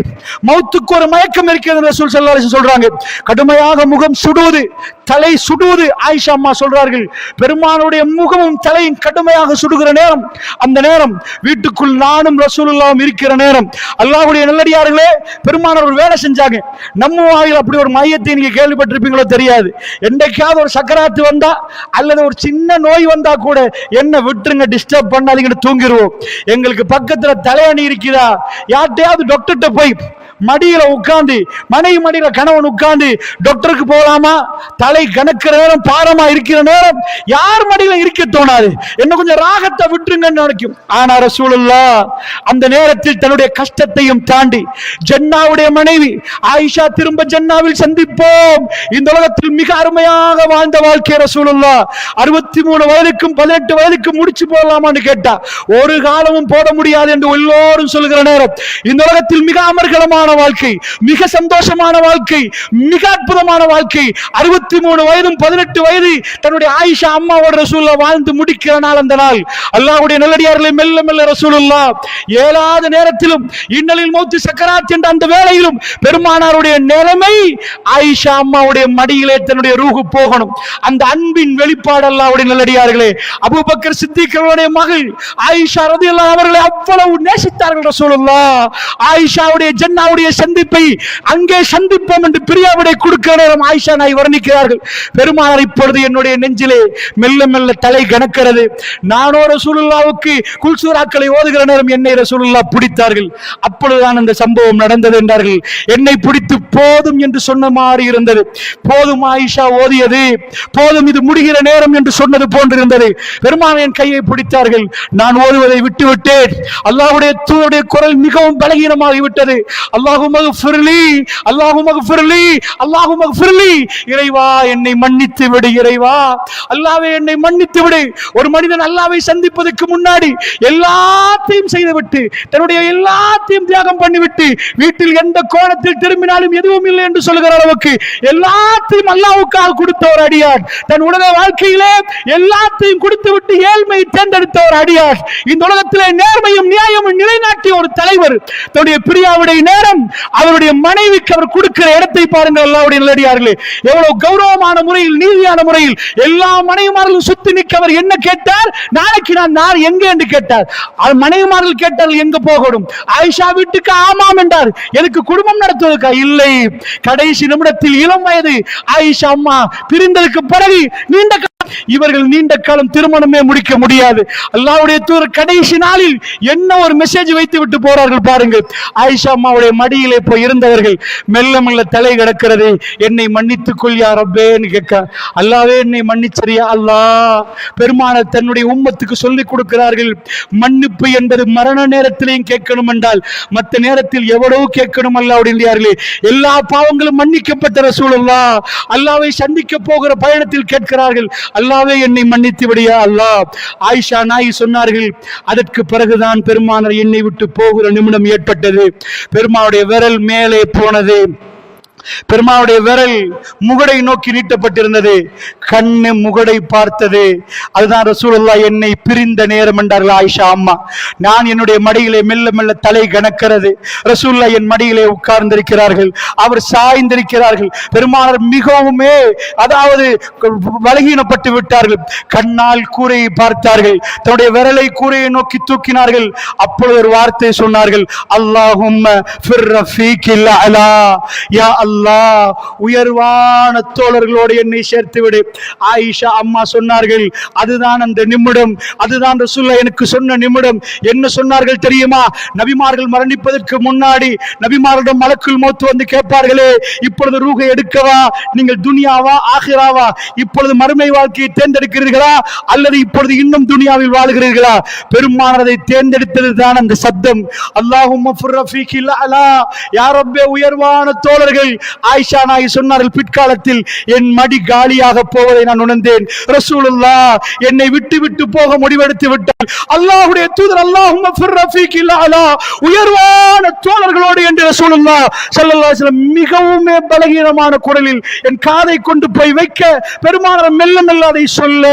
மௌத்துக்கு ஒரு மயக்கம் இருக்கிறது ரசூல் ஸல்லல்லாஹு அலைஹி வஸல்லம் சொல்றாங்க. கடுமையாக முகம் சுடுவது, தலை சுடுவது. ஆயிஷா அம்மா சொல்றார்கள், பெருமானுடைய முகமும் தலையும் கடுமையாக சுடுகிற நேரம், அந்த நேரம் வீட்டுக்குள் நானும் ரசூலுல்லாஹும் இருக்கிற நேரம். அல்லாஹ்வுடைய நல்லடியார்களே, பெருமானார் ஒரு வேலை செஞ்சாங்க. நம்ம வாயில் அப்படி ஒரு மையத்தை நீங்க கேள்விப்பட்டிருப்பீங்களோ தெரியாது. என்றைக்காவது ஒரு சக்கராத்து வந்தா அல்லது ஒரு சின்ன நோய் வந்தா கூட என்ன விட்டுருங்க, டிஸ்டர்ப் பண்ணாதீங்கன்னு தூங்கிடுவோம். எங்களுக்கு பக்கத்துல தலையணி இருக்குதா, யார்கிட்டயாவது டாக்டர்கிட்ட போய் மடியில உட்கார்ந்து, மனைவி மடியில கணவன் உட்கார்ந்து டாக்டருக்கு போகலாமா, தலை கணக்கிற நேரம், பாரமா இருக்கிற நேரம் யார் மடியில இருக்க தோணாது, என்ன கொஞ்சம் ராகத்தை விட்டுருங்கன்னு நினைக்கும். ஆனா ரசூலுல்லாஹ் அந்த நேரத்தில் தன்னுடைய கஷ்டத்தையும் தாண்டி, ஜன்னாவுடைய மனைவி ஆயிஷா திரும்ப ஜன்னாவில் சந்திப்போம், இந்த உலகத்தில் மிக அருமையாக வாழ்ந்த வாழ்க்கை ரசூலுல்லாஹ் 63 வயதுக்கும் 18 வயதுக்கும் முடிச்சு போடலாமான்னு கேட்டா ஒரு காலமும் போட முடியாது என்று எல்லோரும் சொல்லுகிற நேரம், இந்த உலகத்தில் மிக அமர்கலமான வாழ்க்கை, மிக சந்தோஷமான வாழ்க்கை, மிக அற்புதமான வாழ்க்கை. 63 வயதும் 18 வயது தன்னுடைய ஆயிஷா அம்மாவோட ரசூலுல்லாஹ் வாழ்ந்து முடிக்கிற நாள் அந்த நாள். அல்லாஹ்வுடைய நல்லடியார்களை மெல்ல மெல்ல ரசூலுல்லாஹ் ஏழாவது நேரத்திலும் இன்னலில் மௌத்து சக்கராத் என்ற அந்த வேளையிலும் பெருமானாருடைய நிலைமை, ஆயிஷா அம்மாவுடைய மடியிலே தன்னுடைய ரூஹு போகணும். அந்த அன்பின் வெளிப்பாடு அல்லாஹ்வுடைய நல்லடியார்களே. அபூபக்கர் சித்திக் அவருடைய மகள் ஆயிஷா ரலியல்லாஹு அன்ஹா அவர்களை அவ்வளவு நேசித்தார்கள் ரசூலுல்லாஹ். ஆயிஷாவுடைய ஜன்னாவுடைய சந்திப்பை அங்கே சந்திப்போம் என்று பிரியாவிடை கொடுக்கிற நேரம் ஆயிஷா நாய் வர்ணிக்கிறார்கள். பெருமானார் இப்பொழுது என்னுடைய நெஞ்சிலே மெல்ல மெல்ல தலை கணக்கிறது. நானோ ரசூலுல்லாஹ்வுக்கு குல்சூராக்களை ஓதுகிற நேரம் என்னை ரசூலுல்லாஹ் பிடித்தார்கள். அப்பொழுதுதான் அந்த சம்பவம் நடந்தது என்றார்கள். என்னை பிடித்து போதும் என்று சொன்ன மாதிரி இருந்தது. போதும் ஆயிஷா ஓதியது, போதும் இது முடிகிற நேரம் என்று சொன்னது போன்றிருந்தது. பெருமானார் என் கையை பிடித்தார்கள். நான் ஓதுவதை விட்டுவிட்டேன். அல்லாஹ்வுடைய தூதருடைய குரல் மிகவும் பலகீனமாகி விட்டது. அல்லாஹும்ம ஃபிர்லி, அல்லாஹும்ம ஃபிர்லி, அல்லாஹும்ம ஃபிர்லி. இறைவா என்னை மன்னித்து விடு, இறைவா அல்லாஹ்வே என்னை மன்னித்து விடு. ஒரு மனிதன் அல்லாஹ்வை சந்திப்பதற்கு முன்னாடி எல்லாத்தையும் செய்துவிட்டு, தன்னுடைய எல்லாத்தையும் தியாகம் பண்ணிவிட்டு, வீட்டில் எந்த கோணத்தில் திரும்பினாலும் எதுவும் இல்லை என்று சொல்லுகிற அளவுக்கு எல்லாத்தையும் அல்லாஹ்வுக்காக கொடுத்த ஒரு அடியார், தன் உலக வாழ்க்கையிலே எல்லாத்தையும் கொடுத்து விட்டு ஏழ்மை தேர்ந்தெடுத்த ஒரு அடியார், இந்த உலகத்திலே நேர்மையும் நியாயமும் நிலைநாட்டிய ஒரு தலைவர், தன்னுடைய பிரியாவுடைய நேரம் அவருடைய மனைவிக்கு அவர் கொடுக்கிற இடத்தை பாருங்கள். அல்லாஹ்வுடைய நல்லடியார்களே, எவ்வளவு கௌரவமான முறையில், நீதியான முறையில் எல்லா மனைவிமார்களும் சுத்தி நிற்க அவர் என்ன கேட்டார், நாளைக்கு நான் எங்க என்று கேட்டார். மனைவிமார்கள் கேட்டார்கள் எங்க போகணும், ஆயிஷா வீட்டுக்கு ஆமாம் என்றார். எனக்கு குடும்பம் நடத்துவதற்கா? இல்லை. கடைசி நிமிடத்தில் இளம் வயது ஆயிஷா அம்மா பிரிந்ததற்கு பிறகு நீண்ட இவர்கள் நீண்ட காலம் திருமணமே முடிக்க முடியாது. அல்லாஹ்வுடைய தூதர் கடைசி நாளில் என்ன ஒரு மெசேஜ் வைத்து விட்டு போறார்கள் பாருங்கள். ஆயிஷா அம்மாவுடைய மடியிலே போய் இருந்தவர்கள் மெல்ல மெல்ல தலை கிடக்கிறது. என்னை மன்னித்துக் கொள் யா ரப்பேன்னு கேட்க, அல்லாவே என்னை மன்னிச்சரியா அல்லாஹ். பெருமானார் தன்னுடைய உம்மத்துக்கு சொல்லிக் கொடுக்கிறார்கள், மன்னிப்பு என்பது மரண நேரத்திலையும் கேட்கணும் என்றால் மற்ற நேரத்தில் எவ்வளவு கேட்கணும் அல்லாஹ்வுடையார்களே. எல்லா பாவங்களும் மன்னிக்கப்பட்ட ரசூலுல்லாஹ் அல்லாஹ்வை சந்திக்க போகிற பயணத்தில் கேட்கிறார்கள், அல்லாஹ்வே என்னை மன்னித்து விடியா அல்லாஹ். ஆயிஷா நாயி சொன்னார்கள், அதற்கு பிறகுதான் பெருமானார் என்னை விட்டு போகிற நிமிடம் ஏற்பட்டது. பெருமானுடைய விரல் மேலே போனது, பெருமானுடைய விரல் முகடை நோக்கி நீட்டப்பட்டிருந்தது, கண்ணு முகடை பார்த்தது. அதுதான் ரசூலுல்லாஹ் என்னை பிரிந்த நேரம் என்றார்கள் ஆயிஷா அம்மா. நான் என்னுடைய மடியிலே மெல்ல மெல்ல தலை கணக்கிறது. ரசூலுல்லாஹ் என் மடியிலே உட்கார்ந்திருக்கிறார்கள், அவர் சாய்ந்திருக்கிறார்கள். பெருமானார் மிகவுமே அதாவது பலகீனப்பட்டு விட்டார்கள். கண்ணால் கூரையை பார்த்தார்கள், தன்னுடைய விரலை கூரையை நோக்கி தூக்கினார்கள். அப்பொழுது ஒரு வார்த்தை சொன்னார்கள், அல்லாஹும்ம ஃபிர் ரஃபீகில் அலா, யா அல்லாஹ் உயர்வான தோழர்களோடு என்னை சேர்த்து விடு. ஆயிஷா அம்மா சொன்னார்கள், அதுதான் அந்த நிமிடம், அதுதான் ரசூலுல்லாஹ் எனக்கு சொன்ன நிமிடம். என்ன சொன்னார்கள் தெரியுமா? நபிமார்கள் மரணிப்பதற்கு முன்னாடி நபிமார்களிடம் மலக்குல் மௌத் வந்து கேட்பார்களே, இப்பொழுது ரூஹை எடுக்கவா, நீங்கள் துனியாவா ஆகிராவா, இப்பொழுது மறுமை வாழ்க்கையை தேர்ந்தெடுக்கிறீர்களா அல்லது இப்பொழுது இன்னும் துனியாவில் வாழ்கிறீர்களா? பெருமானதை தேர்ந்தெடுத்தது தான் அந்த சப்தம், அல்லாஹும்ம ஃபிர் ரஃபீகில் அலா, யா ரப்பே உயர்வான தோழர்கள். ஆயிஷா நாயகி சொன்னார்கள், பிற்காலத்தில் என் மடி காலியாக போவதை நான் உணர்ந்தேன். ரசூலுல்லாஹ் என்னை விட்டு விட்டு போக முடிவெடுத்து விட்டார். அல்லாஹ்வுடைய தூதர் அல்லாஹும்ம ஃபிர் ரஃபீகில் அலா, உயர்வான தோழர்களோடு என்று ரசூலுல்லாஹ் ஸல்லல்லாஹு அலைஹி வஸல்லம் மிகவும் பலகீனமான குரலில் என் காதை கொண்டு போய் வைக்க, பெருமானார் மெல்ல மெல்ல அதை சொல்ல,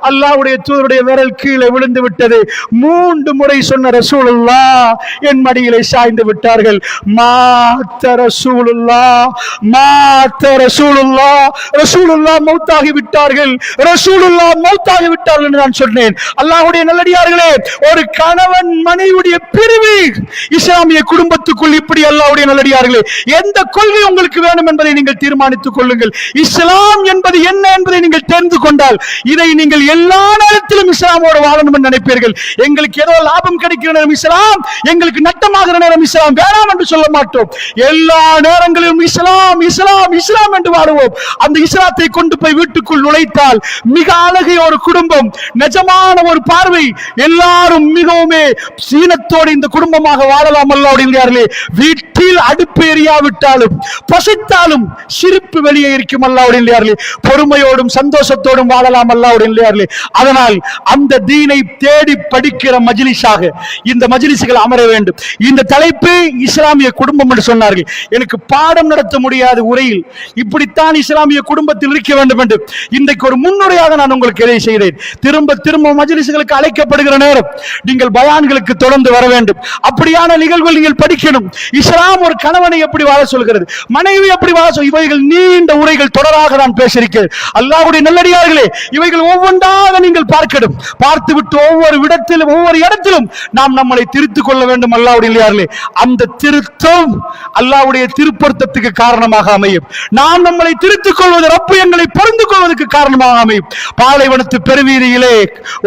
அல்லாஹ்வுடைய தூதருடைய விரல் கீழே விழுந்து விட்டது. 3 முறை சொன்ன ரசூலுல்லாஹ் என் மடியிலே சாய்ந்து விட்டார்கள். மாத்த ரசூலுல்லாஹ், மாத்த ரசூலுல்லாஹ், ரசூலுல்லாஹ் மௌத்தாகி விட்டார்கள், ரசூலுல்லாஹ் மௌத்தாகி விட்டார்கள் என்று நான் சொன்னேன். அல்லாஹ்வுடைய நல்லடியார்களே, ஒரு கணவன் மனைவியுடைய பிரிவு இஸ்லாமிய குடும்பத்துக்குள் இப்படி. அல்லாஹ்வுடைய நல்லடியார்களே, எந்த கொள்கை உங்களுக்கு வேணும் என்பதை நீங்கள் தீர்மானித்துக் கொள்ளுங்கள். இஸ்லாம் என்பது என்ன என்பதை நீங்கள் தெரிந்து கொண்டால் இதை நீங்கள் எல்லா நேரத்திலும் இஸ்லாமோடு வாழணும் என்று நினைப்பீர்கள். எங்களுக்கு ஏதோ லாபம் கிடைக்கிற நேரம் இஸ்லாம், எங்களுக்கு நட்டமாகிற நேரம் இஸ்லாம் வேணாம் என்று சொல்ல மாட்டோம். எல்லா நேரங்களிலும் இஸ்லாம் இஸ்லாம் இஸ்லாம் என்று வாழுவோம். அந்த இஸ்லாத்தை கொண்டு போய் வீட்டுக்குள் நுழைத்தால் மிக அழகிய ஒரு குடும்பம், நிஜமான ஒரு பார்வை, எல்லாரும் மிகவும் சீனத்தோடு இந்த குடும்பமாக வாழலாம். அல்லாஹ்வுடையார்களே, வீட்டில் அடுப்பு எரியாவிட்டாலும் பசித்தாலும் சிரிப்பு வெளியே இருக்கும். அல்லாஹ்வுடையார்களே, பொறுமையோடும் சந்தோஷத்தோடும் வாழலாம். அல்லாஹ்வுடையார்களே, அதனால் அந்த தீனை தேடி படிக்கிற மஜ்லிஸாக இந்த மஜ்லிஸ்கள் அமர வேண்டும். இந்த தலைப்பு இஸ்லாமிய குடும்பம் என்று சொன்னார்கள். எனக்கு பாடம் நடத்த முடியாது உரையில், இப்படித்தான் இஸ்லாமிய குடும்பத்தில் இருக்க வேண்டும் என்று இன்றைக்கு ஒரு முன்னுரையாக நான் உங்களுக்கு இதை செய்தேன். திரும்ப திரும்ப மஜ்லிஸ்களுக்கு அழைக்கப்படுகிற நேரம் நீங்கள் பயான்களுக்கு தொடர்ந்து வர வேண்டும். அப்படியான நிகழ்வுகள் நீங்கள் படிக்கணும். இஸ்லாம் ஒரு கணவனை எப்படி வாழ சொல்கிறது, மனைவி எப்படி வாழ சொல், இவைகள் நீண்ட உரைகள் தொடராக நான் பேசியிருக்கிறேன். அல்லாஹ்வுடைய நல்லடியார்களே, இவைகள் ஒவ்வொன்றாக நீங்கள் பார்க்கணும். பார்த்துவிட்டு ஒவ்வொரு இடத்திலும் ஒவ்வொரு இடத்திலும் நாம் நம்மளை திருத்திக் கொள்ள வேண்டும். அல்லாஹ்வுடைய நல்லடியார்களே, அந்த திருத்தம் அல்லாஹ்வுடைய திருப்பொருத்தத்துக்கு காரணமாக அமையும். நாம் நம்மளை திருத்திக் கொள்வது ரப்பு எங்களை பொருந்து கொள்வதற்கு காரணமாக அமையும். பாலைவனத்து பெருவீதியிலே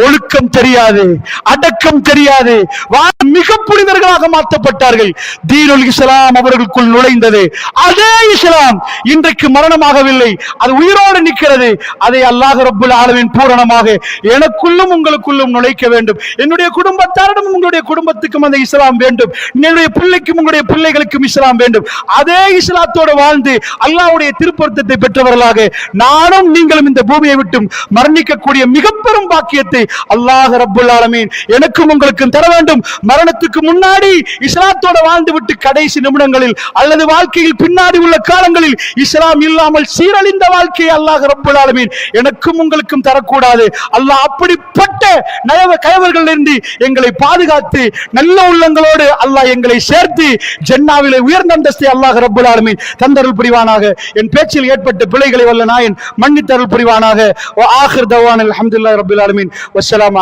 ஒழுக்கம் தெரியாது, அடக்கம் தெரியாது, மிக புனிதர்களாக மாற்றப்பட்டார்கள். தீனுல் இஸ்லாம் அவர்களுக்குள் நுழைந்தது. அதே இஸ்லாம் இன்றைக்கு மரணமாகவில்லை, அது உயிரோடு நிற்கிறது. அதை அல்லாஹ் ரப்புல் ஆலமீன் பூரணமாக எனக்குள்ளும் உங்களுக்குள்ளும் நுழைக்க வேண்டும். என்னுடைய குடும்பத்தாரிடம் உங்களுடைய குடும்பத்துக்கும் அந்த இஸ்லாம் வேண்டும். என்னுடைய பிள்ளைக்கும் உங்களுடைய பிள்ளைகளுக்கும் இஸ்லாம் வேண்டும். அதே இஸ்லாத்தோடு வாழ்ந்து அல்லாஹ்வுடைய திருப்பொருத்தத்தை பெற்றவர்களாக நானும் நீங்களும் இந்த பூமியை விட்டும் மரணிக்கக்கூடிய மிக பெரும் பாக்கியத்தை அல்லாஹ் ரப்புல் ஆலமீன் எனக்கும் உங்களுக்கும் தர வேண்டும். மரணத்துக்கு முன்னாடி இஸ்லாத்தோட வாழ்ந்து விட்டு கடைசி நிமிடங்களில் அல்லது வாழ்க்கையில் பின்னாடி உள்ள காலங்களில் இஸ்லாம் இல்லாமல் சீரழிந்த வாழ்க்கையை அல்லாஹ் ரப்புல் ஆலமீன் எனக்கும் உங்களுக்கும் தரக்கூடாது. அல்லாஹ் அப்படிப்பட்ட கயவர்களிலிருந்து எங்களை பாதுகாத்து நல்ல உள்ளங்களோடு அல்லாஹ் எங்களை சேர்த்து ஜன்னாவிலே உயர்ந்த அந்தஸ்தை அல்லாஹ் ரப்புல் ஆலமீன் தந்தருள் புரிவானாக. என் பேச்சில் ஏற்பட்ட பிழைகளை வல்ல நாயன் மன்னித்தருள் புரிவானாக. வ ஆகிர் தவானா அல்ஹம்துலில்லாஹி ரப்பில் ஆலமீன். வஸ்ஸலாமு